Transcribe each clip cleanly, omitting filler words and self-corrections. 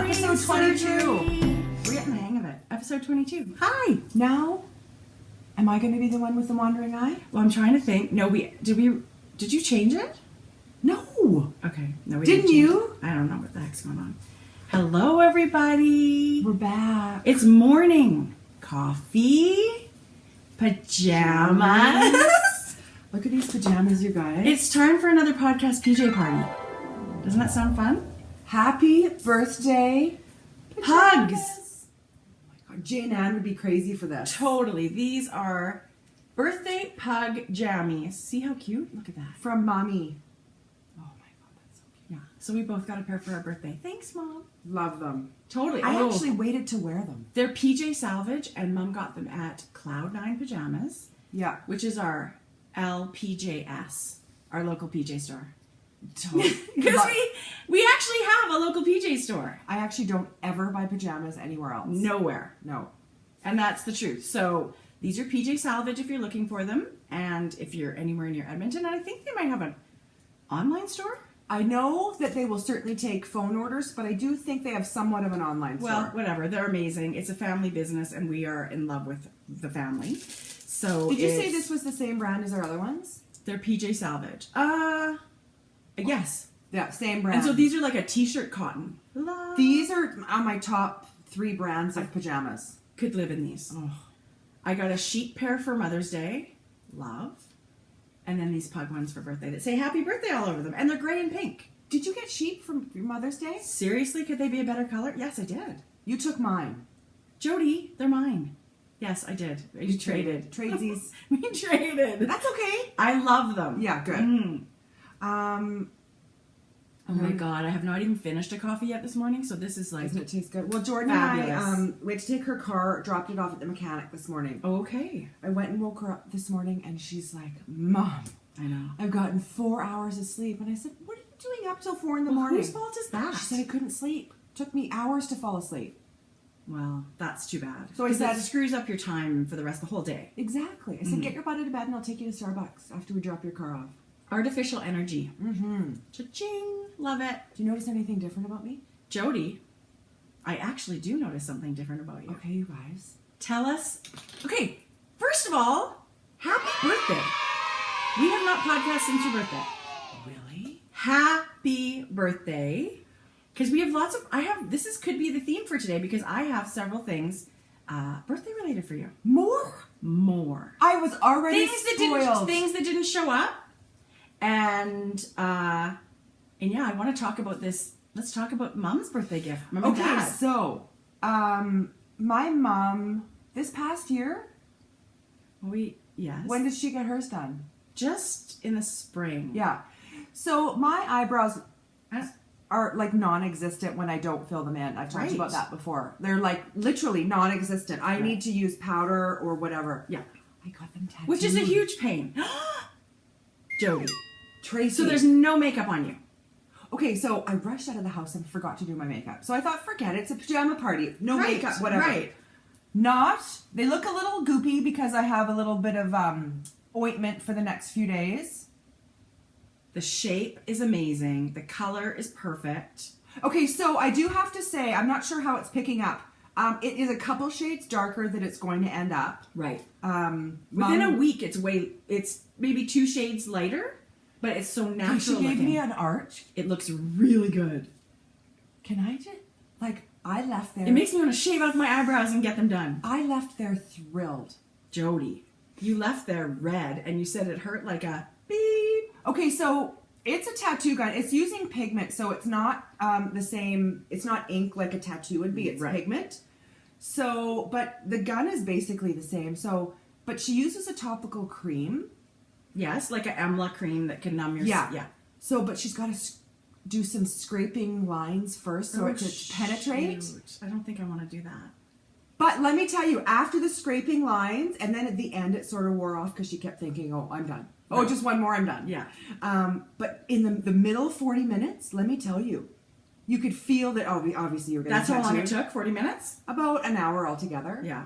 Episode 22. We're getting the hang of it. Episode 22. Hi. Now, am I going to be the one with the wandering eye? Well, I'm trying to think. No, did you change it? No. Okay. No, we Didn't change you? it. I don't know what the heck's going on. Hello, everybody. We're back. It's morning. Coffee. Pajamas. Look at these pajamas, you guys. It's time for another podcast PJ party. Doesn't that sound fun? Happy birthday. Hugs. Oh my God, Jane Ann would be crazy for this. Totally. These are birthday pug jammies. See how cute? Look at that. From Mommy. Oh my God, that's so cute. Yeah. So we both got a pair for our birthday. Thanks, Mom. Love them. Totally. I actually waited to wear them. They're PJ Salvage, and Mom got them at Cloud9 Pajamas, Yeah. which is our LPJS, our local PJ store. Totally. Because we actually have a local PJ store. I actually don't ever buy pajamas anywhere else. Nowhere. No. And that's the truth. So these are PJ Salvage if you're looking for them, and if you're anywhere near Edmonton, and I think they might have an online store. I know that they will certainly take phone orders, but I do think they have somewhat of an online store. Well, whatever. They're amazing. It's a family business, and we are in love with the family. So did you say this was the same brand as our other ones? They're PJ Salvage. Yes. Yeah, same brand. And so these are like a t-shirt cotton. Love. These are on my top 3 brands of pajamas. Could live in these. Oh. I got a sheep pair for Mother's Day. Love. And then these pug ones for birthday that say happy birthday all over them. And they're gray and pink. Did you get sheep for your Mother's Day? Seriously, could they be a better color? Yes, I did. You took mine. Jodi, they're mine. Yes, I did. You traded. Tradesies. We traded. That's okay. I love them. Yeah, good. Mm. Oh my God, I have not even finished a coffee yet this morning, so this is like... Doesn't it taste good? Well, Jordan fabulous. and I, we had to take her car, dropped it off at the mechanic this morning. Okay. I went and woke her up this morning, and she's like, Mom, I know. I've gotten 4 hours of sleep. And I said, what are you doing up till 4 in the Well, morning? whose fault is that? She said, I couldn't sleep. Took me hours to fall asleep. Well, that's too bad. So I 'Cause said- it screws up your time for the rest of the whole day. Exactly. I said, get your butt out of bed and I'll take you to Starbucks after we drop your car off. Artificial energy. Mm-hmm. Cha-ching. Love it. Do you notice anything different about me? Jodi, I actually do notice something different about you. Okay, you guys. Tell us. Okay, first of all, happy birthday. We have not podcasted since your birthday. Really? Happy birthday. Because we have lots of, this could be the theme for today because I have several things birthday related for you. More. I was already spoiled. Things that didn't show up. And yeah, I want to talk about this. Let's talk about Mom's birthday gift. Mom and Okay, Dad. so, my mom, this past year, Yes. when did she get hers done? Just in the spring. Yeah. So, my eyebrows are like non-existent when I don't fill them in. I've talked Right. about that before. They're like literally non-existent. I need to use powder or whatever. Yeah. I got them tattooed. Which is a huge pain. Jodi. Tracie. So there's no makeup on you. Okay, so I rushed out of the house and forgot to do my makeup. So I thought, forget it. It's a pajama party. No makeup, whatever. Right. They look a little goopy because I have a little bit of ointment for the next few days. The shape is amazing. The color is perfect. Okay, so I do have to say, I'm not sure how it's picking up. It is a couple shades darker than it's going to end up. Right. Within a week, it's maybe 2 shades lighter, but it's so natural She gave looking. me an arch. It looks really good. Can I just, I left there. It makes me want to shave off my eyebrows and get them done. I left there thrilled. Jodi, you left there red, and you said it hurt like a beep. Okay, so it's a tattoo gun. It's using pigment, so it's not the same. It's not ink like a tattoo would be. It's pigment. So, but the gun is basically the same. So, but she uses a topical cream. Yes, like an Emla cream that can numb your... Yeah. So, but she's got to do some scraping lines first so it could penetrate. Shoot. I don't think I want to do that. But let me tell you, after the scraping lines, and then at the end it sort of wore off because she kept thinking, oh, I'm done. Oh, just one more, I'm done. Yeah. But in the middle 40 minutes, let me tell you, you could feel that, obviously you're going to That's how long it took? 40 minutes? About an hour altogether. Yeah.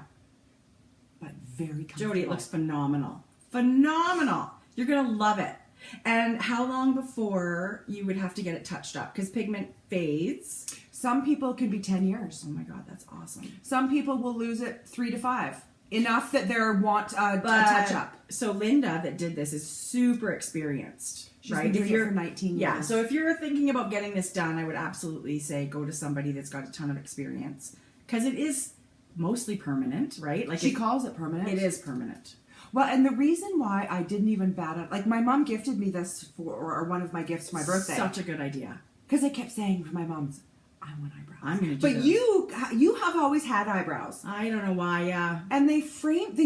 But very comfortable. Jodi, it looks phenomenal. Phenomenal. You're going to love it. And how long before you would have to get it touched up? Because pigment fades. Some people can be 10 years. Oh my God, that's awesome. Some people will lose it 3 to 5. Enough that they want a touch-up. So Linda that did this is super experienced. She's right? been doing it for 19 years. Yeah, so if you're thinking about getting this done, I would absolutely say go to somebody that's got a ton of experience. Because it is mostly permanent, right? Like she calls it permanent. It is permanent. Well, and the reason why I didn't even bat it, like my mom gifted me this or one of my gifts for my birthday. Such a good idea. Because I kept saying to my mom's, I want eyebrows. I'm going to do But those. you have always had eyebrows. I don't know why, yeah. And they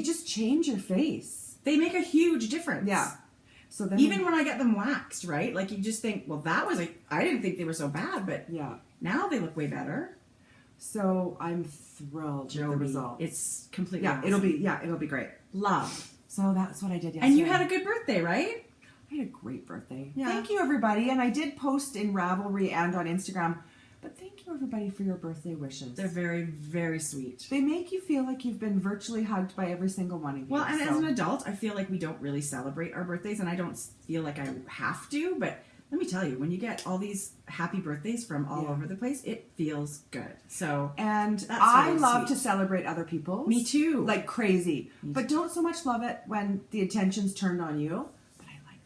just change your face. They make a huge difference. Yeah. So then even when I get them waxed, right? Like you just think, well, I didn't think they were so bad, but yeah, now they look way better. So I'm thrilled with the result. It's completely awesome. It'll be great. Love. So that's what I did yesterday. And you had a good birthday, right? I had a great birthday. Yeah. Thank you, everybody. And I did post in Ravelry and on Instagram. But thank you, everybody, for your birthday wishes. They're very, very sweet. They make you feel like you've been virtually hugged by every single one of you. Well, and as an adult, I feel like we don't really celebrate our birthdays, and I don't feel like I have to, but let me tell you, when you get all these happy birthdays from all over the place, it feels good. So, and that's I really love sweet. to celebrate other people's. Me too. Like crazy. Me But don't so much love it when the attention's turned on you. But I like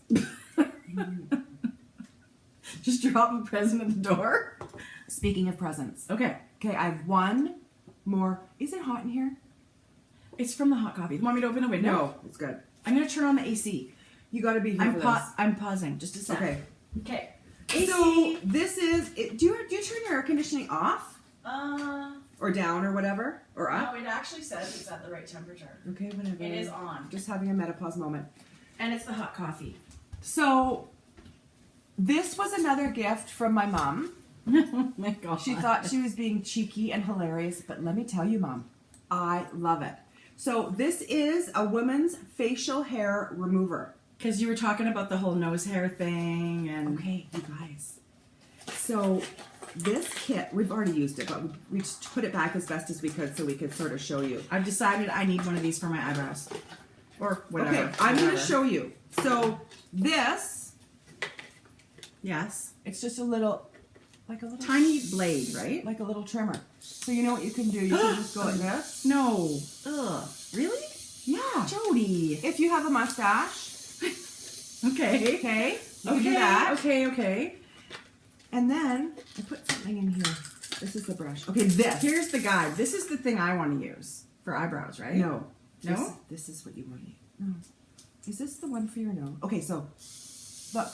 the presents. Just drop a present at the door. Speaking of presents. Okay. Okay, I have one more. Is it hot in here? It's from the hot coffee. Want me to open the window? No, it's good. I'm going to turn on the AC. You got to be here for this. I'm pausing. Just a sec. Okay. Okay. So this is. Do you turn your air conditioning off or down or whatever or up? No, it actually says it's at the right temperature. Okay, whatever. It is on. Just having a menopause moment. And it's the hot coffee. So this was another gift from my mom. Oh my God. She thought she was being cheeky and hilarious, but let me tell you, Mom, I love it. So this is a woman's facial hair remover. Because you were talking about the whole nose hair thing and... Okay, you guys. So this kit, we've already used it, but we just put it back as best as we could so we could sort of show you. I've decided I need one of these for my eyebrows. Or whatever. Okay, I'm going to show you. So this, yes, it's just a little, like a little tiny blade, right? like a little trimmer. So you know what you can do? You can just go like this. No. Ugh. Really? Yeah. Jodi. If you have a mustache, Okay. okay, you can do that. Okay. And then I put something in here. This is the brush. Okay, this. Here's the guide. This is the thing I want to use for eyebrows, right? No. No? This is what you want to use. No. Is this the one for your nose? Okay, so look.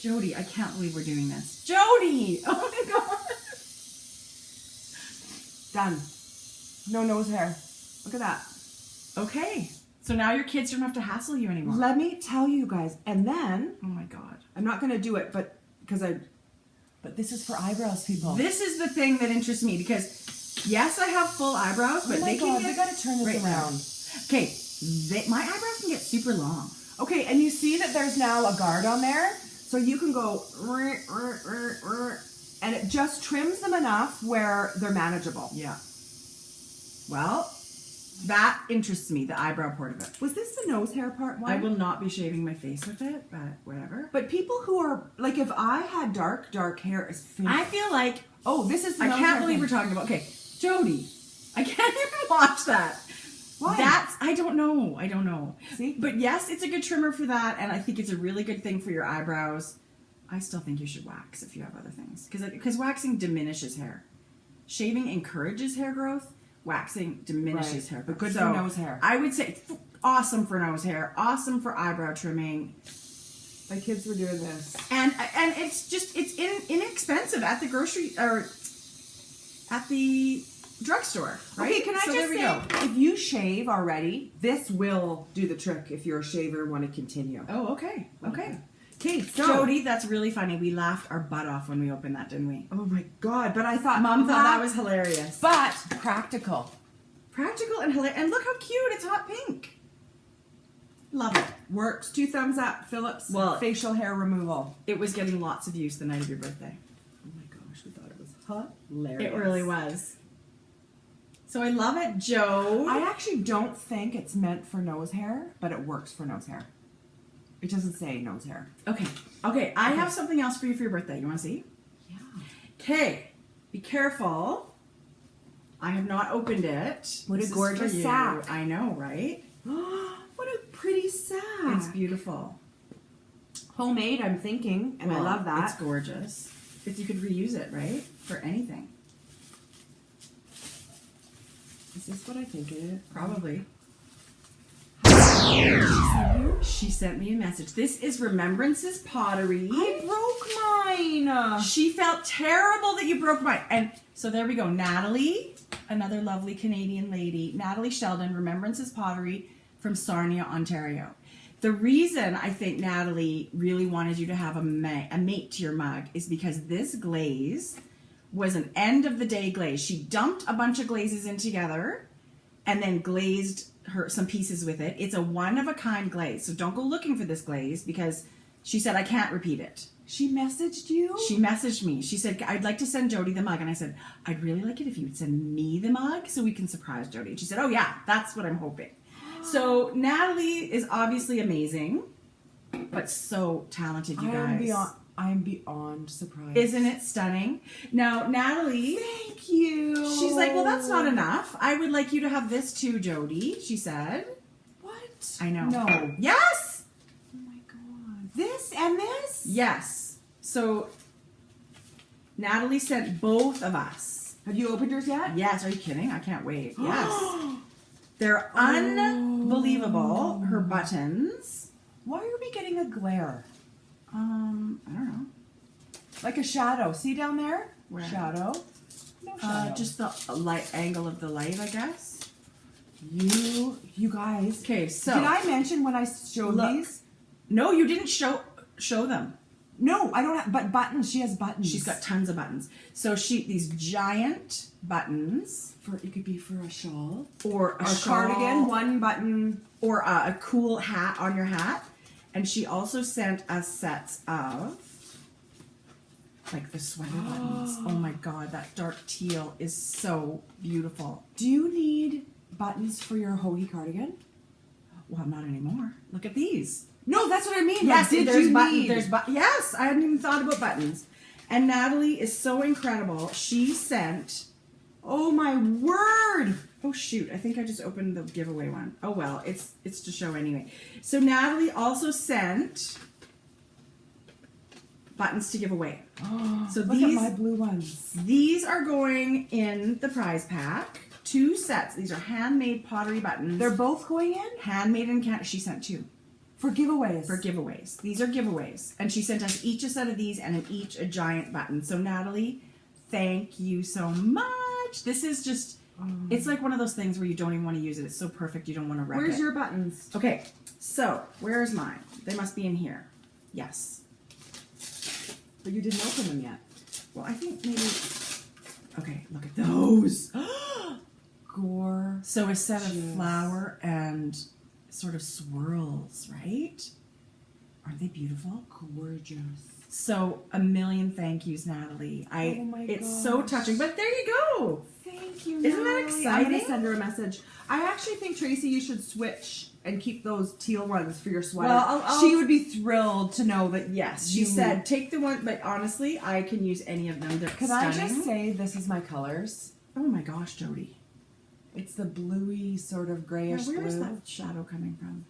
Jodi, I can't believe we're doing this. Jodi! Oh my God. Done. No nose hair. Look at that. Okay. So now your kids don't have to hassle you anymore. Let me tell you guys. And then Oh my God. I'm not going to do it, but this is for eyebrows, people. This is the thing that interests me because yes, I have full eyebrows, but oh my they can God, get... we got to turn this right around. Okay, my eyebrows can get super long. Okay, and you see that there's now a guard on there, so you can go, and it just trims them enough where they're manageable. Yeah. Well, that interests me, the eyebrow part of it. Was this the nose hair part one? I will not be shaving my face with it, but whatever. But people who are, like if I had dark hair, I feel like... oh, this is the I nose can't hair believe thing. we're talking about... Okay, Jodi, I can't even watch that. Why? I don't know. See? But yes, it's a good trimmer for that, and I think it's a really good thing for your eyebrows. I still think you should wax if you have other things. Because waxing diminishes hair. Shaving encourages hair growth. Waxing diminishes hair growth. But good for nose hair. I would say awesome for nose hair, awesome for eyebrow trimming. My kids were doing this. And it's just, it's inexpensive at the grocery, or at the drugstore, right? Okay, can I So just there we say, go. if you shave already, this will do the trick if you're a shaver and want to continue. Oh, okay. Okay, so. Jodi, that's really funny. We laughed our butt off when we opened that, didn't we? Oh my God, but I thought. Mom thought that was hilarious. But practical. Practical and hilarious. And look how cute. It's hot pink. Love it. Works. 2 thumbs up, Phillips. Well, facial hair removal. It was getting lots of use the night of your birthday. Oh my gosh, we thought it was hilarious. It really was. So I love it, Joe. I actually don't think it's meant for nose hair, but it works for nose hair. It doesn't say nose hair. Okay. I have something else for you for your birthday. You want to see? Yeah. Okay, be careful. I have not opened it. What a This is gorgeous for you. sack. I know, right? What a pretty sack. It's beautiful. Homemade, I'm thinking, and I love that. It's gorgeous. You could reuse it, right? For anything. Is this what I think it is? Probably. She sent me a message. This is Remembrance's Pottery. I broke mine. She felt terrible that you broke mine. And so there we go. Natalie, another lovely Canadian lady. Natalie Sheldon, Remembrance's Pottery from Sarnia, Ontario. The reason I think Natalie really wanted you to have a mate to your mug is because this glaze was an end of the day glaze. She dumped a bunch of glazes in together and then glazed some pieces with it. It's a one-of-a-kind glaze. So don't go looking for this glaze because she said, I can't repeat it. She messaged you? She messaged me. She said, I'd like to send Jodi the mug. And I said, I'd really like it if you would send me the mug so we can surprise Jodi. And she said, oh yeah, that's what I'm hoping. So Natalie is obviously amazing, but so talented, you guys. I'm beyond surprised. Isn't it stunning? Now, Natalie. Thank you. She's like, well, that's not enough. I would like you to have this too, Jodi, she said. What? I know. No. Yes! Oh my God. This and this? Yes. So, Natalie sent both of us. Have you opened yours yet? Yes. Are you kidding? I can't wait. Yes. They're unbelievable. Her buttons. Why are we getting a glare? I don't know. Like a shadow. See down there? Where? Shadow. No shadow. Just the light angle of the light, I guess. You guys. Okay, so did I mention when I showed these? No, you didn't show them. No, I don't have, but buttons. She has buttons. She's got tons of buttons. So these giant buttons. It could be for a shawl. Or a cardigan, one button. Or a cool hat on your hat. And she also sent us sets of, like, the sweater buttons. Oh my God, that dark teal is so beautiful. Do you need buttons for your hoagie cardigan? Well, not anymore. Look at these. No, that's what I mean. Yes, like, yes, I hadn't even thought about buttons. And Natalie is so incredible. She sent, oh my word. Oh shoot, I think I just opened the giveaway one. Oh well, it's to show anyway. So Natalie also sent buttons to give away. Oh, so look at my blue ones. These are going in the prize pack. 2 sets. These are handmade pottery buttons. They're both going in? Handmade in Canada. She sent 2. For giveaways. For giveaways. These are giveaways. And she sent us each a set of these and each a giant button. So Natalie, thank you so much. This is just, it's like one of those things where you don't even want to use it. It's so perfect you don't want to wreck it. Where's your buttons? Okay, so where's mine? They must be in here. Yes. But you didn't open them yet. Well, I think maybe, okay, look at those. Gorgeous. So a set of flower and sort of swirls, right? Aren't they beautiful? Gorgeous. So a million thank yous, Natalie. Oh my It's so touching. But there you go. Thank you, Isn't that Natalie. exciting? I'm going to send her a message. I actually think, Tracie, you should switch and keep those teal ones for your sweater. Well, she would be thrilled to know that. Yes, she said take the one, but honestly, I can use any of them. They're Can stunning. I just say this is my colors? Oh my gosh, Jodi. It's the bluey sort of grayish Where blue. is that shadow coming from?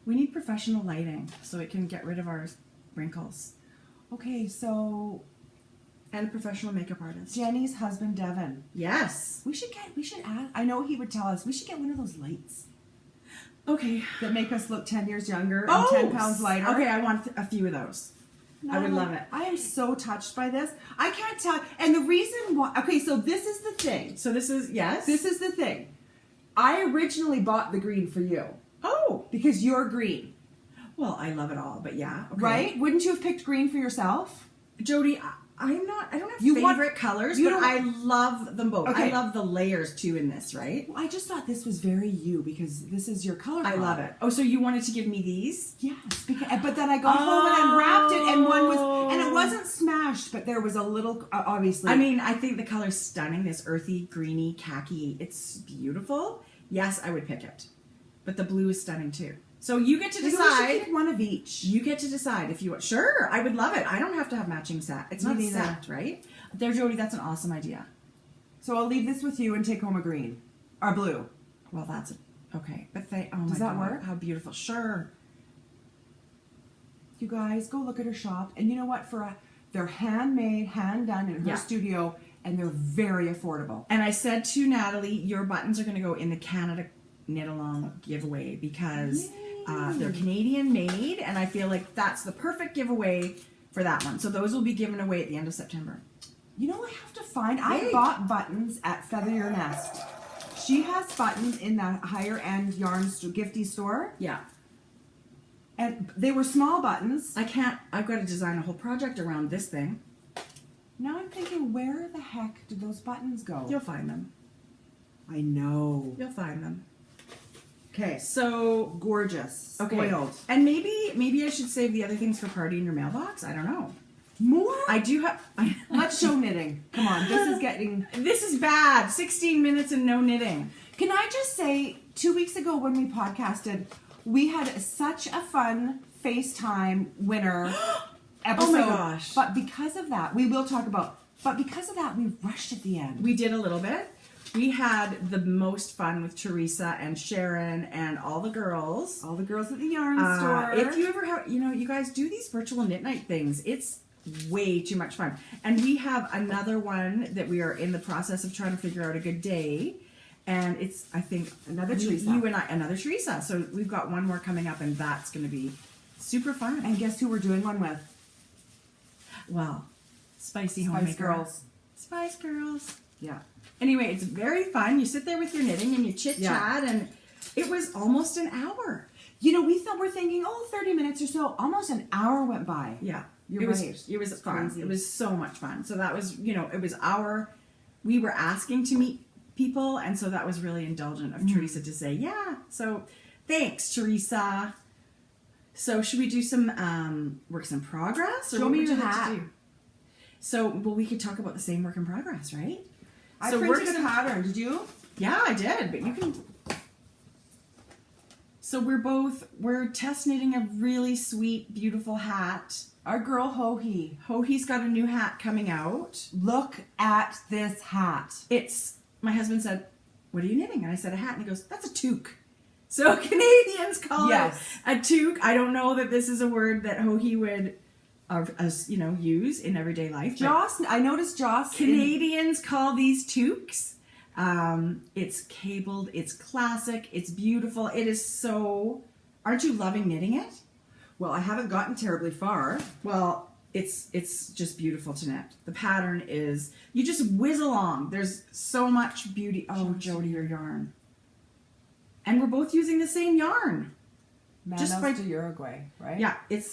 We need professional lighting so it can get rid of our wrinkles. Okay, so And a professional makeup artist. Jenny's husband, Devin. Yes. We should add. I know he would tell us. We should get one of those lights Okay. that make us look 10 years younger and 10 pounds lighter. Okay, I want a few of those. I would love it. I am so touched by this. I can't tell. And the reason why. Okay, so this is the thing. So this is, yes? This is the thing. I originally bought the green for you. Oh. Because you're green. Well, I love it all, but yeah. Okay. Right? Wouldn't you have picked green for yourself? Jodi, I don't have You favorite colors, you but don't- I love them both. Okay. I love the layers too in this, right? Well, I just thought this was very you because this is your color. I love it. Oh, so you wanted to give me these? Yes, but then I got home and unwrapped it, and one was, and it wasn't smashed, but there was a little, obviously. I mean, I think the color's stunning. This earthy, greeny, khaki. It's beautiful. Yes, I would pick it. But the blue is stunning too. So you get to Maybe we should decide. keep one of each. You get to decide if you want. Sure, I would love it. I don't have to have matching set. It's Me not a neither. set, right? There, Jodi, that's an awesome idea. So I'll leave this with you and take home a green. Or blue. Well, that's okay. But oh my Does that God, work? how beautiful. Sure. You guys, go look at her shop. And you know what? They're handmade, hand done in her Yeah. studio, and they're very affordable. And I said to Natalie, your buttons are going to go in the Canada Knit Along giveaway because they're Canadian made, and I feel like that's the perfect giveaway for that one. So those will be given away at the end of September. You know, I have to find. I Hey. bought buttons at Feather Your Nest. She has buttons in the higher end yarn gifty store, Yeah. and they were small buttons. I've got to design a whole project around this thing. Now I'm thinking, where the heck did those buttons go? You'll find them. I know. You'll find them. Okay, So, gorgeous. okay. Spoiled. And maybe I should save the other things for party in your mailbox. I don't know. More? I do have. Let's show knitting. Come on, this is getting. This is bad. 16 minutes and no knitting. Can I just say, 2 weeks ago when we podcasted, we had such a fun FaceTime winner episode. Oh my gosh. But because of that, we rushed at the end. We did a little bit. We had the most fun with Teresa and Sharon and all the girls. All the girls at the yarn store. If you ever have, you guys do these virtual knit night things. It's way too much fun. And we have another one that we are in the process of trying to figure out a good day. And it's, I think, Another Teresa. You and I, another Teresa. So we've got one more coming up, and that's going to be super fun. And guess who we're doing one with? Well, Spicy Spice Homemaker. Girls. Spice Girls. Yeah. Anyway, it's very fun. You sit there with your knitting and you chit-chat, Yeah. and it was almost an hour. You know, we're thinking, 30 minutes or so. Almost an hour went by. Yeah. You're it was, right. It was It's fun. crazy. It was so much fun. So that was, it was we were asking to meet people, and so that was really indulgent of Teresa to say, yeah. So thanks, Teresa. So should we do some works in progress? Or Show what me would your you like hat. to do? So, well, we could talk about the same work in progress, right? I So printed works a in- pattern. Did you? Yeah, I did, but you can. So we're test knitting a really sweet, beautiful hat. Our girl Hohi. Hohi's got a new hat coming out. Look at this hat. My husband said, "What are you knitting?" And I said, "A hat." And he goes, "That's a toque." So Canadians call Yes. it a toque. I don't know that this is a word that Hohi would, use in everyday life. but Joss, I noticed Joss. Canadians call these toques. It's cabled, it's classic, it's beautiful. It is so. Aren't you loving knitting it? Well, I haven't gotten terribly far. Well, it's just beautiful to knit. The pattern is, you just whiz along. There's so much beauty. Oh, Jodi, your yarn. And we're both using the same yarn. Manos Just by- to Uruguay, right? Yeah, it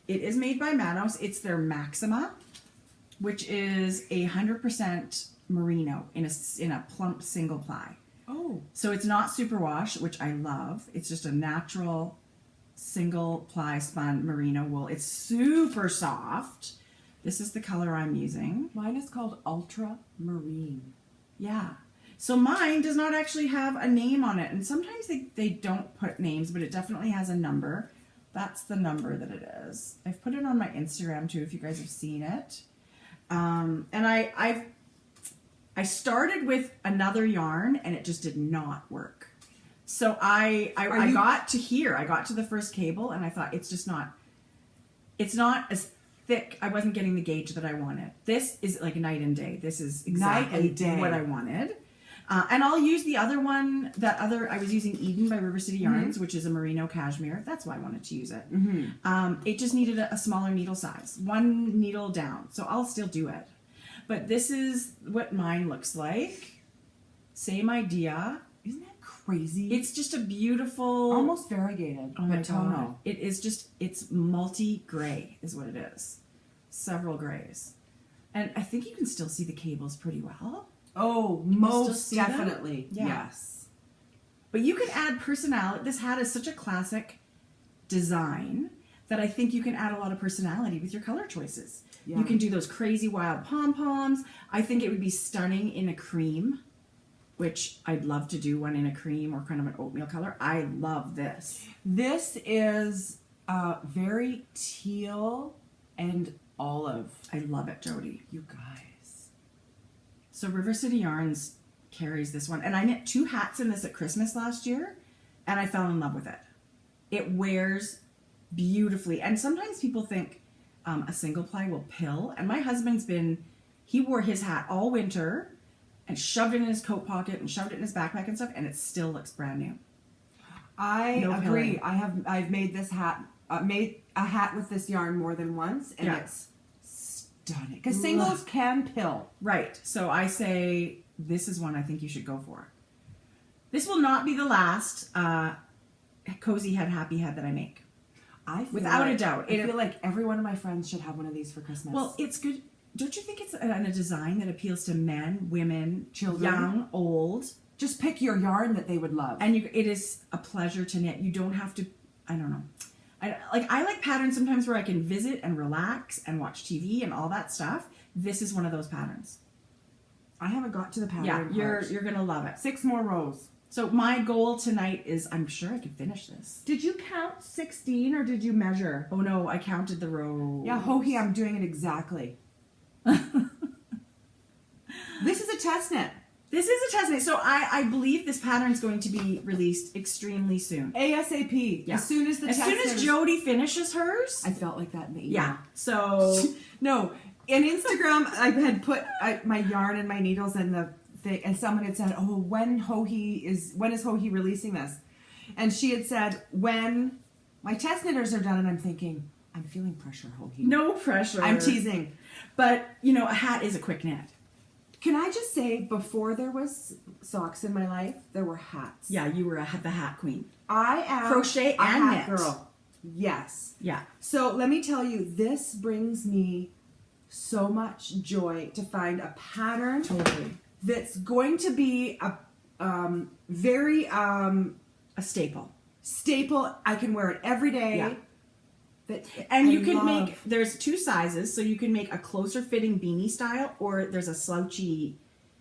is made by Manos. It's their Maxima, which is 100% merino in a plump single ply. Oh. So it's not superwash, which I love. It's just a natural single ply spun merino wool. It's super soft. This is the color I'm using. Mine is called Ultra Marine. Yeah. So mine does not actually have a name on it. And sometimes they don't put names, but it definitely has a number. That's the number that it is. I've put it on my Instagram too, if you guys have seen it. And I started with another yarn and it just did not work. So I got to here. I got to the first cable and I thought it's not as thick. I wasn't getting the gauge that I wanted. This is like night and day. This is exactly Night and day. what I wanted. And I'll use the other one, I was using Eden by River City Yarns, which is a merino cashmere. That's why I wanted to use it. It just needed a smaller needle size, one needle down. So I'll still do it. But this is what mine looks like. Same idea. Isn't that crazy? It's just a beautiful, almost variegated. oh my but God. tonal. It is just, it's multi-gray is what it is. Several grays. And I think you can still see the cables pretty well. Oh, still most see them? definitely. Yeah. Yes. But you can add personality. This hat is such a classic design that I think you can add a lot of personality with your color choices. Yeah. You can do those crazy wild pom-poms. I think it would be stunning in a cream. which I'd love to do one in a cream or kind of an oatmeal color. I love this. This is very teal and olive. I love it, Jodi. You guys. So River City Yarns carries this one. And I knit 2 hats in this at Christmas last year, and I fell in love with it. It wears beautifully. And sometimes people think a single ply will pill. And my husband's he wore his hat all winter and shoved it in his coat pocket and shoved it in his backpack and stuff, and it still looks brand new. I No agree. pilling. I've made this hat, made a hat with this yarn more than once, and it's stunning. Because singles can pill. Right. So I say this is one I think you should go for. This will not be the last cozy head, happy head that I make. Without a doubt. I feel like every one of my friends should have one of these for Christmas. Well, it's good. Don't you think it's a design that appeals to men, women, children, young, old? Just pick your yarn that they would love. And it is a pleasure to knit. You don't have to, I don't know. I like patterns sometimes where I can visit and relax and watch TV and all that stuff. This is one of those patterns. I haven't got to the pattern. Yeah, you're going to love it. 6 more rows. So my goal tonight is, I'm sure I can finish this. Did you count 16 or did you measure? Oh no, I counted the rows. Yeah, Hohi, I'm doing it exactly. This is a test knit. This is a test knit. So I believe this pattern is going to be released extremely soon. ASAP. Yeah. As soon as Jodi finishes hers. I felt like that in the email. Yeah. So no, in Instagram I had put my yarn and my needles in the thing, and someone had said, "Oh, when is Hohi releasing this?" And she had said, "When my test knitters are done." And I'm thinking, I'm feeling pressure, Hohi. No pressure. I'm teasing. But, a hat is a quick knit. Can I just say, before there was socks in my life, there were hats. Yeah, you were the hat queen. I am crochet a and hat knit. girl. Yes. Yeah. So let me tell you, this brings me so much joy to find a pattern that's going to be a very a staple. I can wear it every day. Yeah. And you can make, there's 2 sizes, so you can make a closer fitting beanie style, or there's a slouchy,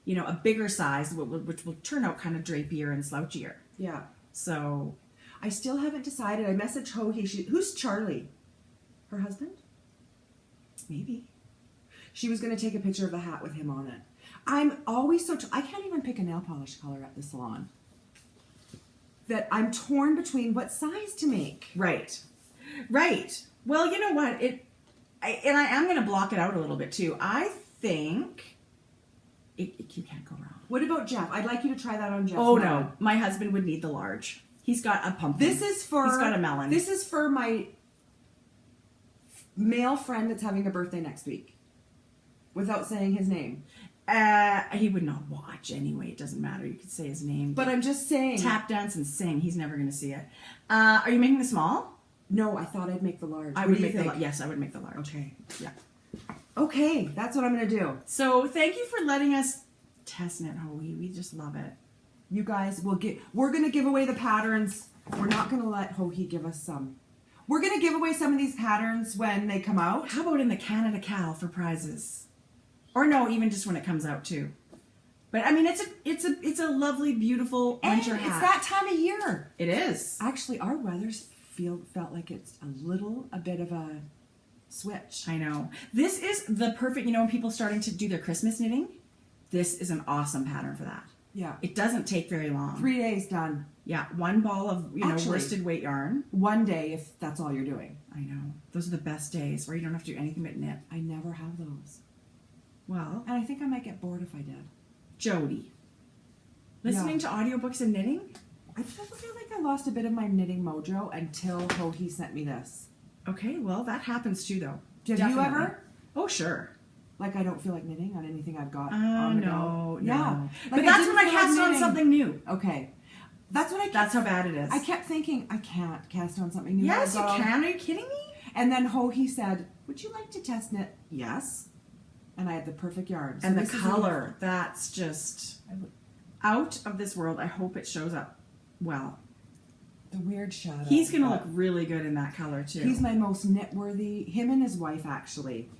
a bigger size, which will turn out kind of drapier and slouchier. Yeah. So I still haven't decided. I messaged Hohi. Who's Charlie? Her husband? Maybe. She was going to take a picture of the hat with him on it. I'm always I can't even pick a nail polish color at the salon. That I'm torn between what size to make. Right. Well, you know what? I am going to block it out a little bit too. I think you can't go wrong. What about Jeff? I'd like you to try that on Jeff. Oh no, my husband would need the large. He's got a pumpkin. He's got a melon. This is for my male friend that's having a birthday next week. Without saying his name. He would not watch anyway. It doesn't matter. You could say his name. But I'm just saying. Tap dance and sing. He's never going to see it. Are you making the small? No, I thought I'd make the large. Yes, I would make the large. Okay. Yeah. Okay, that's what I'm going to do. So thank you for letting us test knit, Hohi. We just love it. You guys we're going to give away the patterns. We're not going to let Hohi give us some. We're going to give away some of these patterns when they come out. How about in the Canada Cal for prizes? Or no, even just when it comes out too. But I mean, it's a lovely, beautiful winter hat. It's that time of year. It is. Actually, our weather's felt like it's a bit of a switch. I know. This is the perfect, when people starting to do their Christmas knitting, this is an awesome pattern for that. Yeah. It doesn't take very long. 3 days done. Yeah, 1 ball of, worsted weight yarn. 1 day if that's all you're doing. I know. Those are the best days where you don't have to do anything but knit. I never have those. Well. And I think I might get bored if I did. Jodi. Listening to audiobooks and knitting? I feel like I lost a bit of my knitting mojo until Hohi sent me this. Okay, well, that happens too, though. Have you ever? Oh, sure. Like I don't feel like knitting on anything I've got Oh, on the no, go. no. Yeah. But that's when I cast on something new. Okay. That's how bad it is. I kept thinking, I can't cast on something new. Yes, you can. Are you kidding me? And then Hohi said, would you like to test knit? Yes. And I had the perfect yarn. So and the color, that's just out of this world. I hope it shows up well. The weird shadow. He's going to look really good in that color, too. He's my most knit-worthy. Him and his wife, actually.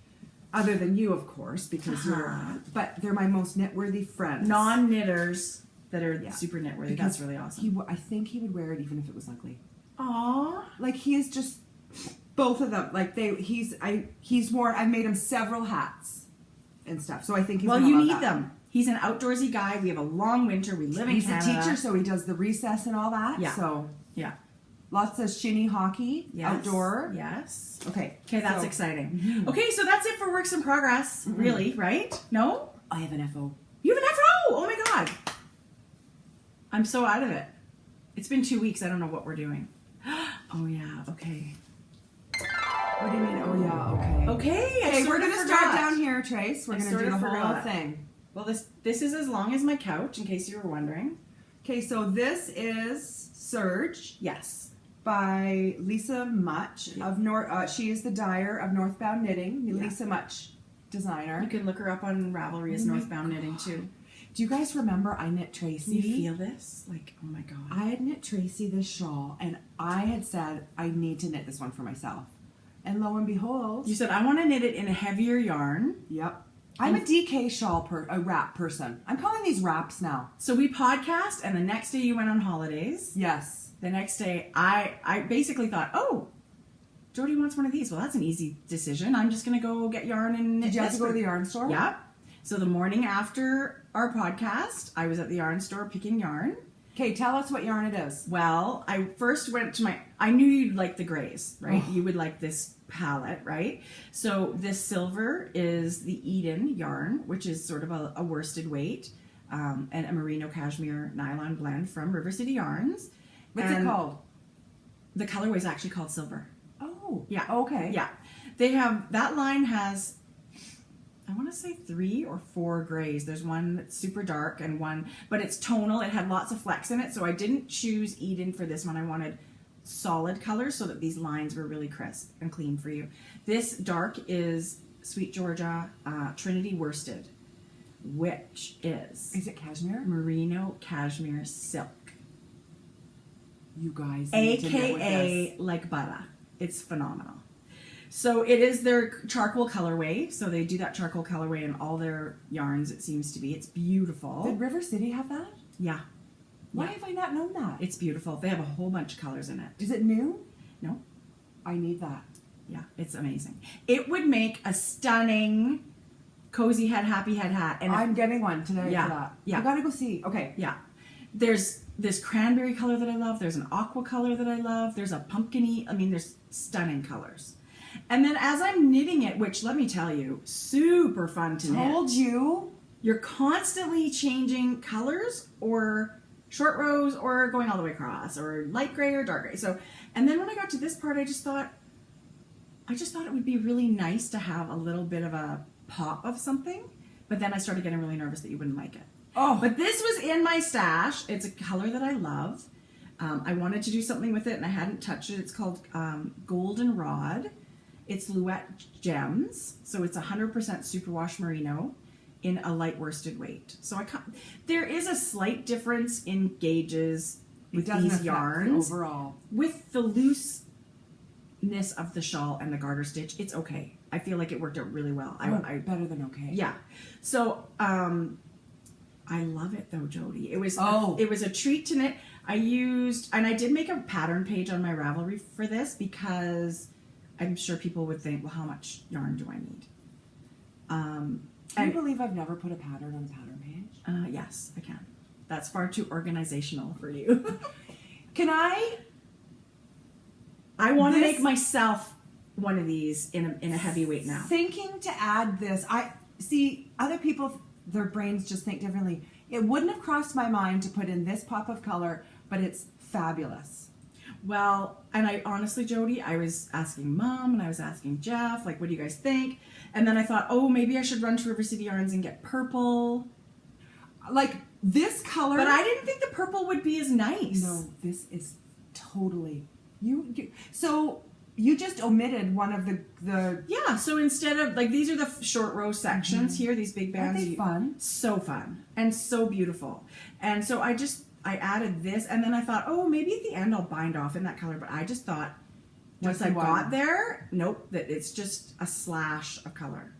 Other than you, of course, because you're... But they're my most knit-worthy friends. Non-knitters. that are super knit worthy. That's really awesome. I think he would wear it even if it was ugly. Aww. Like he is just both of them. Like he's worn. I've made him several hats and stuff. So I think he's well, gonna you love need that. them. He's an outdoorsy guy. We have a long winter. We live in Canada. He's a teacher, so he does the recess and all that. Yeah. So yeah. Lots of shinny hockey outdoor. Yes. Okay. Okay, that's exciting. Okay, so that's it for works in progress. Really, right? No? I have an FO. You have an FO! Oh my god. I'm so out of it. It's been 2 weeks. I don't know what we're doing. Oh yeah, okay. What do you mean? Oh yeah, okay. Okay, we're gonna start down here, Trace. We're gonna do the whole thing. Well, this is as long as my couch, in case you were wondering. Okay, so this is Surge. Yes. By Lisa Mutch of she is the dyer of Northbound Knitting. Lisa Mutch, designer. You can look her up on Ravelry as Northbound Knitting too. Do you guys remember I knit Tracie? Can you feel this? Like, oh my god. I had knit Tracie this shawl, and I had said I need to knit this one for myself. And lo and behold, you said I want to knit it in a heavier yarn. Yep. I'm a DK shawl a wrap person. I'm calling these wraps now. So we podcast, and the next day you went on holidays. Yes. The next day, I basically thought, oh, Jodi wants one of these. Well, that's an easy decision. I'm just going to go get yarn and knit. Did you have to go to the yarn store? Yeah. So the morning after our podcast, I was at the yarn store picking yarn. Okay, tell us what yarn it is. Well, I first went to I knew you'd like the grays, right? Oh. You would like this palette, right? So this silver is the Eden yarn, which is sort of a worsted weight, and a merino cashmere nylon blend from River City Yarns. What's it called? The colorway is actually called silver. Oh. Yeah. Okay. Yeah. They have, that line has, I want to say 3 or 4 grays. There's one that's super dark and one, but it's tonal. It had lots of flex in it. So I didn't choose Eden for this one. I wanted solid colors so that these lines were really crisp and clean for you. This dark is Sweet Georgia Trinity Worsted, which is it cashmere? Merino cashmere silk. You guys need to knit with AKA like butter. It's phenomenal. So it is their charcoal colorway. So they do that charcoal colorway in all their yarns, it seems to be. It's beautiful. Did River City have that? Yeah. Why have I not known that? It's beautiful. They have a whole bunch of colors in it. Is it new? No. I need that. Yeah, it's amazing. It would make a stunning cozy head, happy head hat. And I'm getting one today for that. Yeah. I gotta go see. Okay. Yeah. There's this cranberry color that I love. There's an aqua color that I love. There's a pumpkin-y. I mean, there's stunning colors. And then as I'm knitting it, which let me tell you, super fun to knit. Told you. You're constantly changing colors or short rows or going all the way across or light gray or dark gray. So, and then when I got to this part, I just thought it would be really nice to have a little bit of a pop of something. But then I started getting really nervous that you wouldn't like it. Oh, but this was in my stash. It's a color that I love. I wanted to do something with it and I hadn't touched it. It's called Golden Rod. It's Luette Gems. So it's 100% superwash merino in a light worsted weight. So there is a slight difference in gauges with these yarns. Overall. With the looseness of the shawl and the garter stitch, it's okay. I feel like it worked out really well. Better than okay. Yeah. So, I love it though, Jodi. It was a treat to knit. I did make a pattern page on my Ravelry for this because I'm sure people would think, well, how much yarn do I need? Can you believe I've never put a pattern on a pattern page? Yes, I can. That's far too organizational for you. Can I? I want to make myself one of these in a heavyweight now. Thinking to add this, I see other people, their brains just think differently. It wouldn't have crossed my mind to put in this pop of color, but it's fabulous. Well, and I honestly, Jodi, I was asking Mom and I was asking Jeff, like, what do you guys think? And then I thought, oh, maybe I should run to River City Yarns and get purple. Like this color. But I didn't think the purple would be as nice. No, this is totally so you just omitted one of the yeah. So instead of like these are the short row sections here, these big bands. Aren't they fun? So fun and so beautiful. And so I added this, and then I thought, oh, maybe at the end I'll bind off in that color. But I just thought once I got there, nope, that it's just a slash of color.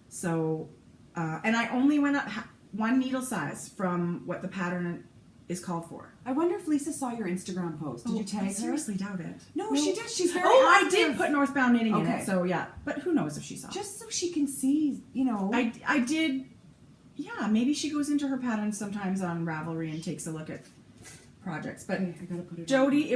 So and I only went up one needle size from what the pattern is called for. I wonder if Lisa saw your Instagram post. Did you tag I her? seriously doubt it. No, she did. She's very I active. did put Northbound Knitting in Okay. it, so yeah. But who knows if she saw it. Just so she can see, you know. I did, yeah, maybe she goes into her patterns sometimes on Ravelry and takes a look at projects. But Okay, I gotta put it Jodi,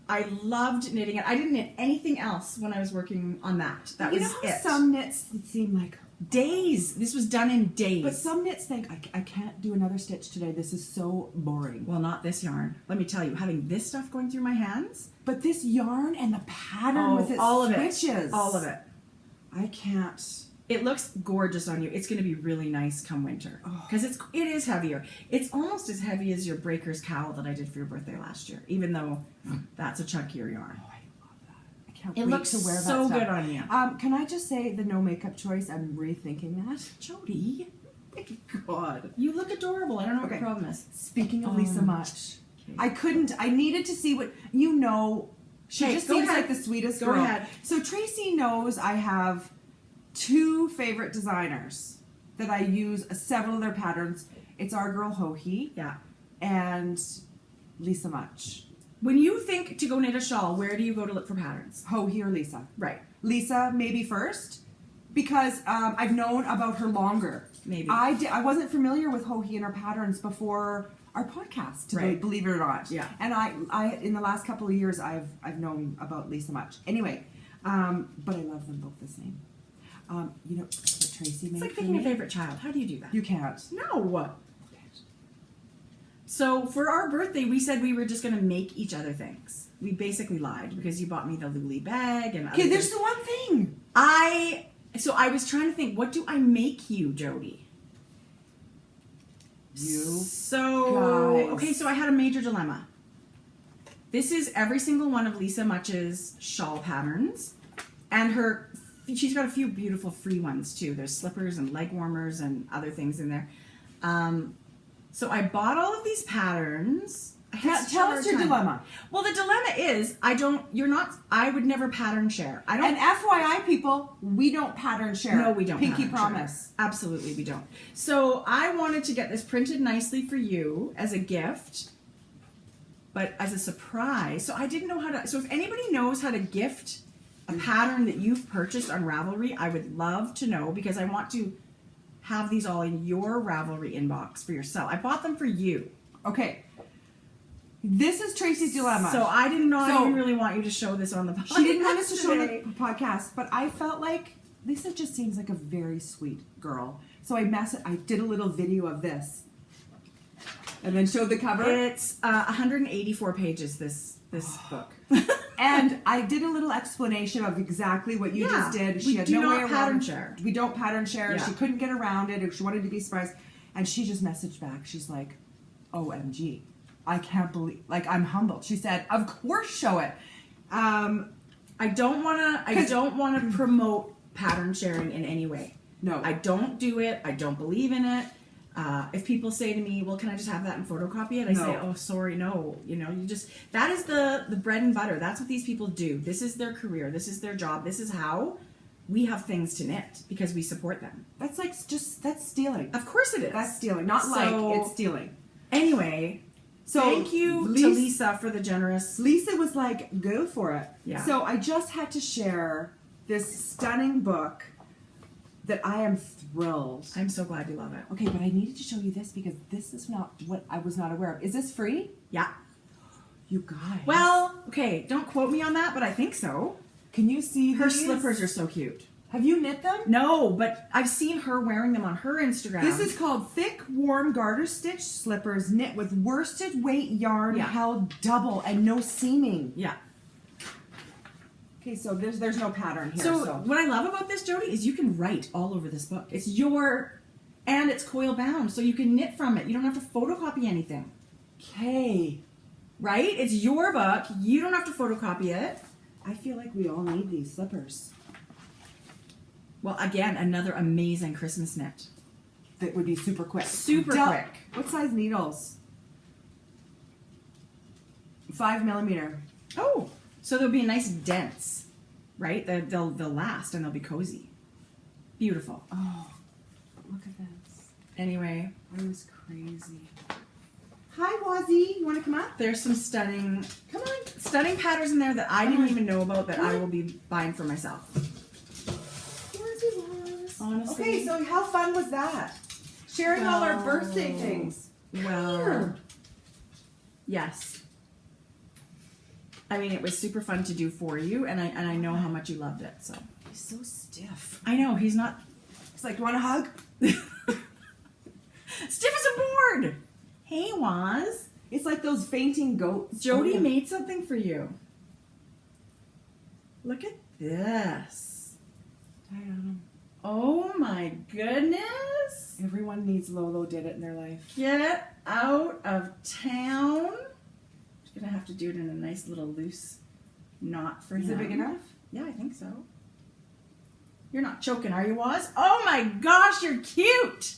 I loved knitting it. I didn't knit anything else when I was working on that. That you was know how it. some knits seem like Days. This was done in days. But some knits think, I can't do another stitch today. This is so boring. Well, not this yarn. Let me tell you, having this stuff going through my hands. But this yarn and the pattern with its all of switches. it. All of it. I can't. It looks gorgeous on you. It's going to be really nice come winter. Because it is heavier. It's almost as heavy as your Breaker's cowl that I did for your birthday last year. Even though that's a chunkier yarn. Oh, I love that. I can't It wait looks to wear that so stuff. good on you. Can I just say the no makeup choice? I'm rethinking that. Jodi, God. you look adorable. I don't know what Okay. the problem is. Speaking of Lisa Mutch, Okay. I needed to see what, you know, she Okay, just go seems ahead. like the sweetest Go girl. ahead. So Tracie knows I have 2 favorite designers that I use several of their patterns. It's our girl Hohi Yeah. and Lisa Mutch. When you think to go knit a shawl, where do you go to look for patterns? Hohi or Lisa? Right. Lisa maybe first because I've known about her longer. Maybe. I wasn't familiar with Hohi and her patterns before our podcast, Right. believe it or not. Yeah. And I in the last couple of years I've known about Lisa Mutch. Anyway, but I love them both the same. You know what Tracie made It's like for picking a me? favorite child. How do you do that? You can't. No. So for our birthday, we said we were just going to make each other things. We basically lied because you bought me the Luli bag and other Okay, there's things. the one thing. So I was trying to think, what do I make you, Jodi? Okay, so I had a major dilemma. This is every single one of Lisa Mutch's shawl patterns, and she's got a few beautiful free ones too. There's slippers and leg warmers and other things in there. So I bought all of these patterns. Tell us your dilemma. Well, the dilemma is I would never pattern share. I don't. And FYI, people, we don't pattern share. No, we don't. Pinky pattern promise. share. Absolutely, we don't. So I wanted to get this printed nicely for you as a gift, but as a surprise. So I didn't know how to. So if anybody knows how to gift a pattern that you've purchased on Ravelry, I would love to know because I want to have these all in your Ravelry inbox for yourself. I bought them for you. Okay. This is Tracie's dilemma. So I did not even really want you to show this on the podcast. She didn't want us to show today. the podcast, but I felt like Lisa just seems like a very sweet girl. So I did a little video of this, and then showed the cover. It's 184 pages. This book. And I did a little explanation of exactly what you just did. She had no way around. Pattern share. We don't pattern share. Yeah. She couldn't get around it. She wanted to be surprised, and she just messaged back. She's like, "OMG, I can't believe. Like, I'm humbled." She said, "Of course, show it." I don't want to promote pattern sharing in any way. No, I don't do it. I don't believe in it. If people say to me, "Well, can I just have that and photocopy it?" I say, "Oh, sorry, no. That is the bread and butter. That's what these people do. This is their career. This is their job. This is how we have things to knit because we support them." that's like that's stealing. Of course it is. That's stealing. Not it's stealing. Anyway, So thank you to Lisa for the generous. Lisa was like, "Go for it." Yeah. So I just had to share this stunning book that I am thrilled. I'm so glad you love it. Okay, but I needed to show you this because this is not what I was not aware of. Is this free? Yeah. You guys. Well, okay, don't quote me on that, but I think so. Can you see Her these? slippers are so cute. Have you knit them? No, but I've seen her wearing them on her Instagram. This is called Thick Warm Garter Stitch Slippers knit with worsted weight yarn held double and no seaming. Yeah. Okay, so there's no pattern here. So what I love about this, Jodi, is you can write all over this book. It's and it's coil bound, so you can knit from it. You don't have to photocopy anything. Okay. Right? It's your book. You don't have to photocopy it. I feel like we all need these slippers. Well, again, another amazing Christmas knit. That would be super quick. Super quick. What size needles? 5mm. Oh, so there'll be a nice dents, right? They'll last and they'll be cozy. Beautiful. Oh, look at this. Anyway, That was crazy. Hi, Wazzy. You want to come up? There's some stunning Come on. patterns in there that I didn't even know about that Come I on. will be buying for myself. Wazzy Waz. Honestly. Okay, so how fun was that? Sharing all our birthday things. Well, Here. yes. I mean, it was super fun to do for you, and I know how much you loved it. So He's so stiff. I know he's not He's like, you want a hug? stiff as a board. Hey, Waz. It's like those fainting goats. Jodi made something for you. Look at this. I don't know. Oh my goodness. Everyone needs Lolo did it in their life. Get out of town. Just gonna have to do it in a nice little loose knot for Is him. it big enough? Yeah, I think so. You're not choking, are you, Waz? Oh my gosh, you're cute.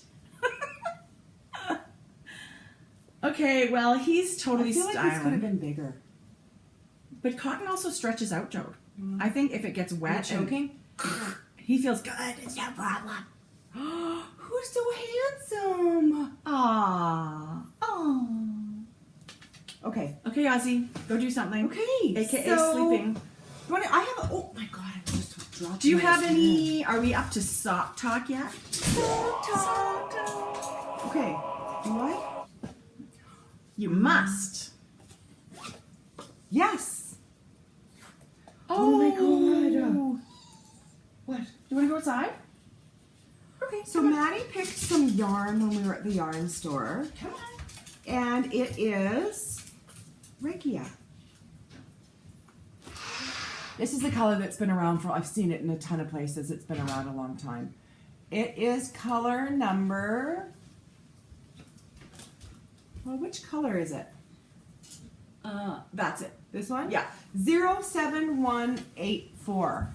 Okay, well, he's totally I feel like styling. this could have been bigger. But cotton also stretches out, Jode. I think if it gets Are you wet, and choking? he feels good. It's no problem. Who's so handsome? Aww. Aww. Okay. Okay, Ozzy, go do something. Okay. AKA so, sleeping. I have. Oh my god! I just dropped. Do you my have pen. any? Are we up to sock talk yet? Sock talk. Okay. Do I? You must. Yes. Oh my God. What? You want to go outside? Okay. So Maddie picked some yarn when we were at the yarn store, Come on. and it is Regia. This is the color that's been around for. I've seen it in a ton of places. It's been around a long time. It is color number. Well, which color is it? That's it. This one? Yeah. 07184.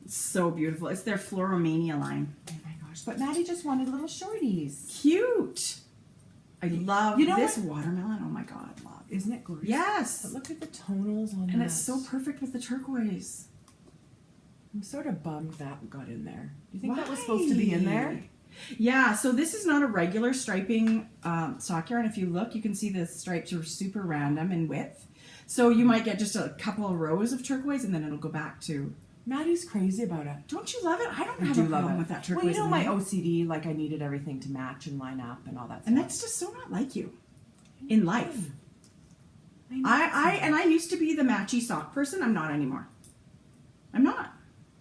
It's so beautiful. It's their Floromania line. Oh my gosh. But Maddie just wanted little shorties. Cute. I love You know this what? watermelon. Oh my god, love. Isn't it gorgeous? Yes. But look at the tonals on And that. it's so perfect with the turquoise. I'm sort of bummed that got in there. Do you think that was supposed to be in there? Yeah, so this is not a regular striping sock yarn. If you look, you can see the stripes are super random in width. So you might get just a couple of rows of turquoise and then it'll go back to... Maddie's crazy about it. Don't you love it? I don't have do a love problem it. with that turquoise. Well, you know my line. OCD, like I needed everything to match and line up and all that stuff. And that's just so not like you in life. I I used to be the matchy sock person. I'm not anymore. I'm not.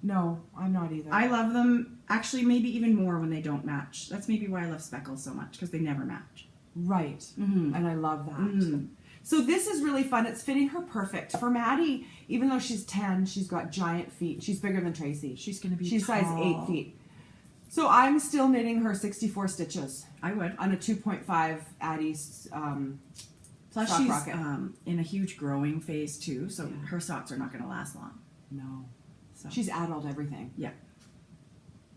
No, I'm not either. I love them actually maybe even more when they don't match. That's maybe why I love speckles so much because they never match. Right. Mm-hmm. And I love that. Mm. So this is really fun. It's fitting her perfect. For Maddie, even though she's 10, she's got giant feet. She's bigger than Tracie. She's going to be She's tall. size 8 feet. So I'm still knitting her 64 stitches I would. on a 2.5 Addie's Plus sock she's rocket. in a huge growing phase too, so Yeah. her socks are not going to last long. No. So She's adult everything. yeah.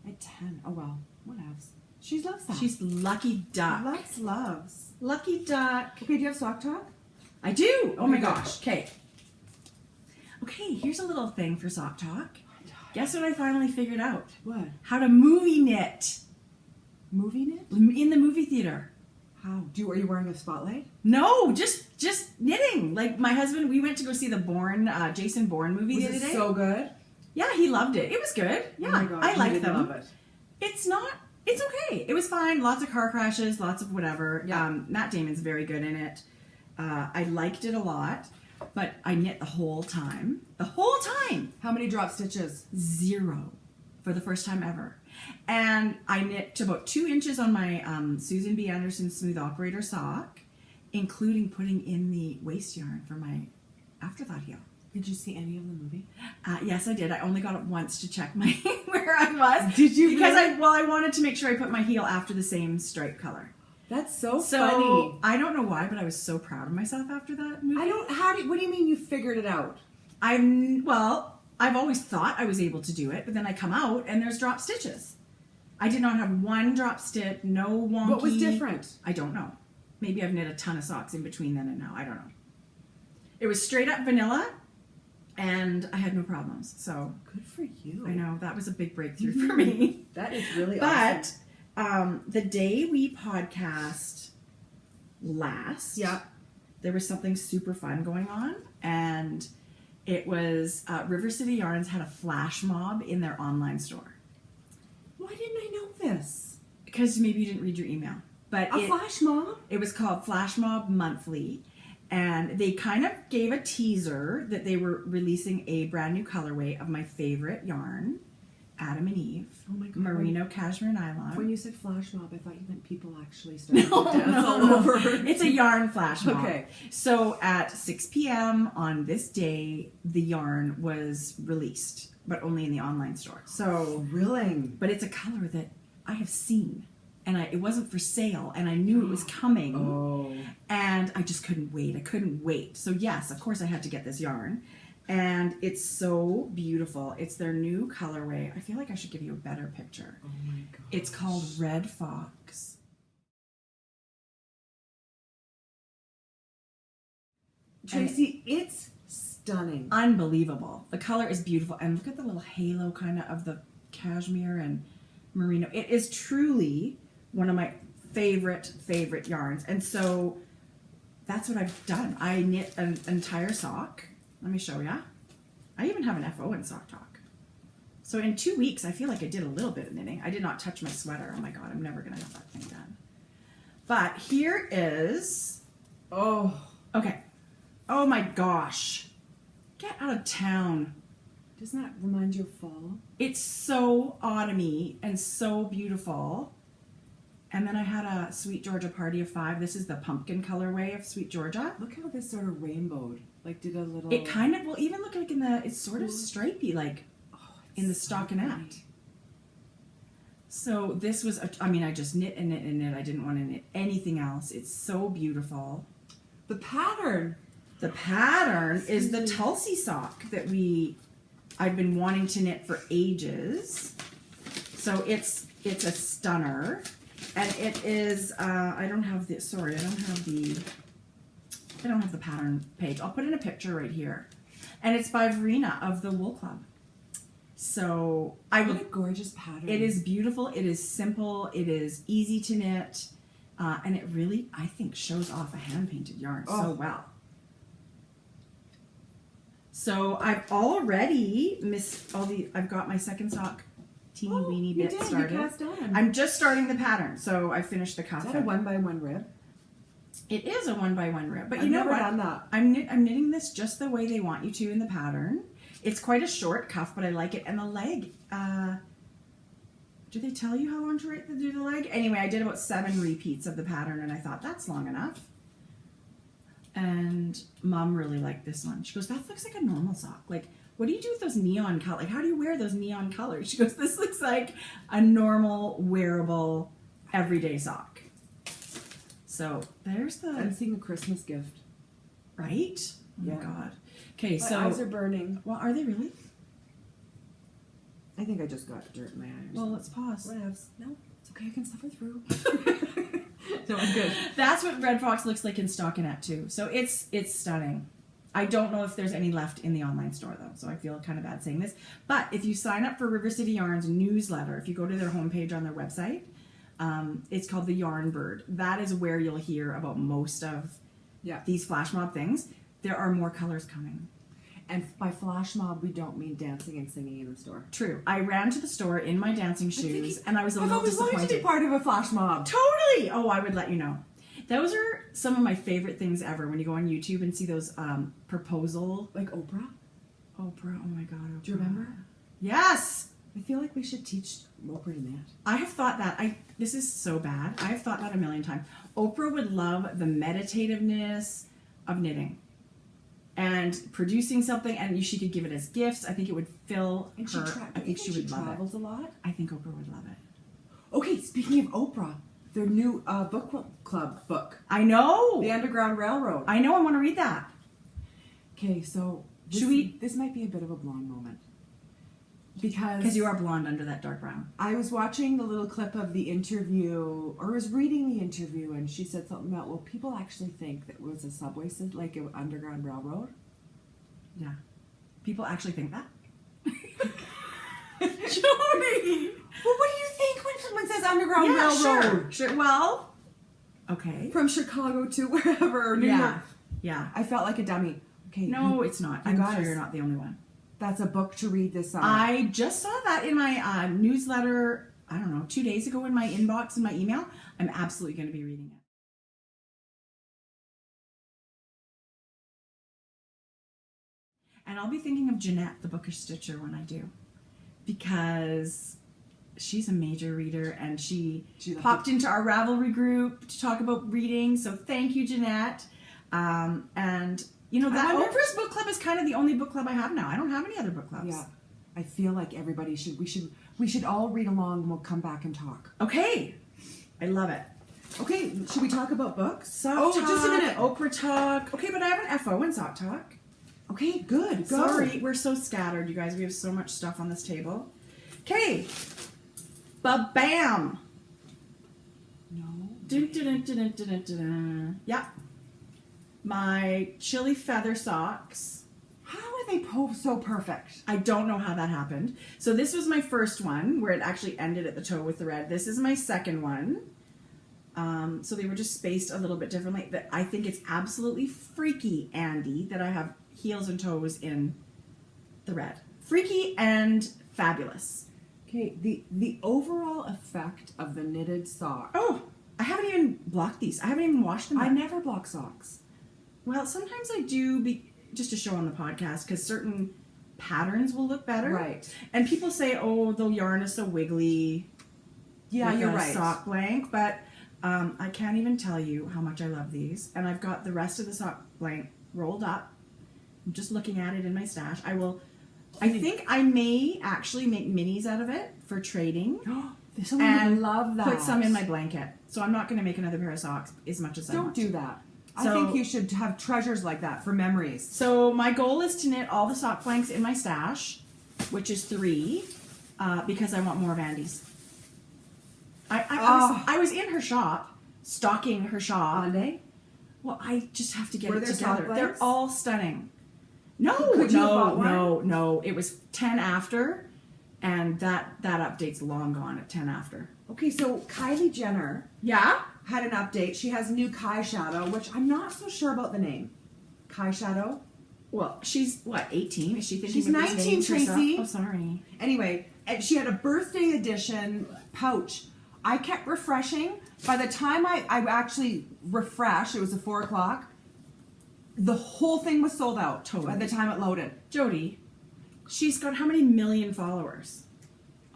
At 10. Oh well. What else? She loves that. She's lucky duck. loves. Lucky duck. Okay, do you have sock talk? I do. Oh my Okay, good. gosh. Okay. Okay, here's a little thing for sock talk. Guess what I finally figured out? What? How to movie knit Movie knit? in the movie theater. How? Are you wearing a spotlight? No, just knitting. Like my husband, we went to go see the Jason Bourne movie Was the other it day. so good? Yeah, he loved it. It was good. Yeah, Oh my gosh, I you like didn't them. love it. It's okay. It was fine. Lots of car crashes, lots of whatever. Yeah. Matt Damon's very good in it. I liked it a lot, but I knit the whole time. The whole time. How many drop stitches? 0 for the first time ever. And I knit to about 2 inches on my Susan B. Anderson Smooth Operator sock, including putting in the waist yarn for my Afterthought heel. Did you see any of the movie? Yes, I did. I only got it once to check my where I was. Did you Because really? I wanted to make sure I put my heel after the same stripe color. That's so So funny. I don't know why, but I was so proud of myself after that movie. What do you mean you figured it out? I've always thought I was able to do it, but then I come out and there's drop stitches. I did not have one drop stitch, no wonky. What was different? I don't know. Maybe I've knit a ton of socks in between then and now. I don't know. It was straight up vanilla, and I had no problems. So Good for you. I know that was a big breakthrough for me. That is really awesome. But the day we podcast last, Yeah. there was something super fun going on, and it was River City Yarns had a flash mob in their online store. Why didn't I know this? Because maybe you didn't read your email. But A flash mob? It was called Flash Mob Monthly, and they kind of gave a teaser that they were releasing a brand new colorway of my favorite yarn, Adam and Eve. Oh my God. Merino cashmere nylon. When you said flash mob, I thought you meant people actually started No, to dance no, all no. over. It's a yarn flash mob. Okay. So at 6 p.m. on this day, the yarn was released, but only in the online store. So Thrilling. but it's a color that I have seen, and it wasn't for sale, and I knew it was coming, Oh. and I just couldn't wait. I couldn't wait. So yes, of course I had to get this yarn, and it's so beautiful. It's their new colorway. I feel like I should give you a better picture. Oh my God. It's called Red Fox. Tracie, it's stunning. Unbelievable. The color is beautiful, and look at the little halo kind of the cashmere and merino. It is truly one of my favorite yarns, and so that's what I've done. I knit an entire sock. Let me show ya. I even have an FO in Sock Talk. So in 2 weeks, I feel like I did a little bit of knitting. I did not touch my sweater. Oh my God, I'm never gonna have that thing done. But here is, Oh. okay. Oh my gosh. Get out of town. Doesn't that remind you of fall? It's so autumny and so beautiful. And then I had a Sweet Georgia Party of 5. This is the pumpkin colorway of Sweet Georgia. Look how this sort of rainbowed. Like did a little... It kind of, well, even look like in the, it's sort of stripey, like in the stockinette. So this was, I just knit and knit and knit. I didn't want to knit anything else. It's so beautiful. The pattern. The pattern is the Tulsi sock that I've been wanting to knit for ages. So it's a stunner, and it is, I don't have the pattern page. I'll put in a picture right here. And it's by Verena of the Wool Club. So What a gorgeous pattern. it is beautiful, it is simple, it is easy to knit, and it really, I think, shows off a hand-painted yarn so well. So I've already I've got my second sock teeny weeny bit started. You cast on. I'm just starting the pattern, so I finished the cuff. Is that a 1x1 rib? It is a 1x1 rib, but I've you know never what? done that. I'm knitting this just the way they want you to in the pattern. It's quite a short cuff, but I like it. And the leg, do they tell you how long to do the leg? Anyway, I did about 7 repeats of the pattern, and I thought that's long enough. And Mom really liked this one. She goes, that looks like a normal sock. Like, what do you do with those neon colors? Like, how do you wear those neon colors? She goes, this looks like a normal, wearable, everyday sock. So there's I'm seeing a Christmas gift. right? Oh my Yeah. God. Okay, My so eyes are burning. well, are they really? I think I just got dirt in my eyes. Well, let's pause. Whatevs. No, it's okay. I can suffer through. No, I'm good. That's what Red Fox looks like in stockinette too. So it's stunning. I don't know if there's any left in the online store though, so I feel kind of bad saying this. But if you sign up for River City Yarns newsletter, if you go to their homepage on their website, it's called the Yarn Bird. That is where you'll hear about most of these flash mob things. There are more colors coming. And by flash mob, we don't mean dancing and singing in the store. True. I ran to the store in my dancing shoes, and I was a little disappointed. I've always wanted to be part of a flash mob. Totally. Oh, I would let you know. Those are some of my favorite things ever. When you go on YouTube and see those proposal, Like Oprah. Oprah. Oh my God. Oprah. Do you remember? Yes. I feel like we should teach Oprah to knit. I have thought that. This is so bad. I have thought that a million times. Oprah would love the meditativeness of knitting and producing something, and she could give it as gifts. I think it would fill And her. I think she would love it. travels a lot. I think Oprah would love it. Okay, speaking of Oprah, their new book club book, I know. The Underground Railroad. I know. I want to read that. Okay, so this might be a bit of a blonde moment. Because you are blonde under that dark brown. I was watching the little clip of the interview, or was reading the interview, and she said something about, well, people actually think that it was a subway system, like an underground railroad. Yeah. People actually think that. Jodi! Well, what do you think when someone says underground railroad? Sure. Well, Okay. from Chicago to wherever, New York. Yeah. I felt like a dummy. Okay. No, it's not. I'm guys, sure you're not the only one. That's a book to read this summer. I just saw that in my newsletter, I don't know, 2 days ago in my inbox, in my email. I'm absolutely going to be reading it. And I'll be thinking of Jeanette, the bookish stitcher, when I do. Because she's a major reader, and she popped into our Ravelry group to talk about reading. So thank you, Jeanette. And you know, that Oprah's book club is kind of the only book club I have now. I don't have any other book clubs. Yeah, I feel like everybody should. We should all read along, and we'll come back and talk. Okay, I love it. Okay, should we talk about books? Sock talk, just a minute. Oprah talk. Okay, but I have an FO in sock talk. Okay, good. Go. Sorry, we're so scattered, you guys. We have so much stuff on this table. Okay, ba-bam. No. Dun, dun, dun, dun, dun, dun, dun, dun. Yeah. My chili feather socks. How are they so perfect? I don't know how that happened. So this was my first one where it actually ended at the toe with the red. This is my second one. So they were just spaced a little bit differently. But I think it's absolutely freaky, Andy, that I have heels and toes in the red. Freaky and fabulous. Okay, the overall effect of the knitted sock. Oh, I haven't even blocked these. I haven't even washed them yet. I never block socks. Well, sometimes I do, just to show on the podcast, because certain patterns will look better. Right. And people say, oh, the yarn is so wiggly. Yeah, with you're a right. Sock blank, but I can't even tell you how much I love these. And I've got the rest of the sock blank rolled up. I'm just looking at it in my stash. I think I may actually make minis out of it for trading. I love that. Put some in my blanket. So I'm not going to make another pair of socks as much as I want. Don't do that. So, I think you should have treasures like that for memories. So my goal is to knit all the sock blanks in my stash, which is 3, because I want more of Andy's. I was in her shop, stocking her shop. Monday? Well, I just have to get Were it there together. sock They're blanks? all stunning. No, Could you have bought one? no. It was 10 after, and that update's long gone at 10 after. Okay, so Kylie Jenner Yeah? had an update. She has new Kai Shadow, which I'm not so sure about the name. Kai Shadow? Well, she's, 18? Is she thinking She's of these 19, names herself? Tracy. Oh, sorry. Anyway, and she had a birthday edition pouch. I kept refreshing. By the time I actually refreshed, it was at 4 o'clock, the whole thing was sold out. Totally. By the time it loaded. Jodi, she's got how many million followers?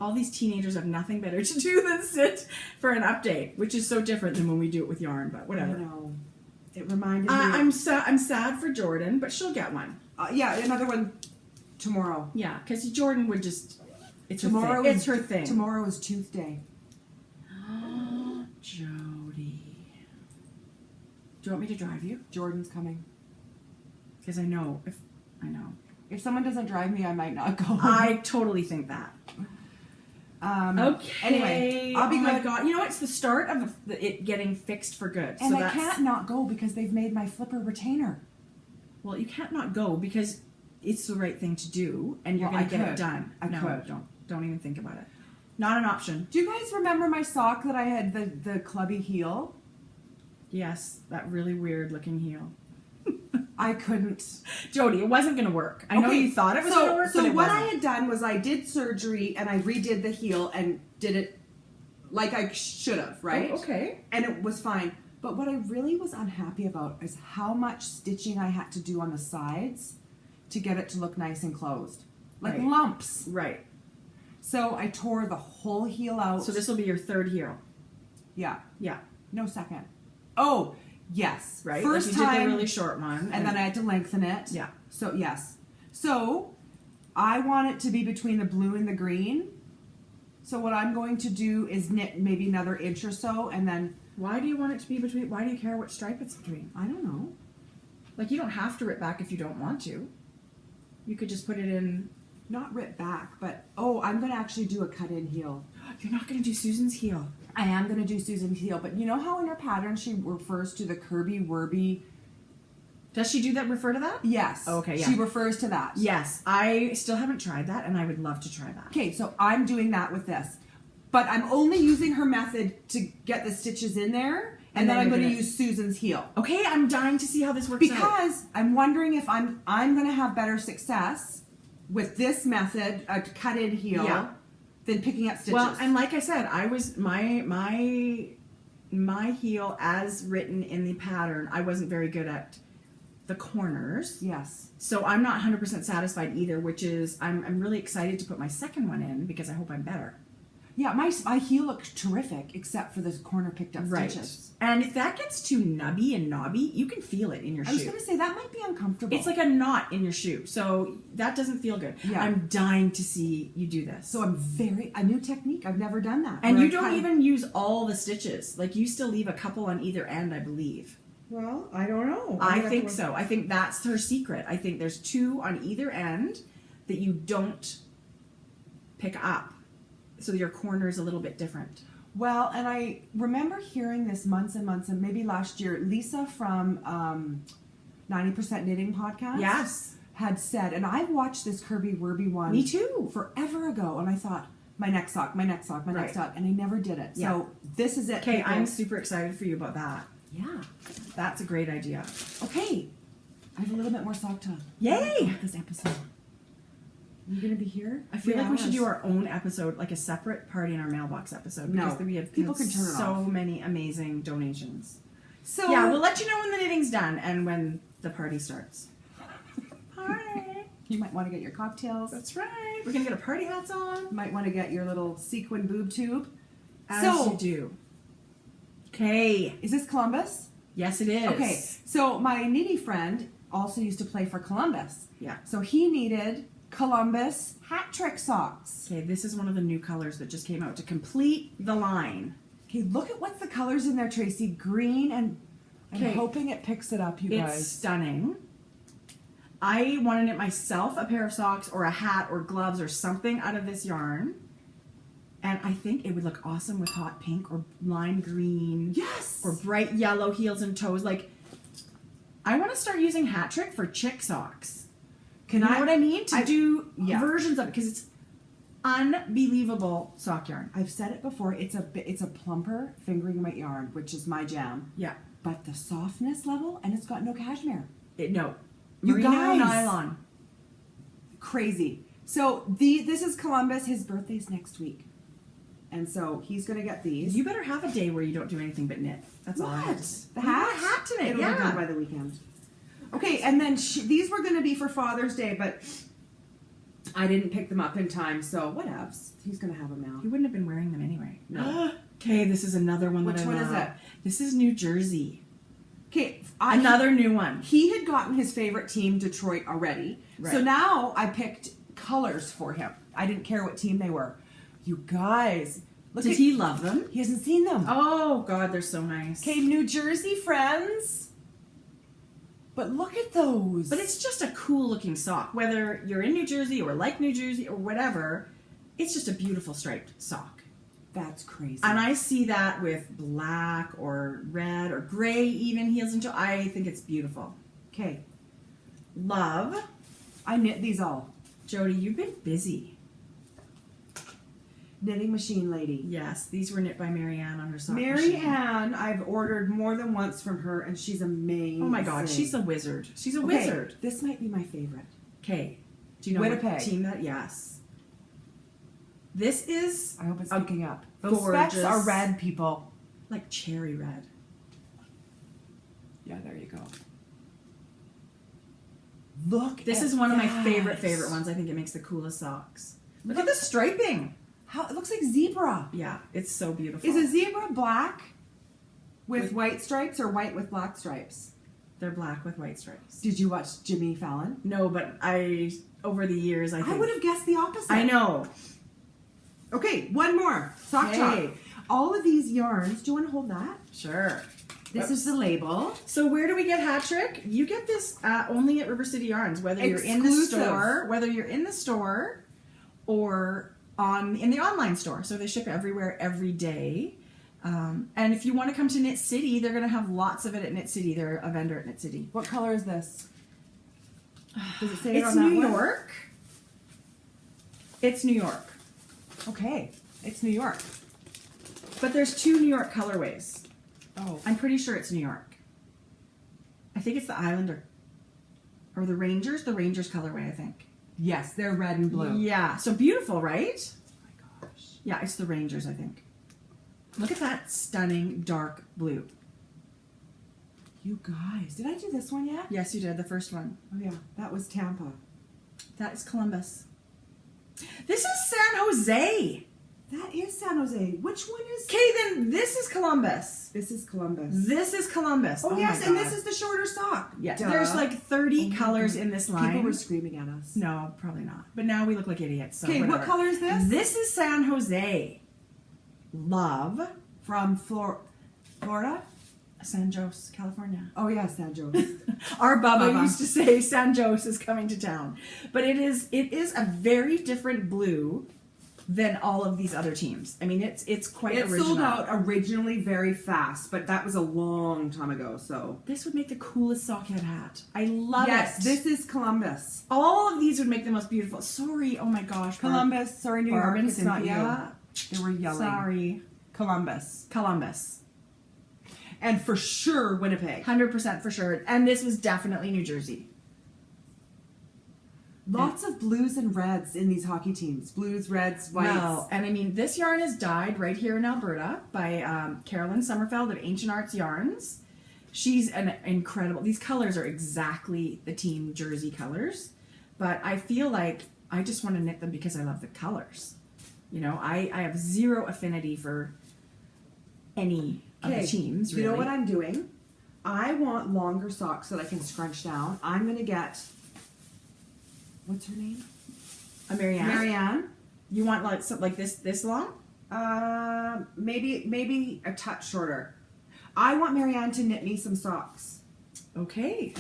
All these teenagers have nothing better to do than sit for an update, which is so different than when we do it with yarn, but whatever. I know. It reminded me. I'm sad for Jordan, but she'll get one. Yeah, another one tomorrow. Yeah, because Jordan would just... It's Tomorrow her thing. is It's her thing. Tomorrow is Tooth Day. Jodi. Do you want me to drive you? Jordan's coming. Because I know. If someone doesn't drive me, I might not go. I totally think that. Okay. Anyway, I'll be oh my good. God. You know what? It's the start of it getting fixed for good. And so I can't not go because they've made my flipper retainer. Well, you can't not go because it's the right thing to do, and you're going to get it done. I could. Don't even think about it. Not an option. Do you guys remember my sock that I had the clubby heel? Yes, that really weird looking heel. I couldn't. Jodi, it wasn't going to work. I know you thought it was going to work, So but it what wasn't. I had done was I did surgery and I redid the heel and did it like I should have, right? Oh, okay. And it was fine. But what I really was unhappy about is how much stitching I had to do on the sides to get it to look nice and closed. Like Right. lumps. Right. So I tore the whole heel out. So this will be your third heel. Yeah. Yeah. No, second. Oh, yes. Right? First like you time. did the really short one. And then I had to lengthen it. Yeah. So, yes. So, I want it to be between the blue and the green. So, what I'm going to do is knit maybe another inch or so, and then... Why do you want it to be between... Why do you care what stripe it's between? I don't know. Like, you don't have to rip back if you don't want to. You could just put it in... Not rip back, but... Oh, I'm going to actually do a cut-in heel. You're not going to do Susan's heel. I am going to do Susan's heel, but you know how in her pattern she refers to the Kirby Werby... Does she do that? Refer to that? Yes. Oh, okay, yeah. She refers to that. Yes. I still haven't tried that, and I would love to try that. Okay, so I'm doing that with this. But I'm only using her method to get the stitches in there. and then I'm you're going to use Susan's heel. Okay, I'm dying to see how this works out. Because I'm wondering if I'm going to have better success with this method, a cut-in heel, than picking up stitches. Well, and like I said, I was my heel as written in the pattern, I wasn't very good at the corners. Yes. So I'm not 100% satisfied either, which is I'm really excited to put my second one in because I hope I'm better. Yeah, my heel looks terrific except for this corner picked up stitches. And if that gets too nubby and knobby, you can feel it in your shoe. I was going to say that might be uncomfortable. It's like a knot in your shoe, so that doesn't feel good. Yeah. I'm dying to see you do this. So a new technique. I've never done that. And you don't even use all the stitches. Like you still leave a couple on either end, I believe. Well, I don't know. I think so. I think that's her secret. I think there's 2 on either end that you don't pick up. So your corner is a little bit different. Well, and I remember hearing this months and months, and maybe last year, Lisa from 90% Knitting Podcast Yes. had said, and I've watched this Kirby Werby one. Me too. Forever ago, and I thought, my next sock, my next sock, my next sock, and I never did it. Yeah. So this is it. Okay, people. I'm super excited for you about that. Yeah. That's a great idea. Okay. I have a little bit more sock talk. Yay! This episode. Are you going to be here? I feel like we should do our own episode, like a separate party in our mailbox episode. Because we have people can turn it so off. many amazing donations. So yeah, we'll let you know when the knitting's done and when the party starts. Party. You might want to get your cocktails. That's right. We're gonna get our party hats on. You might want to get your little sequin boob tube. As you do. Okay. Is this Columbus? Yes, it is. Okay. So my knitty friend also used to play for Columbus. Yeah. So he needed Columbus hat trick socks. Okay, this is one of the new colors that just came out to complete the line. Okay, look at what's the colors in there, Tracy. Green and I'm hoping it picks it up, you guys. It's stunning. I want to knit myself a pair of socks or a hat or gloves or something out of this yarn. And I think it would look awesome with hot pink or lime green. Yes! Or bright yellow heels and toes. Like, I want to start using Hat Trick for chick socks. You know what I mean? To do versions of it because it's unbelievable sock yarn. I've said it before. It's a plumper fingering weight yarn, which is my jam. Yeah. But the softness level, and it's got no cashmere. No. You Merino guys. nylon. Crazy. So this is Columbus. His birthday's next week. And so he's going to get these. You better have a day where you don't do anything but knit. That's all I have. The hat? Hat to knit, It'll be done by the weekend. Okay, and then these were going to be for Father's Day, but I didn't pick them up in time, so whatevs. He's going to have them now. You wouldn't have been wearing them anyway. No. Okay, this is another one Which that I one love. is it? This is New Jersey. Okay, Another new one. He had gotten his favorite team, Detroit, already. Right. So now I picked colors for him. I didn't care what team they were. You guys, look Did he love them? He hasn't seen them. Oh, God, they're so nice. Okay, New Jersey friends. But look at those. But it's just a cool looking sock. Whether you're in New Jersey or like New Jersey or whatever, it's just a beautiful striped sock. That's crazy. And I see that with black or red or gray even heels and toes. I think it's beautiful. Okay. Love. I knit these all. Jodi, you've been busy. Knitting machine lady. Yes, these were knit by Marianne on her sock Mary machine. Ann, I've ordered more than once from her, and she's amazing. Oh my God, she's a wizard. She's a wizard. This might be my favorite. Okay. Do you know Winnipeg. what team that? Yes. This is I hope it's picking up. Those gorgeous. specs are red, people. Like cherry red. Yeah, there you go. Look. This is one of my favorite ones. I think it makes the coolest socks. Look at the striping. How it looks like zebra. Yeah, it's so beautiful. Is a zebra black with white stripes or white with black stripes? They're black with white stripes. Did you watch Jimmy Fallon? No, but over the years, I think. I would have guessed the opposite. I know. Okay, one more. Sock talk. All of these yarns, do you want to hold that? Sure. This is the label. So where do we get Hat Trick? You get this only at River City Yarns, whether you're in the store or in the online store. So they ship everywhere every day. And if you want to come to Knit City, they're going to have lots of it at Knit City. They're a vendor at Knit City. What color is this? Does it say It's on that New one? York. It's New York. Okay, it's New York. But there's 2 New York colorways. Oh. I'm pretty sure it's New York. I think it's the Islander. Or the Rangers. The Rangers colorway, I think. Yes, they're red and blue. Yeah. So beautiful, right? Oh my gosh. Yeah, it's the Rangers, I think. Look at that stunning dark blue. You guys, did I do this one yet? Yes, you did. The first one. Oh yeah, that was Tampa. That is Columbus. This is San Jose. That is San Jose. Which one is? Okay, then this is Columbus. This is Columbus. This is Columbus. Oh, yes, my and God. this is the shorter sock. Yeah, Duh. there's like 30 my colors God. in this line. People were screaming at us. No, probably not. But now we look like idiots. So Okay, what whatever. color is this? This is San Jose. Love. From Florida? San Jose, California. Oh yeah, San Jose. Our Bubba Bubba. used to say San Jose is coming to town. But it is a very different blue than all of these other teams. I mean, it's quite It original. sold out originally very fast, but that was a long time ago. So This would make the coolest sockhead hat. I love yes, it. this is Columbus. All of these would make the most beautiful. Sorry, oh my gosh. Columbus. Sorry, New Barb York. and It's not Cynthia. you. They were yelling. Sorry. Columbus. Columbus. And for sure, Winnipeg. 100% for sure. And this was definitely New Jersey. Lots of blues and reds in these hockey teams. Blues, reds, whites. Well, and I mean, this yarn is dyed right here in Alberta by Carolyn Sommerfeld of Ancient Arts Yarns. She's an incredible. These colors are exactly the Team Jersey colors, but I feel like I just want to knit them because I love the colors. You know, I have zero affinity for any of the teams. Really. You know what I'm doing? I want longer socks that I can scrunch down. I'm going to get, what's her name? Marianne. Marianne. You want like this long? Maybe a touch shorter. I want Marianne to knit me some socks. Okay.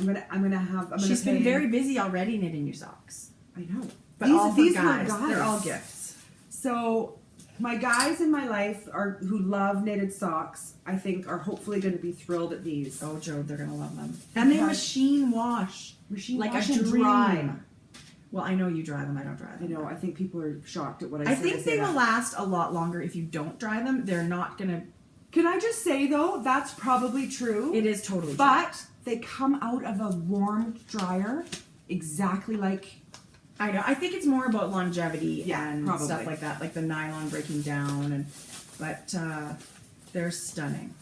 She's been very busy already knitting you socks. I know. But all for these guys. were guys. They're all gifts. So my guys in my life who love knitted socks, I think, are hopefully going to be thrilled at these. Oh, Joe, they're gonna love them. And they machine wash. Like a a dream. dry. Well, I know you dry them. I don't dry them. I know. I think people are shocked at what I I said. think they will last a lot longer if you don't dry them. They're not gonna. Can I just say though, that's probably true. It is totally true. But they come out of a warm dryer exactly like. I know. I think it's more about longevity Yeah, and probably. stuff like that, like the nylon breaking down, but they're stunning.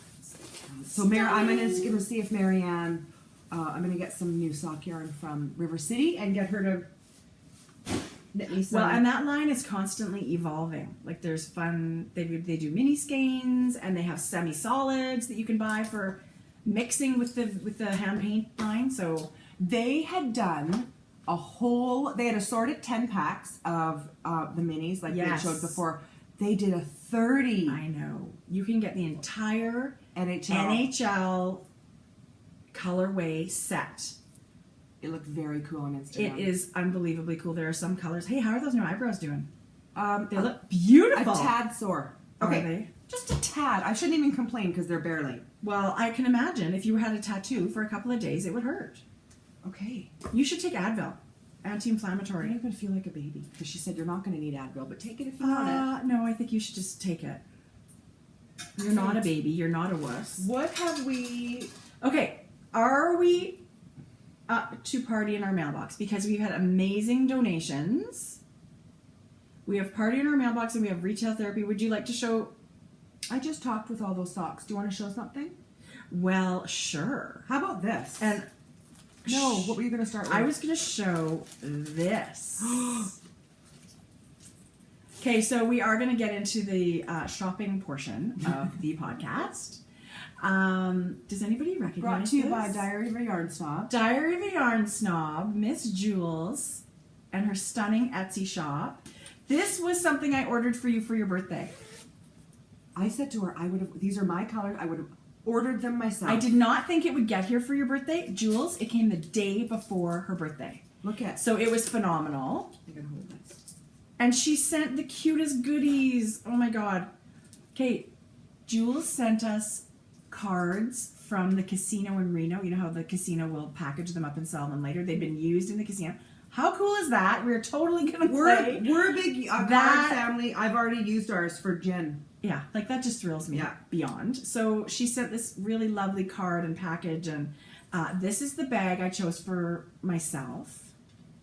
So I'm gonna see if Marianne. I'm gonna get some new sock yarn from River City and get her to knit me some. Well, and that line is constantly evolving. Like there's fun. They do mini skeins and they have semi-solids that you can buy for mixing with the hand paint line. So they had done they had assorted 10 packs of the minis like Yes. they showed before. They did a 30 I know you can get the entire NHL colorway set. It looked very cool on Instagram. It is unbelievably cool. There are some colors. Hey, how are those new eyebrows doing? They a- look beautiful. A tad sore. Are Okay, they? just a tad. I shouldn't even complain because they're barely. Well, I can imagine if you had a tattoo for a couple of days, it would hurt. Okay. You should take Advil, I'm anti-inflammatory. not going to feel like a baby because she said you're not going to need Advil, but take it if you want it. No, I think you should just take it. You're not a baby. You're not a wuss. What have we? Okay, are we up to party in our mailbox? Because we've had amazing donations. We have party in our mailbox and we have retail therapy. Would you like to show? I just talked with all those socks. Do you want to show something? Well, sure. How about this? And no, what were you going to start with? I was going to show this. Okay, so we are going to get into the shopping portion of the podcast. Does anybody recognize Brought to you this? by Diary of a Yarn Snob. Diary of a Yarn Snob, Miss Jules, and her stunning Etsy shop. This was something I ordered for you for your birthday. I said to her, these are my colors. I would have ordered them myself. I did not think it would get here for your birthday. Jules, it came the day before her birthday. Look at. So it was phenomenal. I can hold this. And she sent the cutest goodies. Oh my God. Okay, Jules sent us cards from the casino in Reno. You know how the casino will package them up and sell them later? They've been used in the casino. How cool is that? We're totally going to play. We're a big card family. I've already used ours for gin. Yeah, like that just thrills me beyond. So she sent this really lovely card and package, and this is the bag I chose for myself.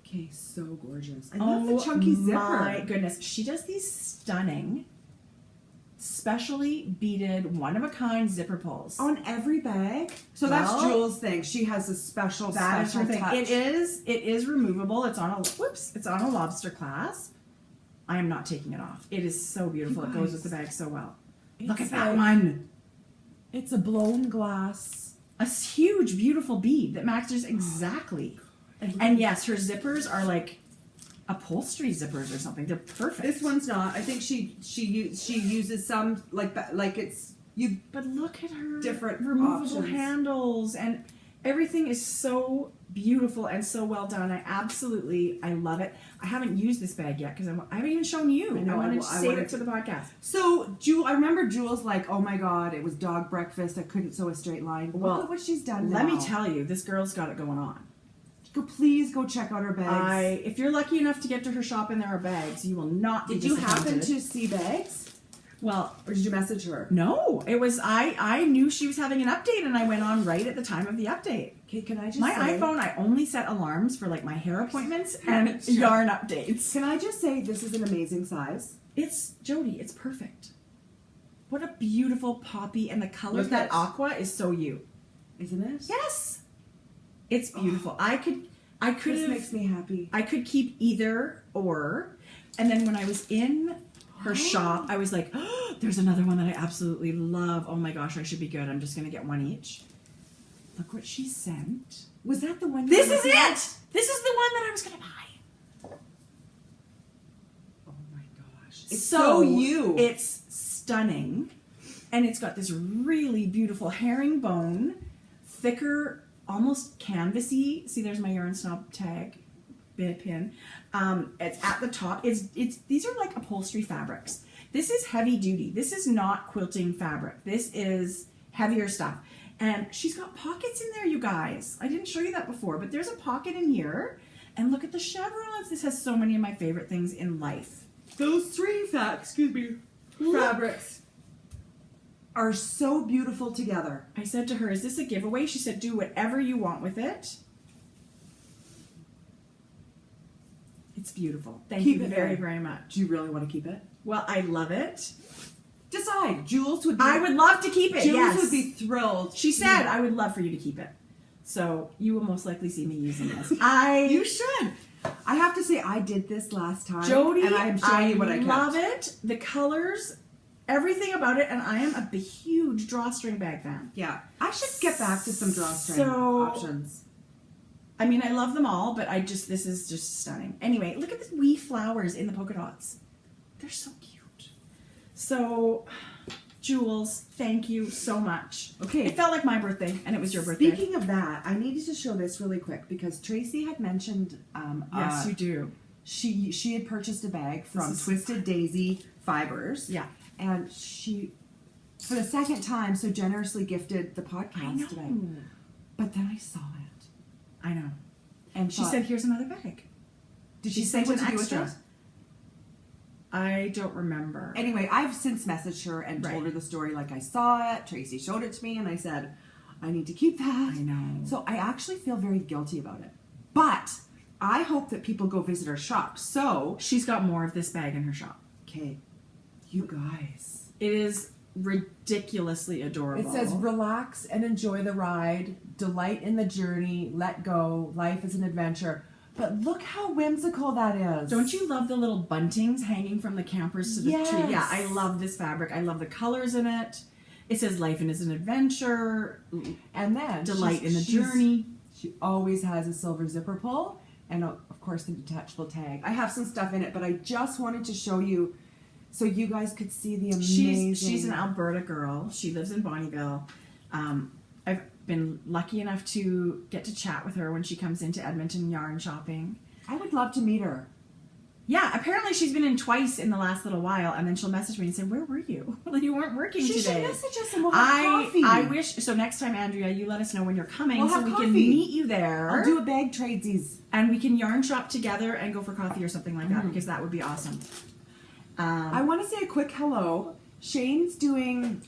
Okay, so gorgeous. I love the chunky zipper. Oh my goodness. She does these stunning, specially beaded, one-of-a-kind zipper pulls. On every bag? So that's Jules' thing. She has a special That is her thing. touch. It is removable. It's on a lobster clasp. I am not taking it off. It is so beautiful. It goes with the bag so well. Look at that one. It's a blown glass. A huge, beautiful bead that matches exactly. And yes, her zippers are like upholstery zippers or something. They're perfect. This one's not. I think she uses some like it's you. But look at her different removable options. handles, and everything is so beautiful and so well done. I love it. I haven't used this bag yet because I haven't even shown you. I wanted to save it for the podcast. So I remember Jules like, oh my god, it was dog breakfast. I couldn't sew a straight line. Well, look at what she's done. Let now. me tell you, this girl's got it going on. Please go check out her bags. If you're lucky enough to get to her shop and there are bags, you will not be disappointed. Did you happen to see bags? Well, or did you message her? No, it was I knew she was having an update, and I went on right at the time of the update. Okay, can I just my say, iPhone? I only set alarms for like my hair appointments and yarn updates. Can I just say this is an amazing size? It's Jodi. It's perfect. What a beautiful poppy, and the color of that aqua is so you, isn't it? Yes, it's beautiful. I could. This makes me happy. I could keep either or, and then when I was in her shop, I was like, oh, there's another one that I absolutely love. Oh my gosh, I should be good. I'm just gonna get one each. Look what she sent. Was that the one? This is it. This is the one that I was gonna buy. Oh my gosh, it's so you. It's stunning, and it's got this really beautiful herringbone, thicker, almost canvasy. See, there's my yarn snob tag pin. It's at the top. These are like upholstery fabrics. This is heavy duty. This is not quilting fabric. This is heavier stuff. And she's got pockets in there, you guys. I didn't show you that before, but there's a pocket in here. And look at the chevrons. This has so many of my favorite things in life. Those three fabrics are so beautiful together. I said to her, is this a giveaway? She said, do whatever you want with it. It's beautiful. Thank you very, very much. Do you really want to keep it? Well, I love it. Decide. Jules would be... I would love to keep it, Jules would be thrilled. She said, I would love for you to keep it. So you will most likely see me using this. You should. I have to say, I did this last time. Jodi, and I am showing you what I kept. love it. The colors, everything about it, and I am a huge drawstring bag fan. Yeah. I should get back to some drawstring options. I mean, I love them all, but this is just stunning. Anyway, look at the wee flowers in the polka dots. They're so cute. So, Jules, thank you so much. Okay. It felt like my birthday, and it was your birthday. Speaking of that, I needed to show this really quick because Tracie had mentioned... yes, you do. She had purchased a bag from Twisted Daisy Fibers. Yeah. And she, for the second time, so generously gifted the podcast today. But then I saw it. I know. And she said, here's another bag. Did she say what to do with it? I don't remember. Anyway, I've since messaged her and told her the story like I saw it. Tracie showed it to me and I said, I need to keep that. I know. So I actually feel very guilty about it. But I hope that people go visit her shop. So she's got more of this bag in her shop. Okay. You guys. It is ridiculously adorable. It says, relax and enjoy the ride, delight in the journey, let go, life is an adventure. But look how whimsical that is. Don't you love the little buntings hanging from the campers to the tree? Yeah, I love this fabric. I love the colors in it. It says life is an adventure. And then delight in the journey. She always has a silver zipper pull and of course the detachable tag. I have some stuff in it, but I just wanted to show you so you guys could see the amazing... She's an Alberta girl. She lives in Bonnyville. I've been lucky enough to get to chat with her when she comes into Edmonton yarn shopping. I would love to meet her. Yeah, apparently she's been in twice in the last little while, and then she'll message me and say, where were you? Well, you weren't working today. She should message us and we'll have coffee. I wish... So next time, Andrea, you let us know when you're coming so we can meet you there. I'll do a bag tradesies. And we can yarn shop together and go for coffee or something like that, because that would be awesome. I want to say a quick hello Shane's doing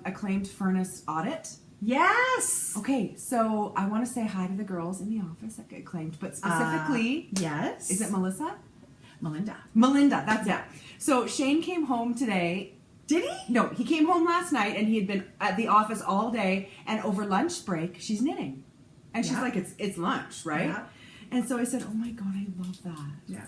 acclaimed furnace audit. Yes. Okay, so I want to say hi to the girls in the office at Acclaimed, but specifically, yes. is it Melissa? Melinda. Melinda, that's it. So Shane came home today. Did he? No, he came home last night and he had been at the office all day, and over lunch break, she's knitting. And she's like, it's lunch, right? Yeah. And so I said, oh my God, I love that. Yeah.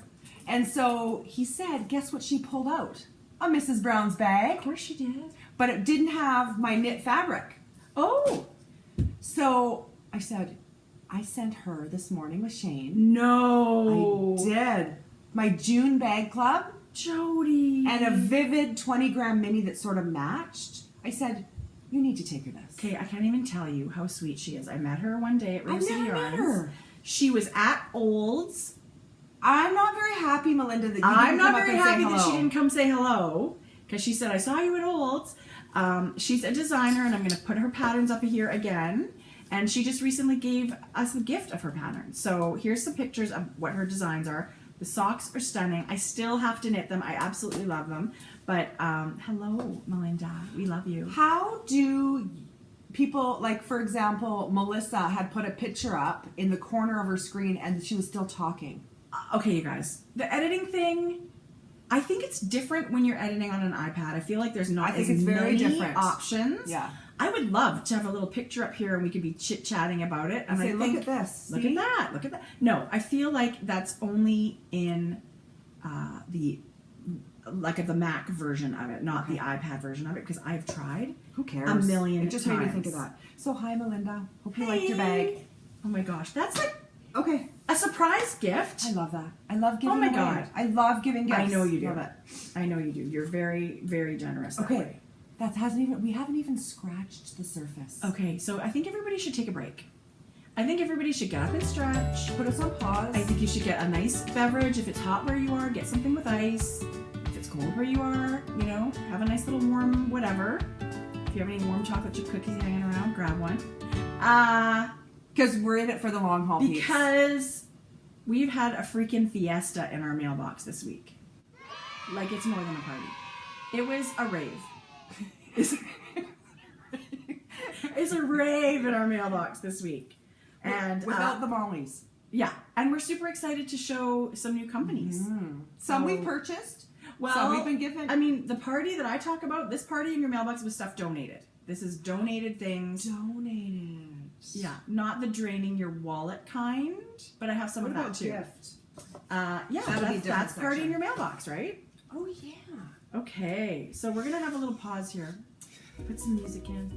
And so he said, guess what she pulled out? A Mrs. Brown's bag. Of course she did. But it didn't have my knit fabric. Oh. So I said, I sent her this morning with Shane. No. I did. My June bag club. Jodi. And a vivid 20-gram mini that sort of matched. I said, you need to take her this. Okay, I can't even tell you how sweet she is. I met her one day at Rose City never met Yarns. her. She was at Olds. I'm not very happy, Melinda, that you I'm didn't not come up very and say happy that she hello. didn't come say hello because she said, I saw you at Olds. She's a designer, and I'm going to put her patterns up here again. And she just recently gave us the gift of her patterns. So here's some pictures of what her designs are. The socks are stunning. I still have to knit them. I absolutely love them. But hello, Melinda. We love you. How do people, like, for example, Melissa had put a picture up in the corner of her screen and she was still talking. Okay, you guys. The editing thing, I think it's different when you're editing on an iPad. I feel like there's not as it's very many different. options. Yeah. I would love to have a little picture up here and we could be chit-chatting about it. And Say, I look think, at this. Look See? at that. Look at that. No, I feel like that's only in the Mac version of it, not the iPad version of it, because I've tried. Who cares? A million It just made me times. think of that. So, hi, Melinda. Hope you liked your bag. Oh my gosh, that's like Okay. a surprise gift. I love that. I love giving Oh my away. God. I love giving gifts. I know you do. Love it. I know you do. You're very, very generous. That Okay. way. We haven't even scratched the surface. Okay, so I think everybody should take a break. I think everybody should get up and stretch. Put us on pause. I think you should get a nice beverage. If it's hot where you are, get something with ice. If it's cold where you are, have a nice little warm whatever. If you have any warm chocolate chip cookies hanging around, grab one. Because we're in it for the long haul piece. Because we've had a freaking fiesta in our mailbox this week. Like it's more than a party. It was a rave. It's a rave in our mailbox this week. And without the mollies. yeah, and we're super excited to show some new companies. Some we've purchased. Well, some we've been given. I mean, the party that I talk about, this party in your mailbox was stuff donated. This is donated things. Donated. Yeah, not the draining your wallet kind, but I have some What of that about too. gift? Yeah, That'll be a different that's party section. in your mailbox, right? Oh yeah. Okay, so we're gonna have a little pause here. Put some music in.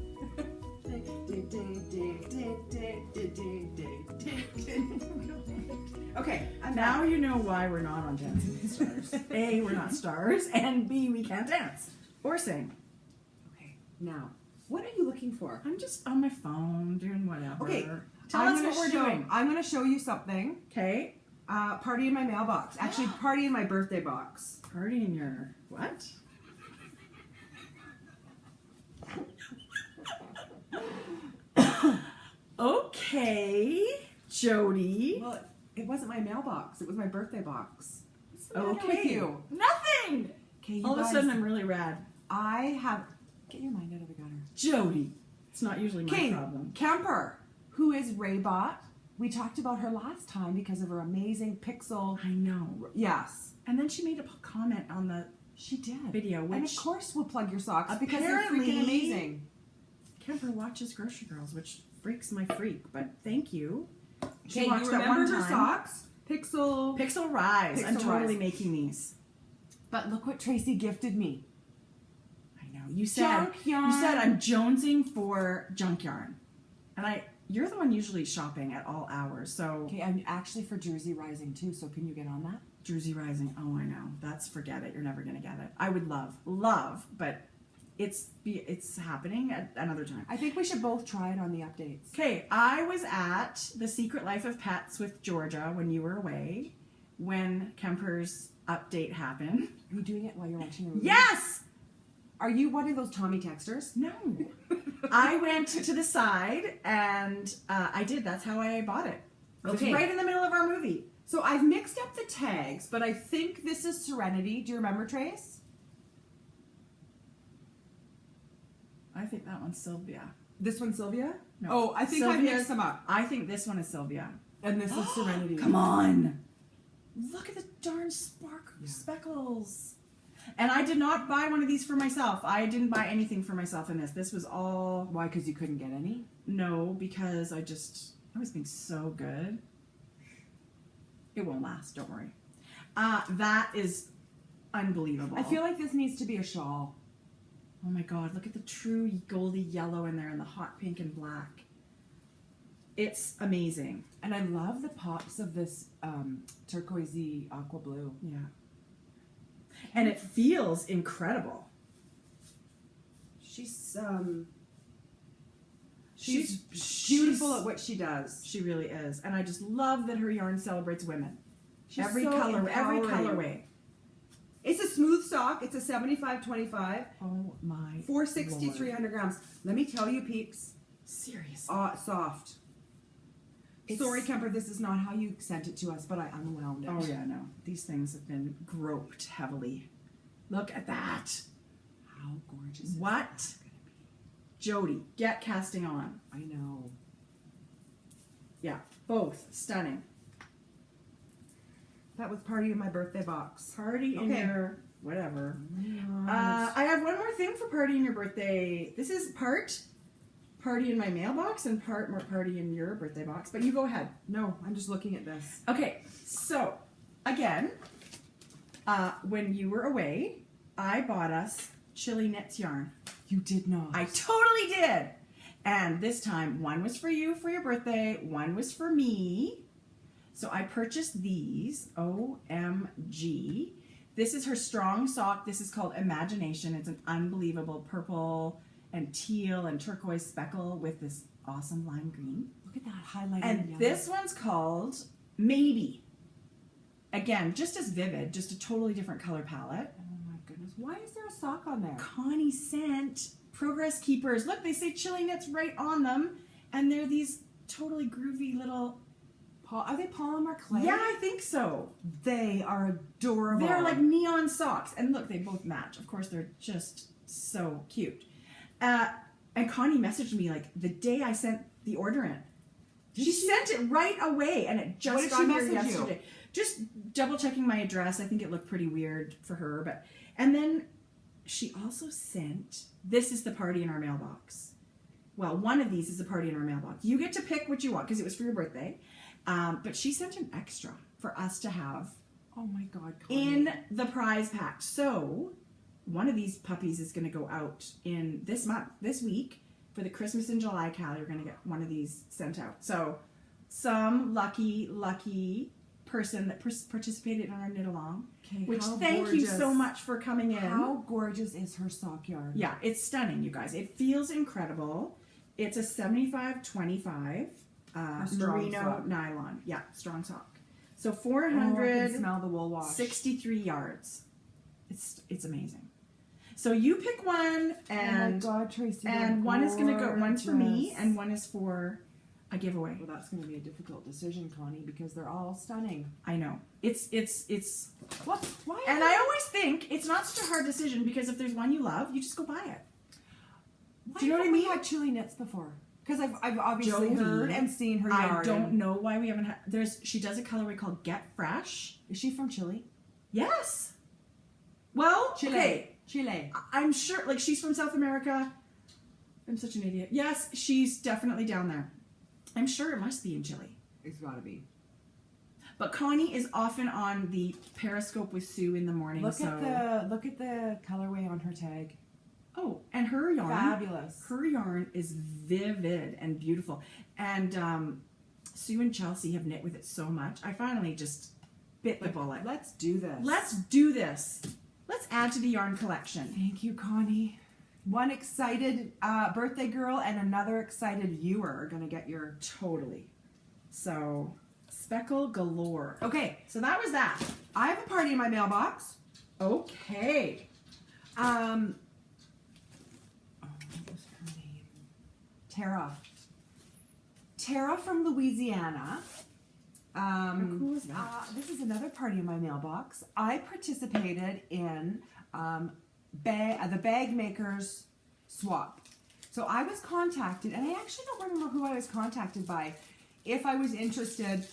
Okay, Now you know why we're not on Dancing with the Stars. A, we're not stars, and B, we can't dance or sing. Okay, now, what are you looking for? I'm just on my phone doing whatever. Okay, tell us what we're doing. I'm going to show you something. Okay, Party in my mailbox. Actually, party in my birthday box. party in your what? Okay, Jodi. Well, it wasn't my mailbox. It was my birthday box. What's the matter Okay. with you? Nothing. Okay, you All of a guys, sudden, I'm really rad. I have... Get your mind out of the gutter. Jodi. It's not usually my Okay, problem. Kemper, who is Raybot. We talked about her last time because of her amazing pixel... I know. Yes. And then she made a comment on the She did. video, And of which course we'll plug your socks because they're apparently- freaking amazing. Kemper watches Grocery Girls, which freaks my freak. But thank you. She Okay, watched you that remember one her time. socks? Pixel. Pixel Rise. I'm Pixel totally Rise. making these. But look what Tracie gifted me. I know. You said Junk yarn. you said I'm jonesing for junk yarn, and you're the one usually shopping at all hours. So Okay, I'm actually for Jersey Rising too, so can you get on that? Jersey Rising. Oh, I know. That's forget it. You're never gonna get it. I would love, but it's happening at another time. I think we should both try it on the updates. Okay, I was at The Secret Life of Pets with Georgia when you were away, when Kemper's update happened. Are you doing it while you're watching the movie? Yes! Are you one of those Tommy texters? No. I went to the side and I did. That's how I bought it. It was Okay. right in the middle of our movie. So I've mixed up the tags, but I think this is Serenity. Do you remember, Trace? I think that one's Sylvia. This one's Sylvia? No. Oh, I think I Sylvia's- mixed them up. I think this one is Sylvia. And this is Serenity. Come on. Look at the darn speckles. And I did not buy one of these for myself. I didn't buy anything for myself in this. This was all... Why? Because you couldn't get any? No, because I was being so good. It won't last, don't worry. That is unbelievable. I feel like this needs to be a shawl. Oh my god, look at the true goldy yellow in there and the hot pink and black. It's amazing. And I love the pops of this turquoisey aqua blue. Yeah. And it feels incredible. She's beautiful at what she does. She really is. And I just love that her yarn celebrates women. She's every so color, every empowering. colorway. It's a smooth sock. It's a 75-25. Oh my 460, Lord. 300 grams. Let me tell you, peeps. Seriously. Soft. It's- Sorry, Kemper, this is not how you sent it to us, but I unwound it. Oh yeah, no. These things have been groped heavily. Look at that. How gorgeous is What? that gonna be? Jodi, get casting on. I know. Yeah, both stunning. That was party in my birthday box. Party in Okay. your whatever. Yes. I have one more thing for party in your birthday. This is part party in my mailbox and part more party in your birthday box. But you go ahead. No, I'm just looking at this. Okay, so again, when you were away, I bought us chili knits yarn. You did not. I totally did. And this time, one was for you for your birthday, one was for me. So I purchased these. OMG. This is her strong sock. This is called Imagination. It's an unbelievable purple and teal and turquoise speckle with this awesome lime green. Look at that highlighter. And yellow. this one's called Maybe. Again, just as vivid, just a totally different color palette. Oh my goodness. Why is there a sock on there? Connie sent Progress Keepers. Look, they say chili knits right on them. And they're these totally groovy little... Are they polymer clay? Yeah, I think so. They are adorable. They're like neon socks. And look, they both match. Of course, they're just so cute. And Connie messaged me like the day I sent the order in. She sent it right away, and it What just did got she here message you? yesterday. Just double checking my address. I think it looked pretty weird for her, but and then she also sent. This is the party in our mailbox. Well, one of these is a party in our mailbox. You get to pick what you want because it was for your birthday. But she sent an extra for us to have Oh my God, Connie. in the prize pack. So one of these puppies is going to go out in this week for the Christmas in July cal. You're going to get one of these sent out. So some lucky person that participated in our knit along. Okay, Which how thank you gorgeous. so much for coming in. How gorgeous is her sock yarn? Yeah, it's stunning, you guys. It feels incredible. It's a 75-25 strong merino sock. nylon. Yeah, strong sock. So Oh, I can 463 smell the wool wash. yards. It's amazing. So you pick one, and oh my God, Tracie, and one is going to go. One's for me, gorgeous. and one is for a giveaway. Well, that's going to be a difficult decision, Connie, because they're all stunning. I know. It's. What? Why? And I always think it's not such a hard decision because if there's one you love, you just go buy it. Why Do you know what I haven't we mean? had chili knits before? Because I've obviously Jodi, heard and seen her yarn. I don't know why we haven't had. She does a colorway called Get Fresh. Is she from Chile? Yes. Well, Chile. okay. Chile. I'm sure. Like she's from South America. I'm such an idiot. Yes, she's definitely down there. I'm sure it must be in Chile. It's got to be. But Connie is often on the Periscope with Sue in the morning. Look at the colorway on her tag. Oh, and her yarn. Fabulous. Her yarn is vivid and beautiful. And Sue and Chelsea have knit with it so much. I finally just bit the bullet. Let's do this. Let's do this. Let's add to the yarn collection. Thank you, Connie. One excited birthday girl and another excited viewer are going to get your... Totally. So, speckle galore. Okay, So that was that. I have a party in my mailbox. Okay. Oh, what was her name? Tara. Tara from Louisiana. How cool is that? This is another party in my mailbox. I participated in the bag makers swap. So I was contacted, and I actually don't remember who I was contacted by, if I was interested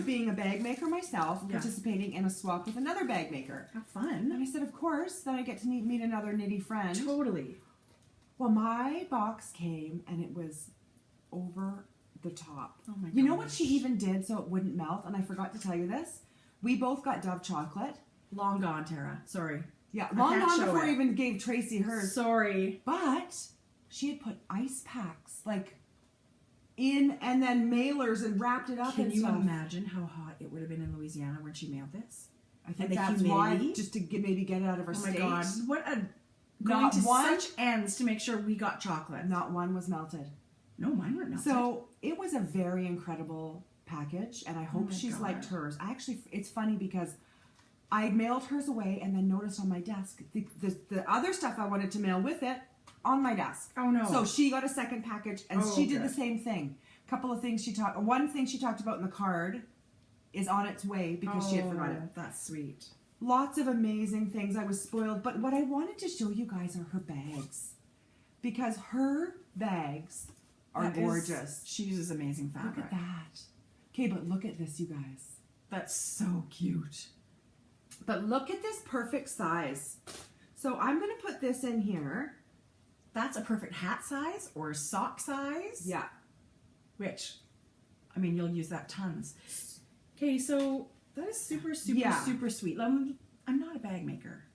being a bag maker myself, participating in a swap with another bag maker. How fun. And I said, of course, then I get to meet another nitty friend. Totally. Well, my box came, and it was over the top. Oh my god. You know what she even did so it wouldn't melt? And I forgot to tell you this. We both got Dove chocolate. Long gone, Tara. Sorry. Yeah, long gone before I even gave Tracie hers. Sorry. But she had put ice packs, like, in, and then mailers and wrapped it up. Can and you stuff. imagine how hot it would have been in Louisiana when she mailed this? I think that's why, just to maybe get it out of her state. Oh my god. What a... Going to such ends to make sure we got chocolate. Not one was melted. No, mine weren't melted. So it was a very incredible package, and I hope she's liked hers. Actually, it's funny because I mailed hers away and then noticed on my desk the other stuff I wanted to mail with it on my desk. Oh no. So she got a second package, and she did the same thing. Couple of things one thing she talked about in the card is on its way because she had forgotten it. That's sweet. Lots of amazing things. I was spoiled, but what I wanted to show you guys are her bags, because her bags are gorgeous. She uses amazing fabric. Look at that. Okay, but look at this, you guys. That's so cute. But look at this perfect size. So I'm going to put this in here. That's a perfect hat size or sock size. Yeah. Which, I mean, you'll use that tons. Okay, so that is super, super sweet. I'm not a bag maker.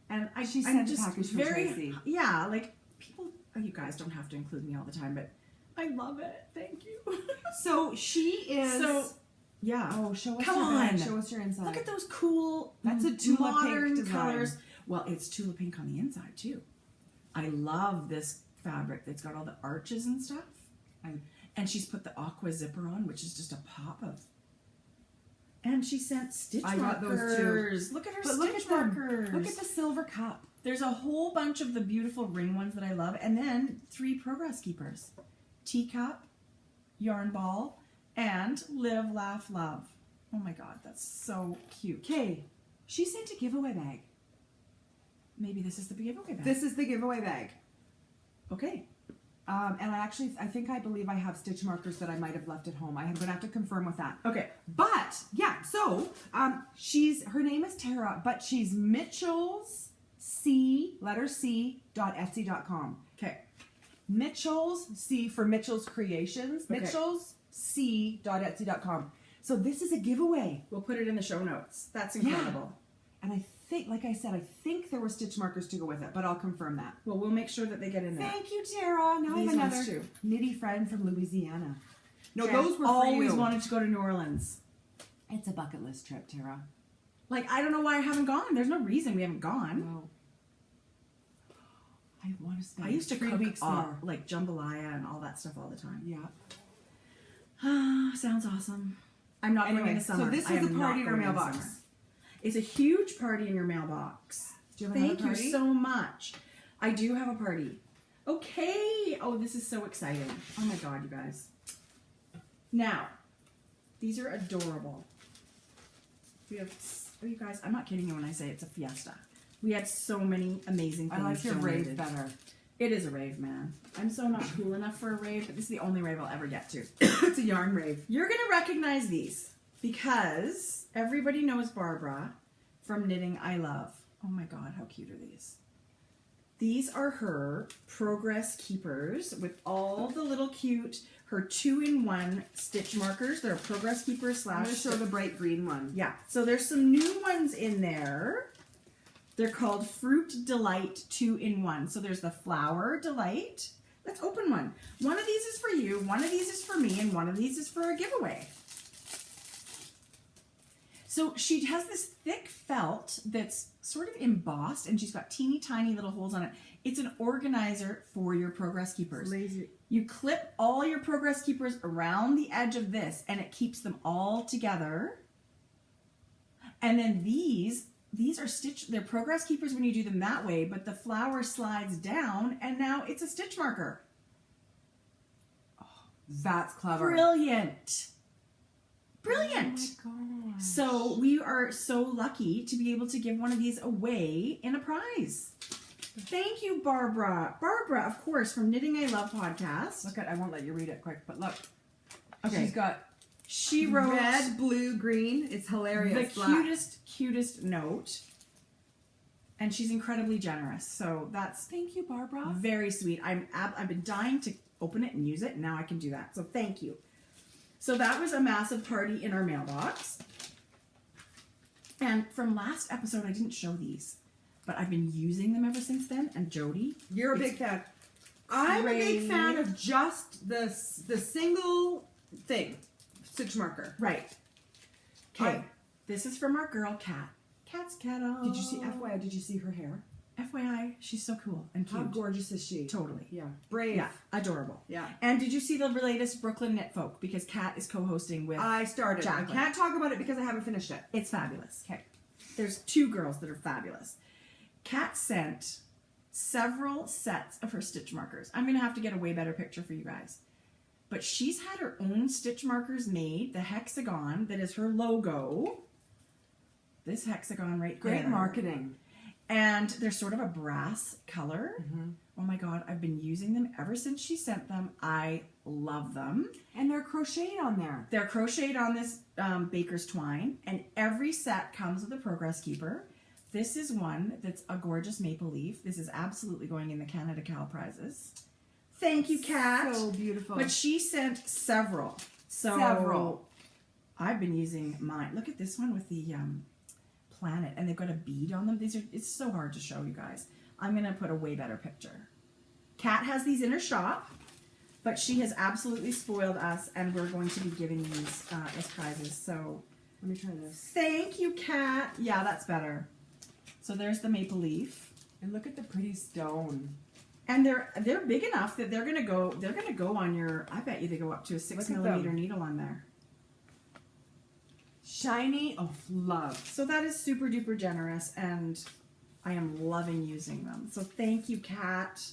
And She sent a package from Tracie. Yeah, like, people, you guys don't have to include me all the time, but I love it. Thank you. So she is... yeah. Oh, show us Come on. Show us your inside. Look at those cool, that's a tulip modern pink colors. Well, it's tulip pink on the inside too. I love this fabric that's got all the arches and stuff. And she's put the aqua zipper on, which is just a pop of. And she sent stitch markers. I got those too. Look at her stitch markers. Look at the silver cup. There's a whole bunch of the beautiful ring ones that I love, and then 3 progress keepers: teacup, yarn ball, and live, laugh, love. Oh my god, that's so cute. Okay, she sent a giveaway bag. Maybe this is the giveaway bag. This is the giveaway bag. Okay. And I believe I have stitch markers that I might have left at home. I'm going to have to confirm with that. Okay. But, yeah, so, her name is Tara, but she's Mitchell's C.etsy.com. Okay. Mitchell's C for Mitchell's Creations. Okay. Mitchell's C.etsy.com. So this is a giveaway. We'll put it in the show notes. That's incredible. Yeah. And I think, like I said, I think there were stitch markers to go with it, but I'll confirm that. Well, we'll make sure that they get in there. Thank you, Tara. Now I have another nitty friend from Louisiana. No, and those were always wanted to go to New Orleans. It's a bucket list trip, Tara. Like, I don't know why I haven't gone. There's no reason we haven't gone. No. I want to spend. I used to 3 cook weeks there. like jambalaya and all that stuff all the time. Yeah. Sounds awesome. I'm not going in the summer. So this is a party in our mailbox. It's a huge party in your mailbox. Do you have Thank you so much. I do have a party. Okay. Oh, this is so exciting. Oh my god, you guys. Now, these are adorable. We have, oh you guys, I'm not kidding you when I say it's a fiesta. We had so many amazing things. I like your rave better. It is a rave, man. I'm so not cool enough for a rave, but this is the only rave I'll ever get to. It's a yarn rave. You're going to recognize these because everybody knows Barbara from Knitting I Love. Oh my god, how cute are these? These are her progress keepers with all the little cute, her 2-in-1 stitch markers. They're progress keepers / I'm going to show the bright green one. Yeah, so there's some new ones in there. They're called Fruit Delight 2-in-1. So there's the Flower Delight. Let's open one. One of these is for you, one of these is for me, and one of these is for a giveaway. So she has this thick felt that's sort of embossed, and she's got teeny tiny little holes on it. It's an organizer for your progress keepers. Lazy. You clip all your progress keepers around the edge of this, and it keeps them all together. And then these are stitch, they're progress keepers when you do them that way, but the flower slides down, and now it's a stitch marker. Oh, that's clever. Brilliant. Brilliant. Oh my gosh. So we are so lucky to be able to give one of these away in a prize. Thank you, Barbara. Barbara, of course, from Knitting I Love podcast. Look at, I won't let you read it quick, but look. Okay. She's got She wrote red, blue, green. It's hilarious. the Black. cutest note. And she's incredibly generous. So that's Thank you, Barbara. very sweet. I've been dying to open it and use it, and now I can do that. So thank you. So that was a massive party in our mailbox. And from last episode, I didn't show these, but I've been using them ever since then. And Jodi, You're a big fan. I'm a big fan of just the single thing, stitch marker. right? Okay, this is from our girl Kat. Cat's Kettle. Did you see FYI? Did you see her hair? FYI, she's so cool and cute. How gorgeous is she? Totally. Yeah. Brave. Yeah, adorable. Yeah. And did you see the latest Brooklyn Knit Folk? Because Kat is co-hosting with. I started. Jacqueline. I can't talk about it because I haven't finished it. It's fabulous. Okay. There's two girls that are fabulous. Kat sent several sets of her stitch markers. I'm going to have to get a way better picture for you guys. But she's had her own stitch markers made, the hexagon that is her logo. This hexagon right there. Great marketing. And they're sort of a brass color. Mm-hmm. Oh my God, I've been using them ever since she sent them. I love them. And they're crocheted on there. They're crocheted on this baker's twine, and every set comes with a progress keeper. This is one that's a gorgeous maple leaf. This is absolutely going in the Canada Cal prizes. Thank you, Kat. So beautiful. But she sent several. So I've been using mine. Look at this one with the planet, and they've got a bead on them. It's so hard to show you guys. I'm going to put a way better picture. Kat has these in her shop, but she has absolutely spoiled us, and we're going to be giving these as prizes. So Let me try this. thank you, Kat. Yeah, that's better. So there's the maple leaf, And look at the pretty stone. and they're big enough that they're gonna go on your. I bet you they go up to a 6mm needle on there. Shiny of love. So that is super duper generous, and I am loving using them. So thank you, Kat.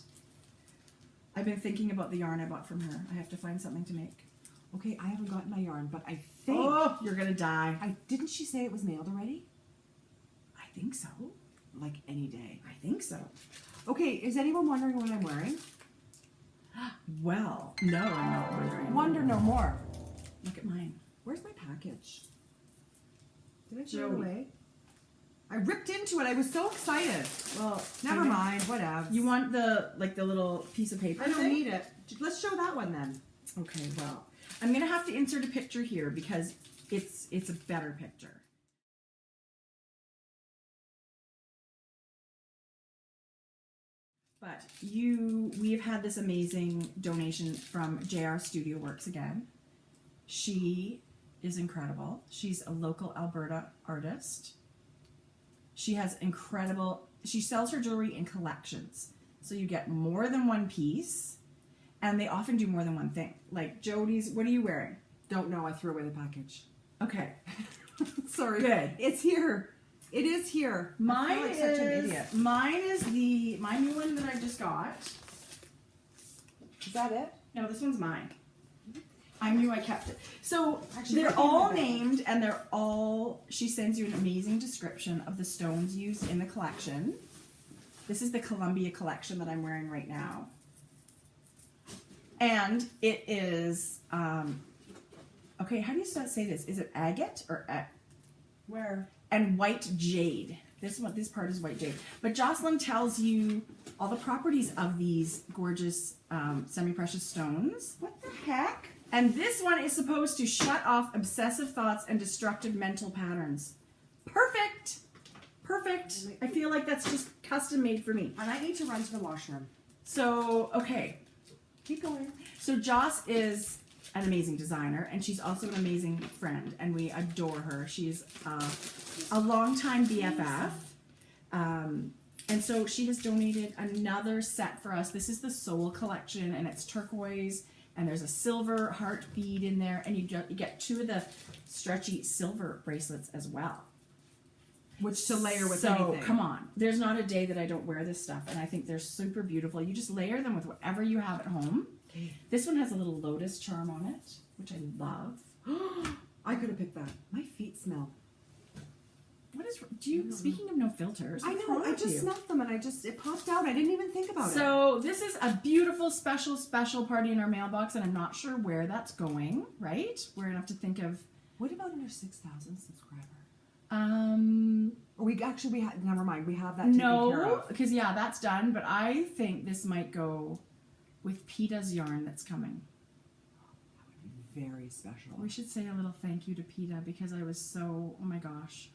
I've been thinking about the yarn I bought from her. I have to find something to make. Okay, I haven't gotten my yarn, but I think... Oh, you're gonna die. Didn't she say it was mailed already? I think so. Like any day. I think so. Okay, is anyone wondering what I'm wearing? Well, no, I'm not wondering. Wonder no more. Look at mine. Where's my package? Did I throw it Jodi. away? I ripped into it. I was so excited. Well, Never mind. Whatever. You want the little piece of paper? I don't thing? need it. Let's show that one then. Okay, well, I'm gonna have to insert a picture here because it's a better picture. But we have had this amazing donation from JR Studio Works again. She is incredible. She's a local Alberta artist. She has she sells her jewelry in collections. So you get more than one piece, and they often do more than one thing. Like Jodi's, what are you wearing? Don't know. I threw away the package. Okay. Sorry. Good. It's here. It is here. I feel like such an idiot. Mine is my new one that I just got. Is that it? No, this one's mine. I knew I kept it. So Actually, they're I think all I- named, and she sends you an amazing description of the stones used in the collection. This is the Columbia collection that I'm wearing right now. And it is, okay, how do you say this? Is it agate or Where? and white jade? This part is white jade. But Jocelyn tells you all the properties of these gorgeous semi-precious stones. What the heck? And this one is supposed to shut off obsessive thoughts and destructive mental patterns. Perfect. Perfect. I feel like that's just custom made for me. And I need to run to the washroom. So, okay. Keep going. So Joss is an amazing designer, and she's also an amazing friend, and we adore her. She's a longtime BFF. And so she has donated another set for us. This is the Soul collection, and it's turquoise, and there's a silver heart bead in there, and you get two of the stretchy silver bracelets as well. Which to layer with so, anything. come on. There's not a day that I don't wear this stuff, and I think they're super beautiful. You just layer them with whatever you have at home. Okay. This one has a little lotus charm on it, which I love. I could have picked that. My feet smell. What is? Do you? Speaking of no filters, I what's know. wrong I with just you? snuffed them and it popped out. I didn't even think about it. So this is a beautiful, special party in our mailbox, and I'm not sure where that's going. Right? We're gonna have to think of. What about our 6,000 subscriber? Never mind. We have that taken care No, of. because yeah, that's done. But I think this might go with PETA's yarn that's coming. Very special. We should say a little thank you to PETA because I was so, oh my gosh,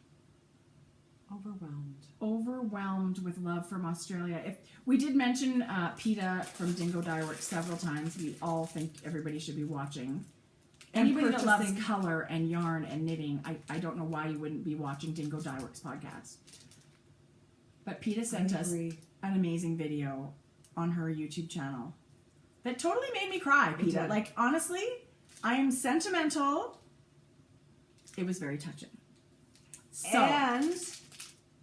overwhelmed with love from Australia. If we did mention PETA from Dingo Dye Works several times, we all think everybody should be watching. Anybody that loves color and yarn and knitting, I don't know why you wouldn't be watching Dingo Dye Works podcast. But PETA sent us an amazing video on her YouTube channel that totally made me cry, PETA. Like, honestly, I am sentimental. It was very touching. So, And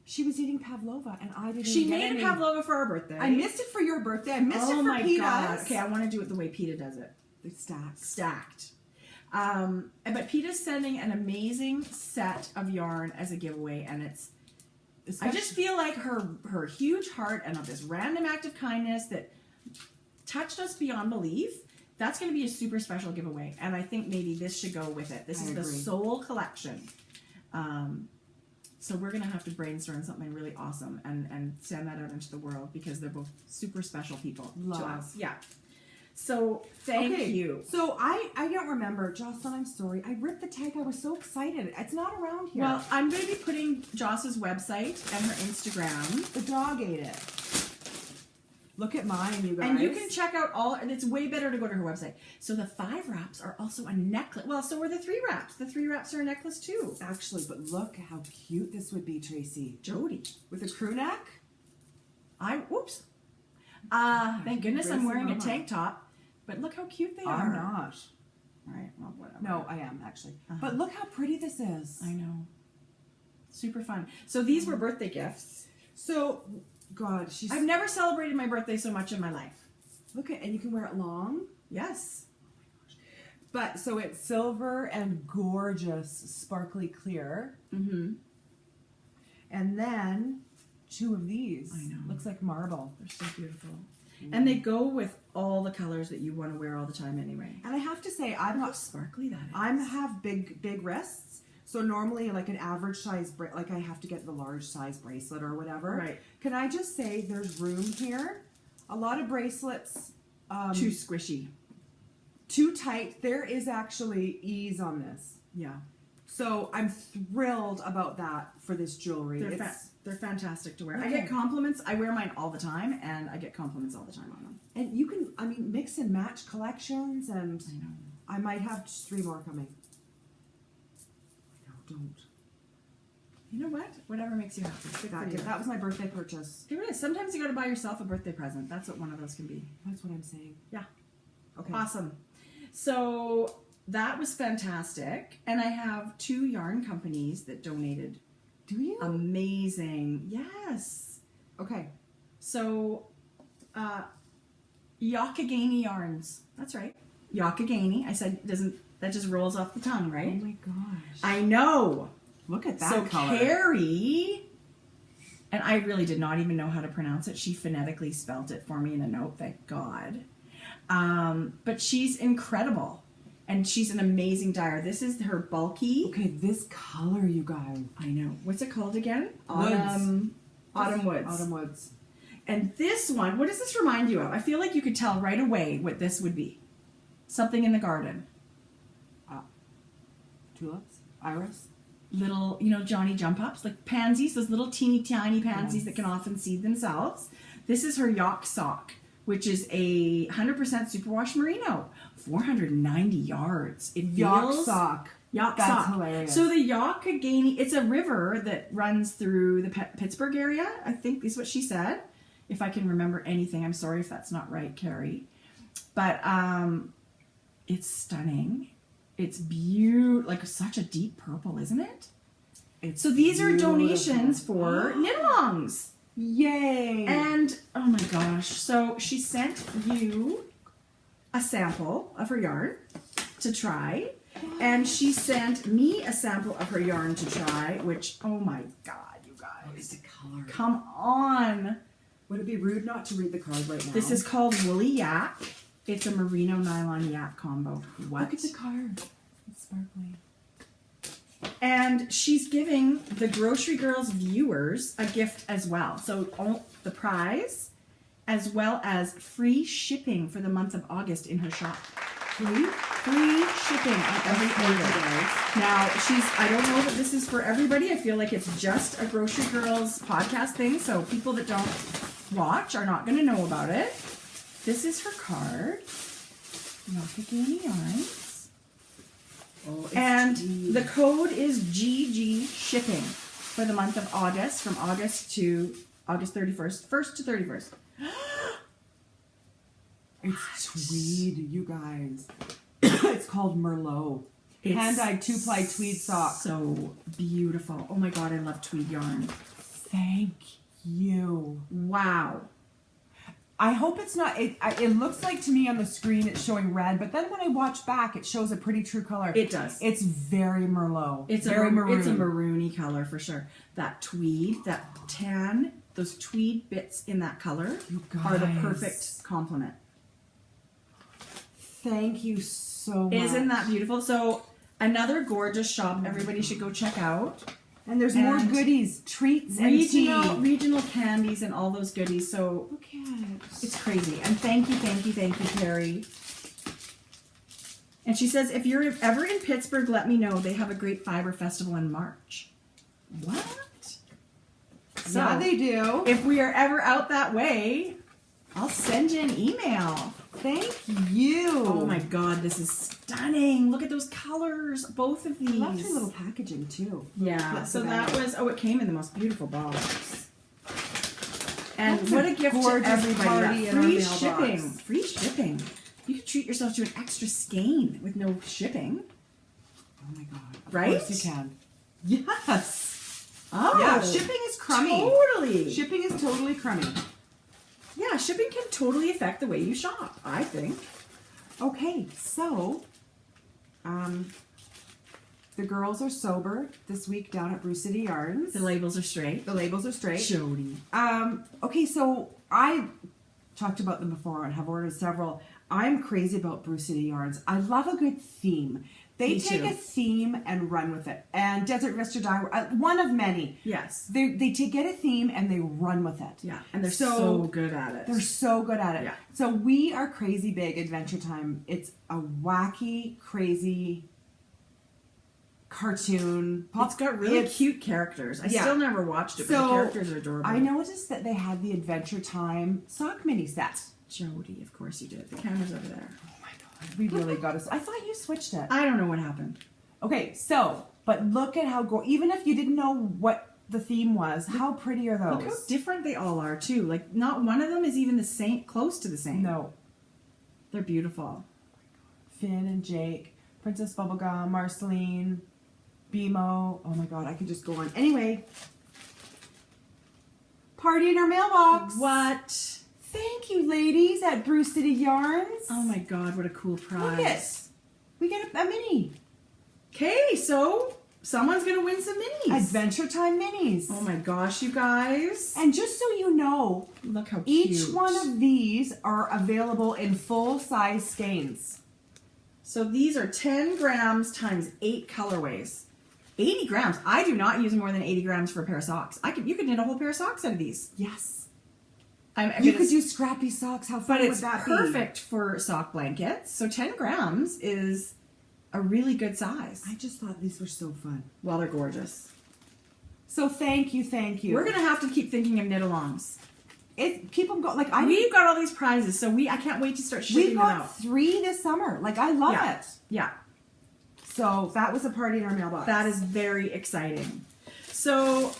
she was eating pavlova, and I didn't. She made a pavlova for our birthday. I missed it for your birthday. I missed it for my PETA's. God. Okay, I want to do it the way PETA does it. It's stacked. Stacked. But PETA's sending an amazing set of yarn as a giveaway, and it's. I just feel like her huge heart and this random act of kindness that touched us beyond belief. That's going to be a super special giveaway, and I think maybe this should go with it. This is the Soul Collection. So we're going to have to brainstorm something really awesome and send that out into the world because they're both super special people to us. Yeah. So thank you. So I don't remember. Jocelyn, I'm sorry. I ripped the tag. I was so excited. It's not around here. Well, I'm going to be putting Joss's website and her Instagram. The dog ate it. Look at mine, you guys. And you can check out all, and it's way better to go to her website. So the 5 wraps are also a necklace. Well, so are the 3 wraps. The 3 wraps are a necklace too. Actually, but look how cute this would be, Tracie. Jodi. With a crew neck? Whoops. Thank goodness I'm wearing a tank top. But look how cute they are. I'm not. All right, well, whatever. No, I am, actually. But look how pretty this is. I know. Super fun. So these were birthday gifts. So, God, I've never celebrated my birthday so much in my life. Look at, and you can wear it long. Yes. But, so it's silver and gorgeous, sparkly clear. Mm-hmm. And then 2 of these. I know. Looks like marble. They're so beautiful. And they go with all the colors that you want to wear all the time anyway. And I have to say, I'm How not sparkly that is. I have big wrists. So normally, like an average size, like I have to get the large size bracelet or whatever. Right. Can I just say there's room here? A lot of bracelets. Too squishy. Too tight. There is actually ease on this. Yeah. So I'm thrilled about that for this jewelry. They're fantastic to wear. Okay. I get compliments. I wear mine all the time, and I get compliments all the time on them. And you can, I mean, mix and match collections, and I know. I might have 3 more coming. No, don't. You know what? Whatever makes you happy. Good for you. That was my birthday purchase. It is. Sometimes you got to buy yourself a birthday present. That's what one of those can be. That's what I'm saying. Yeah. Okay. Awesome. So that was fantastic. And I have 2 yarn companies that donated. Do you? Amazing. Yes. Okay. So, Yakagani Yarns. That's right. Yakagani. I said, that just rolls off the tongue, right? Oh my gosh. I know. Look at that so color. Carrie, and I really did not even know how to pronounce it. She phonetically spelt it for me in a note, thank God. But she's incredible. And she's an amazing dyer. This is her bulky. Okay, this color, you guys. I know. What's it called again? Woods. Autumn Woods. Autumn Woods. And this one, what does this remind you of? I feel like you could tell right away what this would be. Something in the garden. Tulips? Iris? Little, Johnny jump ups, like pansies, those little teeny tiny pansies that can often seed themselves. This is her Yak sock, which is a 100% superwash merino. 490 yards. It Yak feels... sock. Yak That's sock. hilarious. So the Yakagani, it's a river that runs through the Pittsburgh area, I think is what she said. If I can remember anything, I'm sorry if that's not right, Carrie. But it's stunning. It's beautiful, like such a deep purple, isn't it? So these are donations for knit-alongs. Yay! And, oh my gosh, so she sent you a sample of her yarn to try. And she sent me a sample of her yarn to try, which, oh my God, you guys. What is the color? Come on. Would it be rude not to read the card right now? This is called Woolly Yak. It's a merino nylon yak combo. What? Look at the card. It's sparkly. And she's giving the Grocery Girls viewers a gift as well. So the prize, as well as free shipping for the month of August in her shop. Free shipping on every order. Now, I don't know that this is for everybody. I feel like it's just a Grocery Girls podcast thing, so people that don't watch are not going to know about it. This is her card. Not picking any yarns. Oh, and G. the code is GG shipping for the month of August, from August to August 31st, 1st to 31st. It's tweed, you guys. It's called Merlot. Hand-dyed 2-ply tweed sock. So beautiful. Oh my God, I love tweed yarn. Thank you. Wow. I hope it's not, it looks like to me on the screen it's showing red, but then when I watch back, it shows a pretty true color. It does. It's very Merlot. It's very maroon. It's a maroony color for sure. That tweed, that tan, those tweed bits in that color are the perfect complement. Thank you so much. Isn't that beautiful? So another gorgeous shop everybody should go check out. And there's more goodies, treats, and regional candies and all those goodies. So look at it. It's crazy. And thank you, Carrie. And she says, if you're ever in Pittsburgh, let me know. They have a great fiber festival in March. What? So, yeah, they do. If we are ever out that way, I'll send you an email. Thank you. Oh my God, this is stunning. Look at those colors, both of these. I love your little packaging too. Yeah, so that was, it came in the most beautiful box. And That's what a gift to everybody. Free shipping. Free shipping. You could treat yourself to an extra skein with no shipping. Oh my God. Right? Of course you can. Yes. Oh. Yeah, shipping is crummy. Totally. Shipping is totally crummy. Yeah, shipping can totally affect the way you shop, I think. Okay, so the girls are sober this week down at Brew City Yarns. The labels are straight. The labels are straight. Jodi. Okay, so I talked about them before and have ordered several. I'm crazy about Brew City Yarns. I love a good theme. They take a theme and run with it. And Desert Vista Dyer, one of many. Yes. They get a theme and they run with it. Yeah, and they're so good at it. They're so good at it. Yeah. So we are Crazy Big Adventure Time. It's a wacky, crazy cartoon. It's got really cute characters. I still never watched it, but the characters are adorable. I noticed that they had the Adventure Time sock mini set. Jodi, of course you did. The camera's over there. We really got us. I thought you switched it. I don't know what happened. Okay, so, but look at how even if you didn't know what the theme was, how pretty are those? Look how different they all are too. Like not one of them is even the same, close to the same. No. They're beautiful. Finn and Jake, Princess Bubblegum, Marceline, BMO. Oh my God, I could just go on. Anyway, party in our mailbox. What? Thank you, ladies at Brew City Yarns. Oh my God, what a cool prize. Look it. We get a mini. Okay, so someone's going to win some minis. Adventure Time minis. Oh my gosh, you guys. And just so you know, look how cute. Each one of these are available in full-size skeins. So these are 10 grams times 8 colorways. 80 grams. I do not use more than 80 grams for a pair of socks. You could knit a whole pair of socks out of these. Yes. You could do scrappy socks. How fun would that be? But it's perfect for sock blankets. So 10 grams is a really good size. I just thought these were so fun. Well, they're gorgeous. So thank you. We're going to have to keep thinking of knit-alongs. Keep them going. We've got all these prizes, so I can't wait to start shipping them out. We've got 3 this summer. I love it. Yeah. So that was a party in our mailbox. That is very exciting. So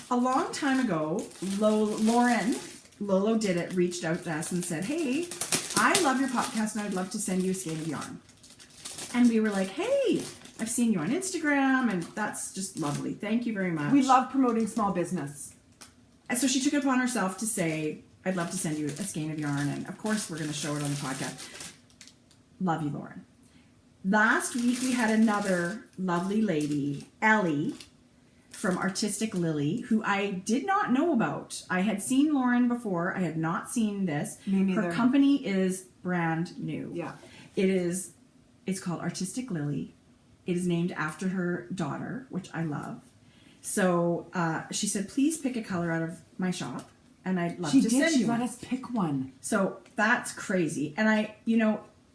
a long time ago, Lolo Did It, reached out to us and said, hey, I love your podcast and I'd love to send you a skein of yarn. And we were like, hey, I've seen you on Instagram and that's just lovely. Thank you very much. We love promoting small business. And so she took it upon herself to say, I'd love to send you a skein of yarn. And of course, we're going to show it on the podcast. Love you, Lauren. Last week we had another lovely lady, Ellie, from Artistic Lily, who I did not know about. I had seen Lauren before. I had not seen this. Me neither. Her company is brand new. Yeah. It's called Artistic Lily. It is named after her daughter, which I love. So she said, please pick a color out of my shop, and I'd love to send you let one. us pick one. So that's crazy. And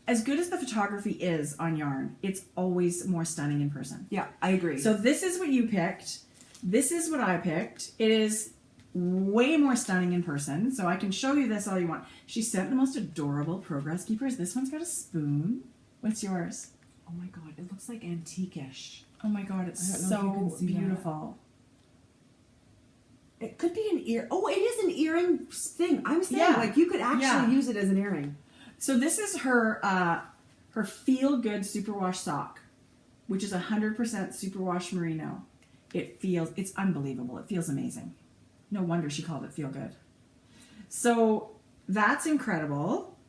as good as the photography is on yarn, it's always more stunning in person. Yeah, I agree. So this is what you picked. This is what I picked. It is way more stunning in person. So I can show you this all you want. She sent the most adorable progress keepers. This one's got a spoon. What's yours? Oh my god, it looks like antique-ish. Oh my god, it's I don't know if you so can see that. beautiful. It could be an ear. Oh, it is an earring thing. I'm saying, Yeah. like, you could actually Yeah. use it as an earring. So this is her Feel Good Superwash sock, which is 100% superwash merino. It's unbelievable. It feels amazing. No wonder she called it Feel Good. So that's incredible.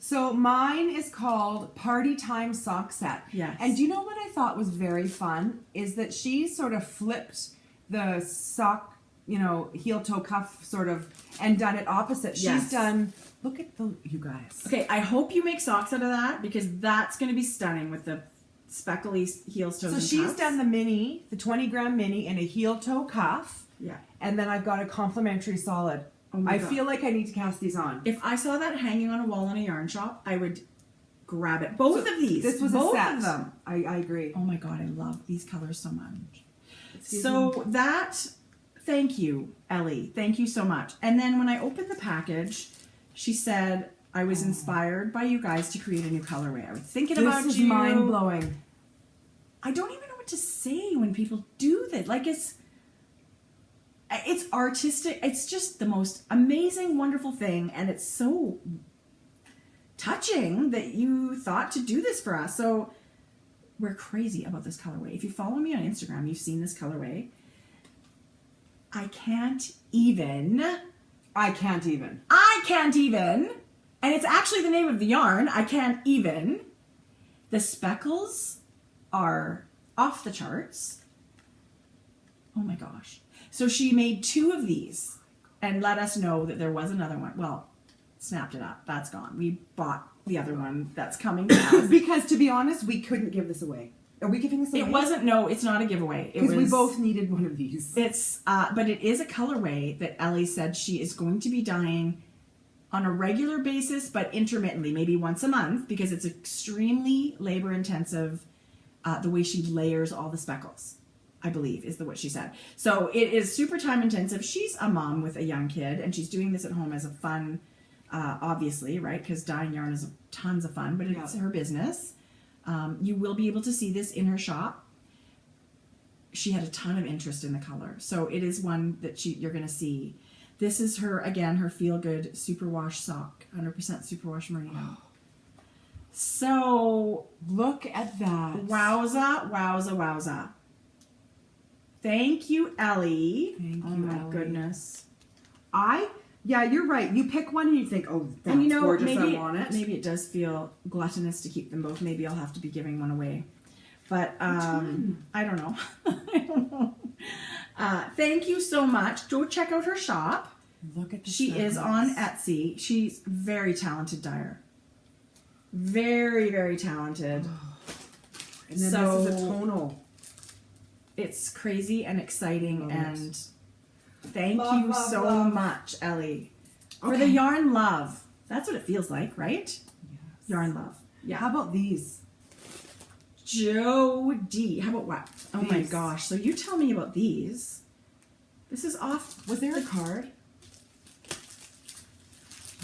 So mine is called Party Time Sock Set. Yes. And do you know what I thought was very fun? Is that she sort of flipped the sock, heel toe cuff sort of, and done it opposite. Yes. She's done, look at you guys. Okay, I hope you make socks out of that, because that's going to be stunning with the speckly heels, toes, So and she's cuffs. done the 20 gram mini in a heel toe cuff. Yeah. And then I've got a complimentary solid. Oh my I God. feel like I need to cast these on. If I saw that hanging on a wall in a yarn shop, I would grab it. Both of these. This was both a set. of them. I agree. Oh my god, I love these colors so much. Excuse So thank you, Ellie. Thank you so much. And then when I opened the package, she said, I was inspired by you guys to create a new colorway. I was thinking about This is you. mind blowing. I don't even know what to say when people do that. Like, it's artistic. It's just the most amazing, wonderful thing. And it's so touching that you thought to do this for us. So we're crazy about this colorway. If you follow me on Instagram, you've seen this colorway. I can't even. And it's actually the name of the yarn. I can't even. The speckles are off the charts. Oh my gosh. So she made 2 of these and let us know that there was another one. Well, snapped it up. That's gone. We bought the other one that's coming now. Because to be honest, we couldn't give this away. Are we giving this away? It's not a giveaway. Because we both needed one of these. But it is a colorway that Ellie said she is going to be dyeing on a regular basis, but intermittently, maybe once a month, because it's extremely labor intensive, the way she layers all the speckles, I believe, is what she said. So it is super time intensive. She's a mom with a young kid, and she's doing this at home as a fun, obviously, right? Because dyeing yarn is tons of fun, but it's her business. You will be able to see this in her shop. She had a ton of interest in the color. So it is one that you're going to see. This is her Feel Good Superwash sock. 100% superwash merino. So Look at that. wowza, wowza, wowza. Thank you, Ellie. Thank oh you, my Ellie. Goodness. Yeah, you're right. You pick one and you think, oh, that's And gorgeous, maybe, I want it. maybe it does feel gluttonous to keep them both. Maybe I'll have to be giving one away. But I don't know. I don't know. Thank you so much. Go check out her shop. Look at this. She is on Etsy. She's very talented dyer. Very, very talented. And then So- this is a tonal. It's crazy and exciting, Love it. and thank Love, you love, so love. much, Ellie, for Okay. the yarn love. That's what it feels like, right? Yes. Yarn love. Yeah. How about these? Jodi. How about what? Oh my These. gosh. So you tell me about these. This is off. Was there a card?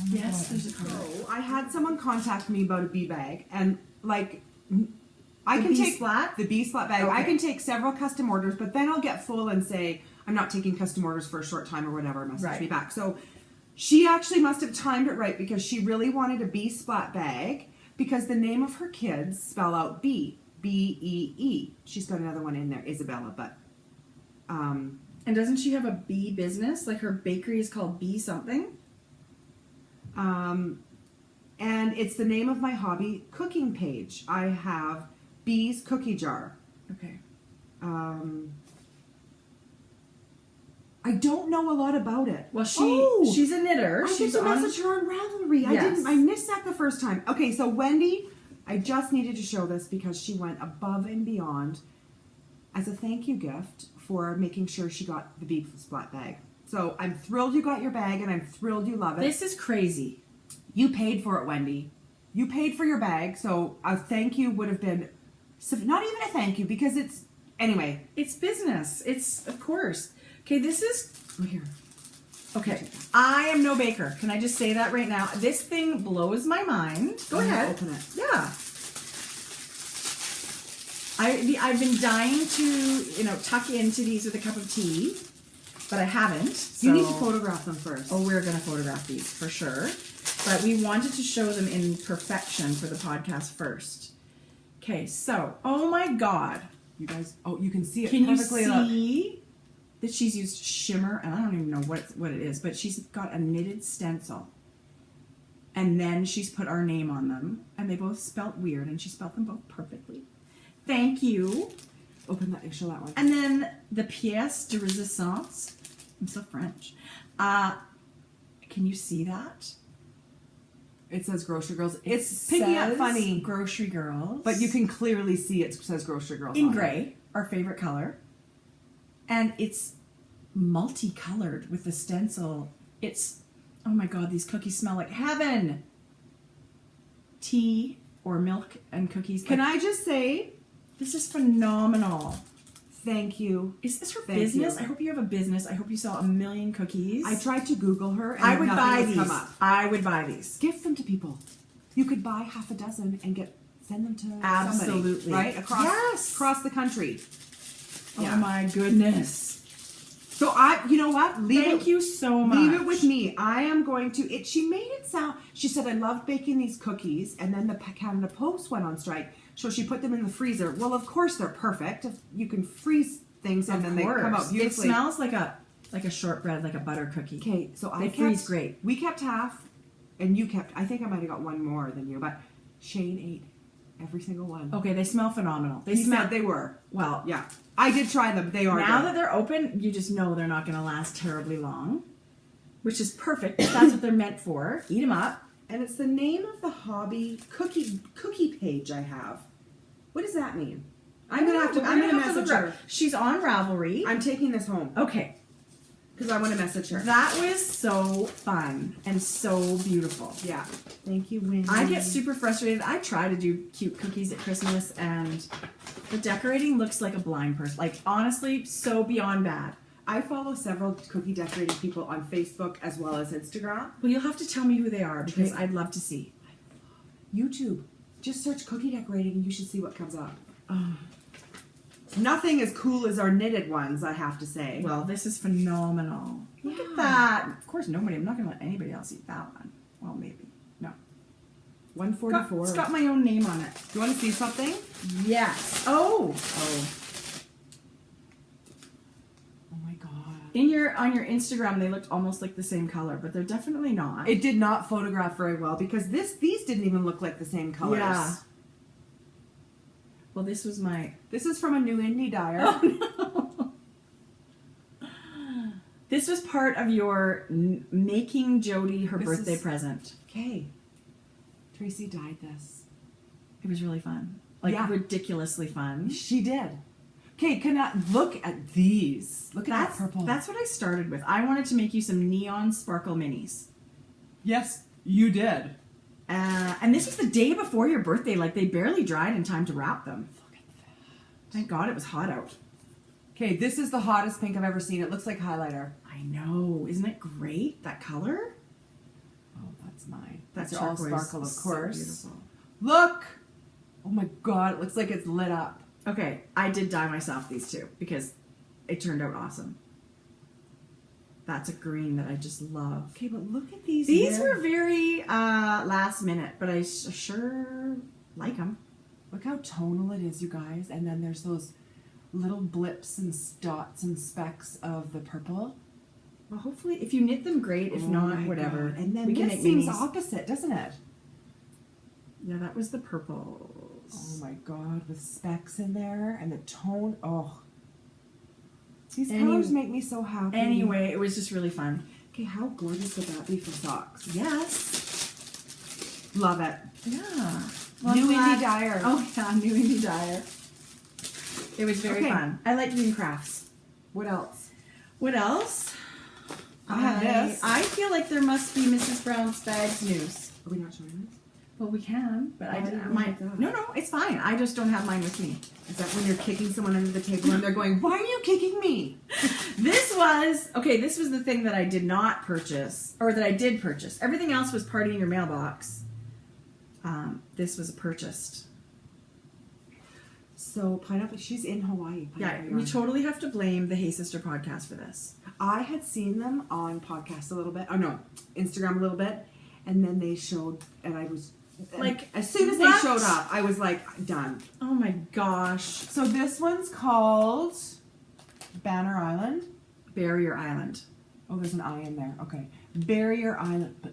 Yes, there's a card. So I had someone contact me about a bee bag, and like, I The can bee take slat? the bee slat bag. Okay. I can take several custom orders, but then I'll get full and say I'm not taking custom orders for a short time or whatever. Message Right. me back. So she actually must have timed it right because she really wanted a bee splat bag because the name of her kids spell out bee, B-E-E. She's got another one in there, Isabella, but And doesn't she have a bee business? Like her bakery is called Bee something? And it's the name of my hobby cooking page. I have Bee's Cookie Jar. Okay. I don't know a lot about it. Well, she's a knitter. I She's get to on. message her on Ravelry. Yes. I missed that the first time. Okay, so Wendy, I just needed to show this because she went above and beyond as a thank you gift for making sure she got the Bee Splat bag. So I'm thrilled you got your bag, and I'm thrilled you love it. This is crazy. You paid for it, Wendy. You paid for your bag, so a thank you would have been not even a thank you because it's anyway. It's business. It's of course. Okay, this is Here. okay. I am no baker. Can I just say that right now? This thing blows my mind. Go ahead. Open it. Yeah. I've been dying to tuck into these with a cup of tea, but I haven't. So. You need to photograph them first. Oh, we're gonna photograph these for sure. But we wanted to show them in perfection for the podcast first. Okay, so oh my God, you guys! Oh, you can see it can perfectly. You see that she's used shimmer, and I don't even know what it is, but she's got a knitted stencil, and then she's put our name on them, and they both spelt weird, and she spelt them both perfectly. Thank you. Open that. Show that one. And then the pièce de résistance. I'm so French. Can you see that? It says Grocery Girls. It's picking up funny. Grocery Girls. But you can clearly see it says Grocery Girls. In gray, our favorite color. And it's multicolored with the stencil. It's, oh my God, these cookies smell like heaven. Tea or milk and cookies. Can I just say, this is phenomenal. Thank you. Is this her Thank business? you. I hope you have a business. I hope you sell 1 million cookies. I tried to Google her and I would nothing buy has these. come up. I would buy these. Gift them to people. You could buy half a dozen and send them to Absolutely. somebody, right? Across the country. Oh my goodness. So you know what? Thank you so much. Leave it with me. I am going to, she made it sound, she said, I love baking these cookies, and then the Canada Post went on strike, so she put them in the freezer. Well, of course they're perfect. You can freeze things and then they come out beautifully. It smells like a shortbread, like a butter cookie. Okay, so they freeze great. We kept half, and you kept, I think I might have got one more than you, but Shane ate every single one. Okay, they smell phenomenal. He said they were. Well, yeah. I did try them. They are now good. that they're open, you just know they're not going to last terribly long, which is perfect. That's what they're meant for. Eat them up. And it's the name of the hobby cookie page I have. What does that mean? I'm gonna message her. She's on Ravelry. I'm taking this home. Okay. Because I want to message her. That was so fun and so beautiful. Yeah. Thank you, Wendy. I get super frustrated. I try to do cute cookies at Christmas, and the decorating looks like a blind person. Like, honestly, so beyond bad. I follow several cookie decorating people on Facebook as well as Instagram. Well, you'll have to tell me who they are because I'd love to see. YouTube. Just search cookie decorating and you should see what comes up. Nothing as cool as our knitted ones, I have to say. Well, this is phenomenal. Look at that. Of course, I'm not going to let anybody else eat that one. Well, maybe. No. 144. It's got my own name on it. Do you want to see something? Yes. Oh my God. On your Instagram, they looked almost like the same color, but they're definitely not. It did not photograph very well because these didn't even look like the same colors. Yeah. Well, this is from a new indie dyer. Oh, no. This was part of your making Jodi her birthday present. Okay. Tracie dyed this. It was really fun. Ridiculously fun. She did. Okay, look at these. Look at that purple. That's what I started with. I wanted to make you some neon sparkle minis. Yes, you did. And this was the day before your birthday. Like, they barely dried in time to wrap them. Look at that. Thank God it was hot out. Okay, this is the hottest pink I've ever seen. It looks like highlighter. I know. Isn't it great? That color? Oh, that's mine. That's all turquoise. sparkle, of course. So beautiful. Look! Oh my God, it looks like it's lit up. Okay, I did dye myself these two because it turned out awesome. That's a green that I just love. Okay, but look at these. These were very last minute, but I sure like them. Look how tonal it is, you guys. And then there's those little blips and dots and specks of the purple. Well, hopefully, if you knit them, great. If not, whatever. God. And then we can this make seems minis. opposite, doesn't it? Yeah, that was the purples. Oh my god, with specks in there and the tone. Oh, these Any- colors make me so happy. Anyway, it was just really fun. Okay, how gorgeous would that be for socks? Yes. Love it. Yeah. New indie dyer. Oh yeah, new indie dyer. It was very Okay. fun. I like doing crafts. What else? What else? I have this. I feel like there must be Mrs. Brown's bags news. Are we not showing this? Well, we can, but Why do you my like that? no, it's fine. I just don't have mine with me. Is that when you're kicking someone under the table and they're going, "Why are you kicking me?" This was the thing that I did not purchase, or that I did purchase. Everything else was Party in Your Mailbox. This was purchased. So pineapple, she's in Hawaii. Yeah, Pineapple we yarn. totally have to blame the Hey Sister podcast for this. I had seen them on podcasts a little bit. Oh no, Instagram a little bit, and then they showed, and I was Like, as soon as what? they showed up, I was like, done. Oh my gosh. So this one's called Banner Island. Barrier Island. Oh, there's an I in there. Okay, Barrier Island. But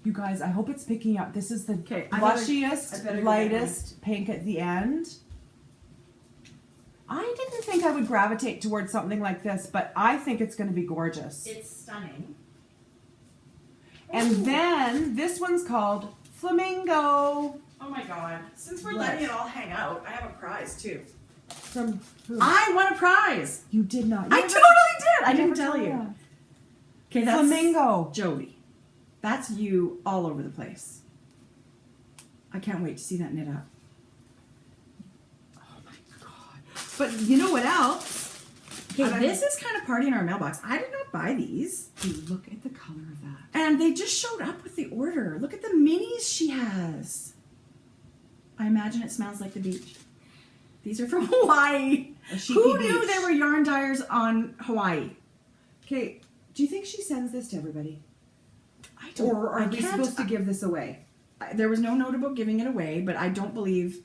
you guys, I hope it's picking up. This is the Okay, I blushiest, better go lightest pink at the end. I didn't think I would gravitate towards something like this, but I think it's going to be gorgeous. It's stunning. And then this one's called Flamingo. Oh my god. Since we're What? letting it all hang out, I have a prize too. From who? I won a prize! You did not. I You totally did! I never didn't tell told you. us. Okay, that's Flamingo. Jodi. That's you all over the place. I can't wait to see that knit up. Oh my god. But you know what else? Okay, And I- this is kind of Party in Our Mailbox. I did not buy these. Dude, look at the color of that. And they just showed up with the order. Look at the minis she has. I imagine it smells like the beach. These are from Hawaii. A sheepy Who knew beach. there were yarn dyers on Hawaii? Okay, do you think she sends this to everybody? I don't. Or are I we can't- supposed to give this away? There was no note about giving it away, but I don't believe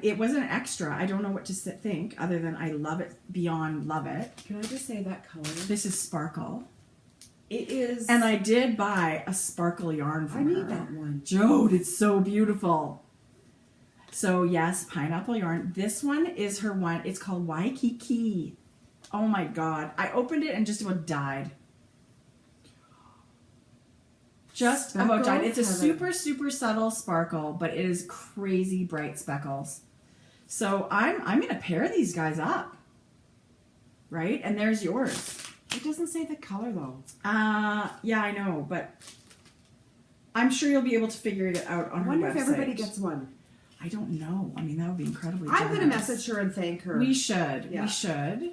it wasn't an extra. I don't know what to think other than I love it beyond love it. Can I just say that color? This is sparkle, It is. and I did buy a sparkle yarn I from her. need that one. Jode, it's so beautiful. So yes, pineapple yarn. This one is her one. It's called Waikiki. Oh my god. I opened it and just about died. Just about died. It's a Speckles? super, super subtle sparkle, but it is crazy bright speckles. So I'm gonna pair these guys up. Right? And there's yours. It doesn't say the color though. Yeah, I know, but I'm sure you'll be able to figure it out on I her wonder website. if everybody gets one. I don't know. I mean, that would be incredibly I'm going to generous. message her and thank her. We should. Yeah. We should.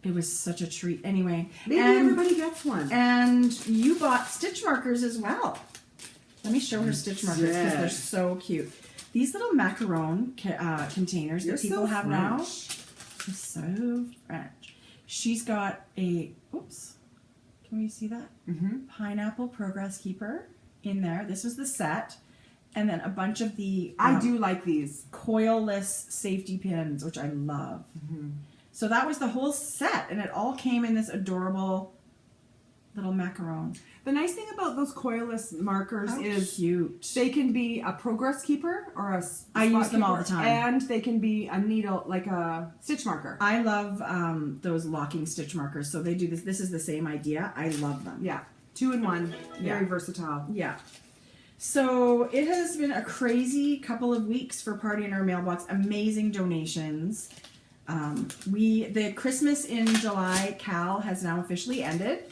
It was such a treat. Anyway. Maybe and, everybody gets one. And you bought stitch markers as well. Let me show her stitch markers because they're Yes. so cute. These little macaron containers You're that people so have now. French. They're so French. She's got a, oops, can we see that? Mm-hmm. Pineapple Progress Keeper in there. This was the set. And then a bunch of the I do like these. coil-less safety pins, which I love. Mm-hmm. So that was the whole set, and it all came in this adorable little macaron. The nice thing about those coilless markers How is cute. they can be a progress keeper or a I use them all keeper, the time. and they can be a needle, like a stitch marker. I love those locking stitch markers. So they do this. This is the same idea. I love them. Yeah, 2-in-1, very Yeah. versatile. Yeah. So it has been a crazy couple of weeks for Party in Our Mailbox. Amazing donations. The Christmas in July Cal has now officially ended,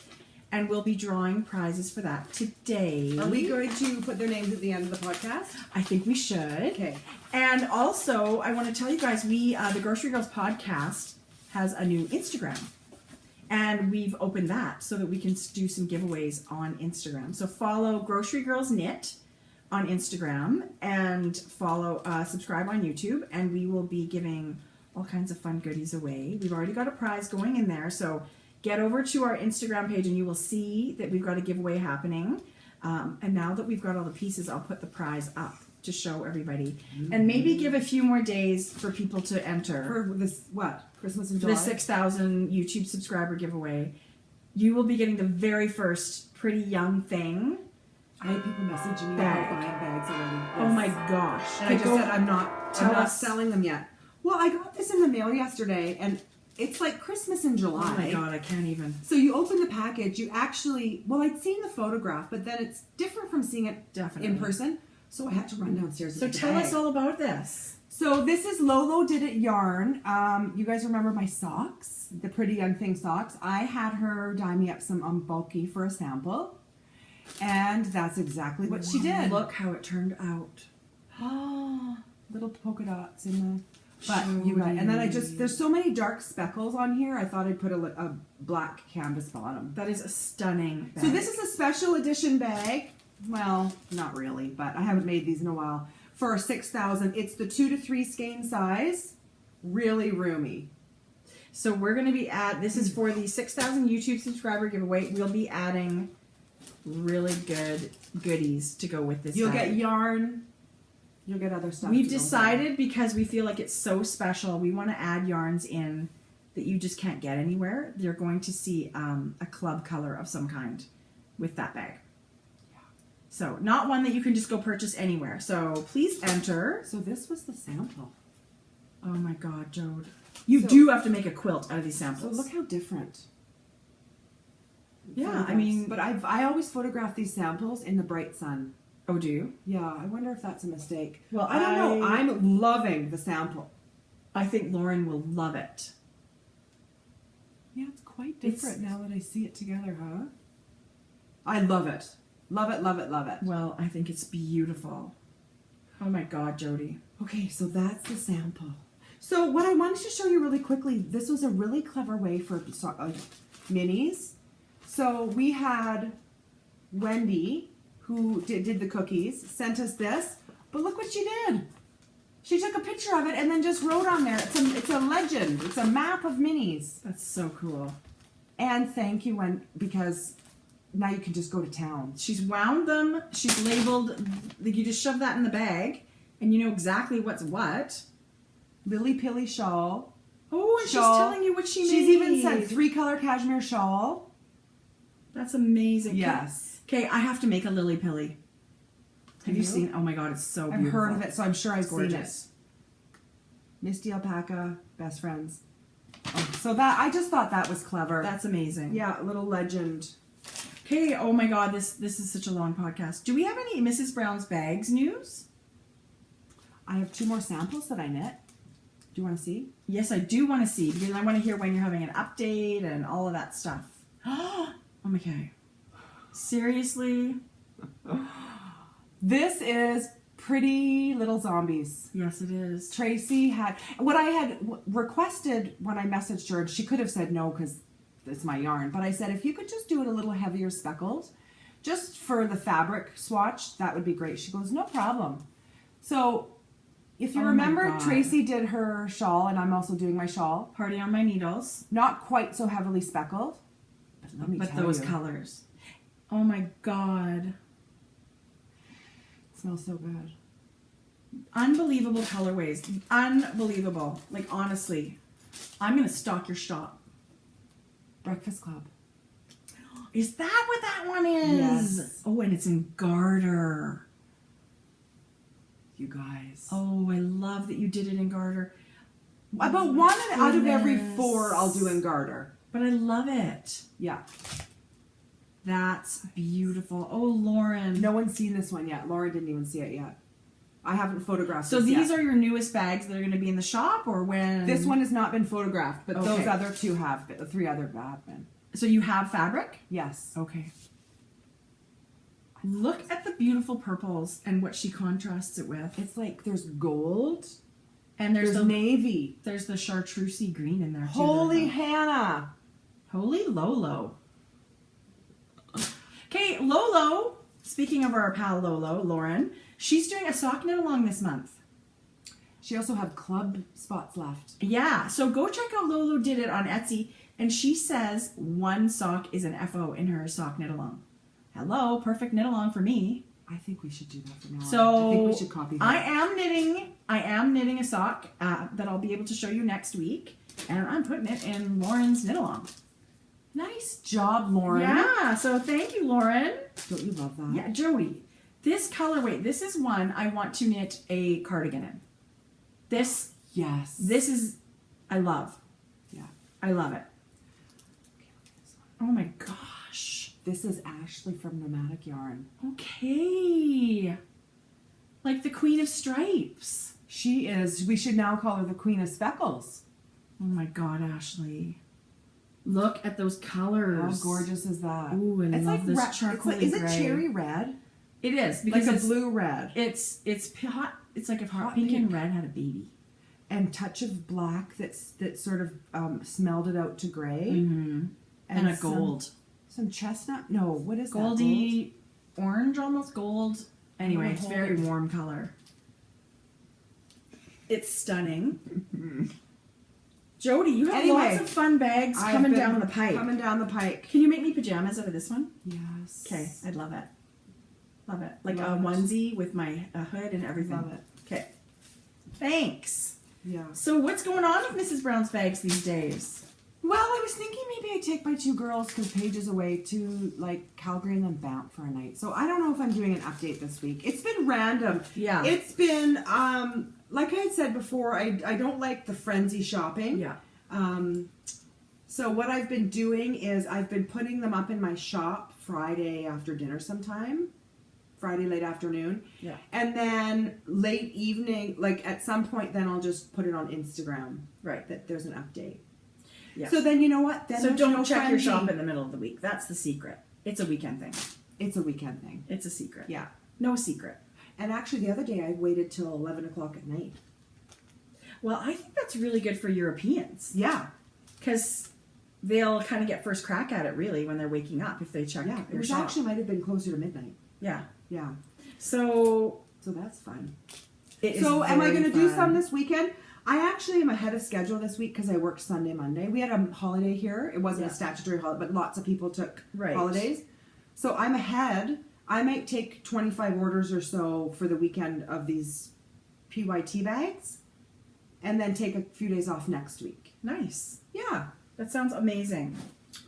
and we'll be drawing prizes for that today. Are we going to put their names at the end of the podcast? I think we should. Okay. And also, I want to tell you guys, the Grocery Girls podcast has a new Instagram. And we've opened that so that we can do some giveaways on Instagram. So follow Grocery Girls Knit on Instagram and subscribe on YouTube. And we will be giving all kinds of fun goodies away. We've already got a prize going in there. So get over to our Instagram page and you will see that we've got a giveaway happening. And now that we've got all the pieces, I'll put the prize up to show everybody. And maybe give a few more days for people to enter. For this, what? Christmas in For July? the 6,000 YouTube subscriber giveaway. You will be getting the very first pretty young thing I had people messaging me Bag. about buying bags already. Oh Yes. my gosh. And I just Go- said I'm not selling them yet. Well, I got this in the mail yesterday, and it's like Christmas in July. Oh my god, I can't even. So you open the package, you actually, well, I'd seen the photograph, but then it's different from seeing it Definitely. in person. So I had to run downstairs. So and get the tell bag. us all about this. So this is Lolo Did It yarn. You guys remember my socks, the Pretty Young Thing socks? I had her dye me up some bulky for a sample, and that's exactly what she did. Look how it turned out. Oh, little polka dots in the. But you guys, and then there's so many dark speckles on here. I thought I'd put a black canvas bottom. That is a stunning bag. So this is a special edition bag. Well, not really, but I haven't made these in a while. For 6,000, it's the 2 to 3 skein size. Really roomy. So we're going to be this is for the 6,000 YouTube subscriber giveaway. We'll be adding really good goodies to go with this You'll bag. get yarn. You'll get other stuff. We've to go with decided, because we feel like it's so special, we want to add yarns in that you just can't get anywhere. You're going to see a club color of some kind with that bag. So not one that you can just go purchase anywhere. So please enter. it. So this was the sample. Oh my God, Jode. You So- do have to make a quilt out of these So samples. look how different. Yeah, Photographs. I mean... But I always photograph these samples in the bright sun. Oh, do you? Yeah, I wonder if that's a mistake. Well, I don't know. I'm loving the sample. I think Lauren will love it. Yeah, it's quite different now that I see it together, huh? I love it. Love it, love it, love it. Well, I think it's beautiful. Oh my God, Jodi. Okay, so that's the sample. So what I wanted to show you really quickly, this was a really clever way for minis. So we had Wendy, who did the cookies, sent us this, but look what she did. She took a picture of it and then just wrote on there. It's a legend. It's a map of minis. That's so cool. And thank you, because now you can just go to town. She's wound them. She's labeled. You just shove that in the bag, and you know exactly what's what. Lily Pilly shawl. Oh, and Shawl. she's telling you what she made. She's even sent 3-color cashmere shawl. That's amazing. Yes. Okay, I have to make a lily pilly. Have you you? seen? Oh my God, it's so I've beautiful. heard of it, so I'm sure I've Gorgeous. seen it. Misty Alpaca, best friends. Oh, so that I just thought that was clever. That's amazing. Yeah, a little legend. Okay. Oh my God, this is such a long podcast. Do we have any Mrs. Brown's bags news? I have 2 more samples that I knit. Do you want to see? Yes, I do want to see, because I want to hear when you're having an update and all of that stuff. Oh my God. Seriously? This is Pretty Little Zombies. Yes, it is. Tracie had what I had requested when I messaged her, and she could have said no because it's my yarn, but I said if you could just do it a little heavier speckled, just for the fabric swatch, that would be great. She goes, no problem. So if you Oh my remember, God. Tracie did her shawl, and I'm also doing my shawl. Party on my needles. Not quite so heavily speckled, but let me But tell those you, colors. Oh my God. it smells so good. Unbelievable colorways. Unbelievable. Like, honestly, I'm going to stock your shop. Breakfast Club. Is that what that one is? Yes. Oh, and it's in garter. You guys. Oh, I love that you did it in garter. About 1 out of every Goodness. 4 I'll do in garter. But I love it. Yeah. That's beautiful. Oh, Lauren. No one's seen this one yet. Laura didn't even see it yet. I haven't photographed So this these yet. are your newest bags that are going to be in the shop, or when? This one has not been photographed, but those Okay. other 2 have been. The 3 other have been. So you have fabric? Yes. Okay. Look at the beautiful purples and what she contrasts it with. It's like there's gold. And There's navy. there's the chartreusey green in there too. Holy Hannah. Holy Lolo. Okay, Lolo, speaking of our pal Lolo, Lauren, she's doing a sock knit along this month. She also have club spots left. Yeah, so go check out Lolo Did It on Etsy, and she says 1 sock is an FO in her sock knit along. Hello, perfect knit along for me. I think we should do that from now on. So I think we should copy that. I am knitting a sock that I'll be able to show you next week, and I'm putting it in Lauren's knit along. Nice job, Lauren. Yeah, so thank you, Lauren. Don't you love that? Yeah, Jodi, this colorway, this is one I want to knit a cardigan in. This is, I love. Yeah. I love it. Oh my gosh. This is Ashley from Nomadic Yarn. Okay. Like the Queen of Stripes. She is, we should now call her the Queen of Speckles. Oh my God, Ashley. Look at those colors. How gorgeous is that? Ooh, I love like this Is charcoal it gray. cherry red? It is. Because Like a it's blue red. It's hot. It's like if hot Pink. pink and red had a baby. And touch of black that sort of smelled it out to gray. Mm-hmm. And a gold. Some chestnut? No, what is Goldy, orange almost, gold. Anyway, it's hold very it. warm color. It's stunning. Jodi, you have lots of fun bags coming down the pipe. Coming down the pike. Can you make me pajamas out of this one? Yes. Okay, I'd love it. Love it. Like Love a it. onesie with my hood and everything. Love it. Okay. Thanks. Yeah. So what's going on with Mrs. Brown's bags these days? Well, I was thinking maybe I'd take my 2 girls because Paige is away to like Calgary and then Banff for a night. So I don't know if I'm doing an update this week. It's been random. Yeah. It's been like I had said before, I don't like the frenzy shopping. Yeah. So what I've been doing is I've been putting them up in my shop Friday after dinner sometime. Friday late afternoon. Yeah. And then late evening, like at some point then I'll just put it on Instagram. Right. That there's an update. Yeah. So then you know what? Then So there's don't no check your frenzy. shop in the middle of the week. That's the secret. It's a weekend thing. It's a weekend thing. It's a secret. Yeah. No secret. And actually the other day I waited till 11 o'clock at night. Well, I think that's really good for Europeans. Yeah. Because they'll kind of get first crack at it, really, when they're waking up if they check Yeah. It your was shop. actually might have been closer to midnight. Yeah. Yeah. So that's fun. it is So am I very going to do fun. some this weekend? I actually am ahead of schedule this week because I worked Sunday, Monday. We had a holiday here. It wasn't Yeah. a statutory holiday, but lots of people took Right. holidays. So I'm ahead. I might take 25 orders or so for the weekend of these PYT bags and then take a few days off next week. Nice. Yeah. That sounds amazing.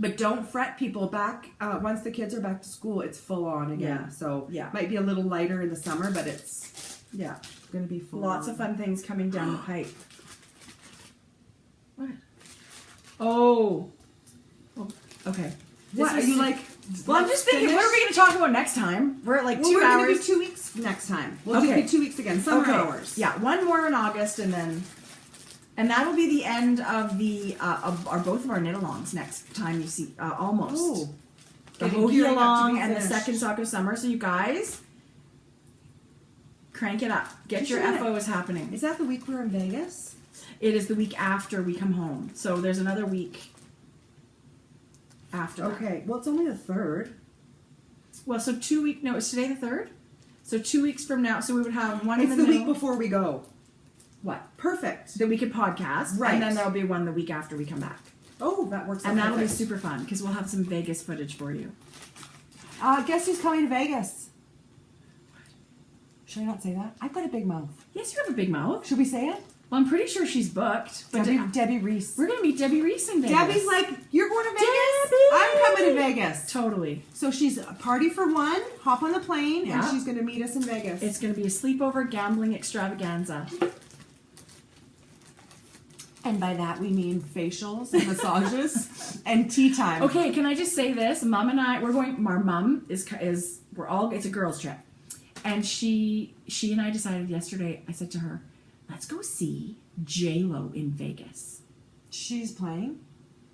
But don't fret, people. Back once the kids are back to school, it's full on again. Yeah. So Yeah. might be a little lighter in the summer, but it's Yeah. going to be full Lots on. of fun things coming down the pipe. What? Oh. Okay. What This are is- you like? Well, I'm just thinking, what are we going to talk about next time? We're at like Well, 2 we're going to hours. do 2 weeks next time. We'll Okay. do 2 weeks again. Summer hours. Yeah, one more in August, and that'll be the end of the of both of our knit-alongs next time you see almost. Oh. The Getting Hoagie gearing up to along be and the finished. second sock of summer. So you guys, crank it up. Get Just your a minute. FOs happening. Is that the week we're in Vegas? It is the week after we come home. So there's another week after. that. Okay. Well, it's only the 3rd. Well, so 2 weeks. No, it's today the 3rd. So 2 weeks from now. So we would have one It's in the the week middle. before we go. What? Perfect. That we could podcast. Right. And then there'll be one the week after we come back. Oh, that works out And that'll be perfect. super fun because we'll have some Vegas footage for you. Guess who's coming to Vegas? Should I not say that? I've got a big mouth. Yes, you have a big mouth. Should we say it? Well, I'm pretty sure she's booked. But Debbie Reese. we're going to meet Debbie Reese in Vegas. Debbie's like, you're going to Vegas? Debbie! I'm coming to Vegas. Totally. So she's a party for one, hop on the plane, Yeah. and she's going to meet us in Vegas. It's going to be a sleepover gambling extravaganza. And by that we mean facials and massages and tea time. Okay, can I just say this? Mom and I, we're going. Our mom is we're all. It's a girls' trip, and she and I decided yesterday. I said to her, "Let's go see J-Lo in Vegas." She's playing?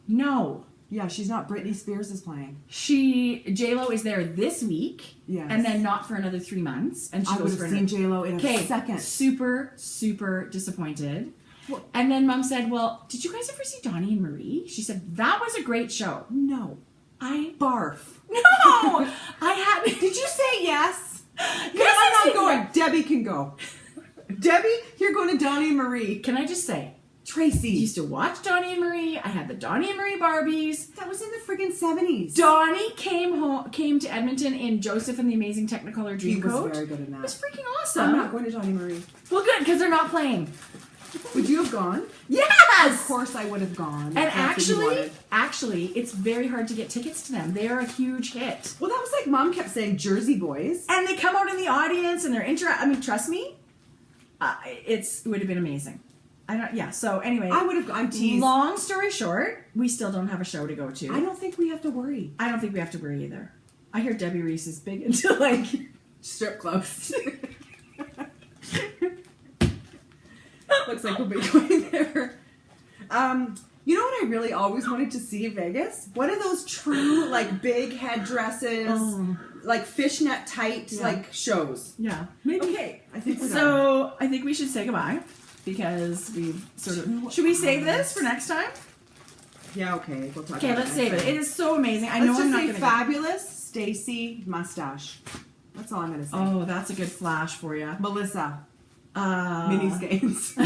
No, Yeah, she's not. Britney Spears is playing. J-Lo is there this week, Yes. and then not for another 3 months. And she I would goes have for seen another. J-Lo in a Okay, second. super disappointed. And then Mom said, "Well, did you guys ever see Donnie and Marie?" She said that was a great show. No. I Barf. no, I had. Did you say yes? Yes, I'm I not said going. yes. Debbie can go. Debbie, you're going to Donnie and Marie. Can I just say, Tracy. used to watch Donnie and Marie. I had the Donnie and Marie Barbies. That was in the friggin' 70s. Donnie came to Edmonton in Joseph and the Amazing Technicolor He was Dreamcoat. very good in It was that. freaking I'm awesome. not going to Donnie Marie. Well, good because they're not playing. Would you have gone? Yes! Of course I would have gone. And That's what you wanted. actually, it's very hard to get tickets to them. They are a huge hit. Well, that was like Mom kept saying, Jersey boys. And they come out in the audience and they're I mean, trust me, it would have been amazing. So anyway. I would have, I'm teased. Long story short, we still don't have a show to go to. I don't think we have to worry. I don't think we have to worry either. I hear Debbie Reese is big into like strip clubs. Looks like we'll be going there. You know what I really always wanted to see in Vegas? One of those true, like, big headdresses, like fishnet tight, like, shows. Yeah. Maybe. Okay. I think we're done. So I think we should say goodbye because we've sort of. Should we save this for next time? Yeah. Okay. We'll talk. Okay. About Let's it save it. It is so amazing. I know let's I'm just not say going to. fabulous Stacy mustache. That's all I'm going to say. Oh, that's a good flash for you, Melissa. Mini skates.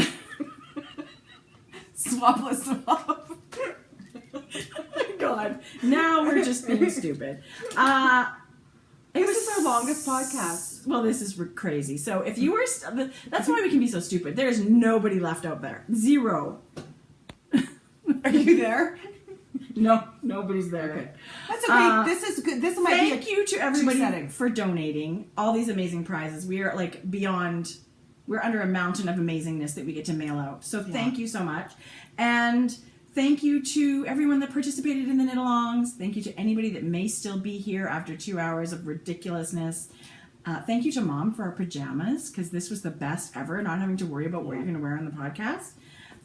Swapless swap. Oh my God. Now we're just being stupid. This is our longest podcast. Well, this is crazy. So if you were, that's why we can be so stupid. There's nobody left out there. Zero. Are you there? No, nobody's there. Okay. That's okay. This is good. This might be. Thank you to everybody for donating all these amazing prizes. We are like beyond. We're under a mountain of amazingness that we get to mail out. So thank you so much. And thank you to everyone that participated in the knit-alongs. Thank you to anybody that may still be here after 2 hours of ridiculousness. Thank you to Mom for our pajamas, because this was the best ever, not having to worry about what you're going to wear on the podcast.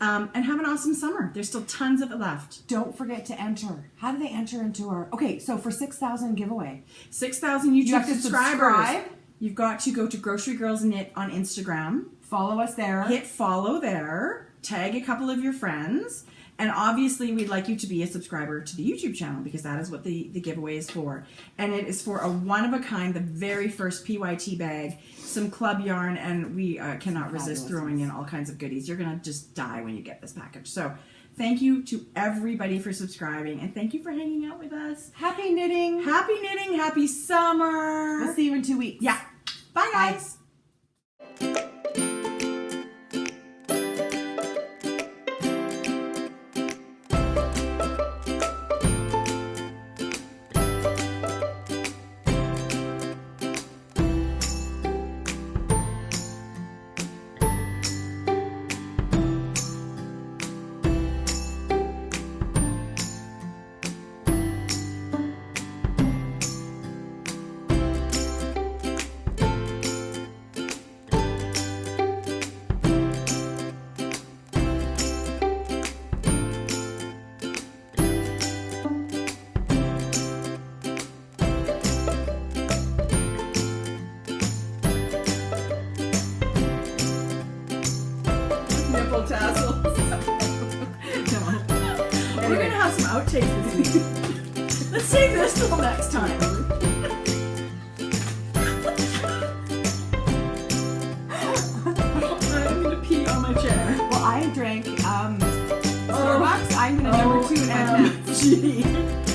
And have an awesome summer. There's still tons of it left. Don't forget to enter. How do they enter into our... Okay, so for 6,000 giveaway. 6,000 YouTube you have to subscribers. Subscribe. You've got to go to Grocery Girls Knit on Instagram. Follow us there. Hit follow there. Tag a couple of your friends. And obviously, we'd like you to be a subscriber to the YouTube channel because that is what the giveaway is for. And it is for a one-of-a-kind, the very first PYT bag, some club yarn, and we cannot resist throwing in all kinds of goodies. You're going to just die when you get this package. So thank you to everybody for subscribing, and thank you for hanging out with us. Happy knitting. Happy knitting. Happy summer. We'll see you in 2 weeks. Yeah. Bye, guys. Bye. Nipple tassels. We're going to have some outtakes this week. Let's save this till next time. I'm going to pee on my chair. Well, I drank Starbucks. I'm going to number 2 in my tent. OMG.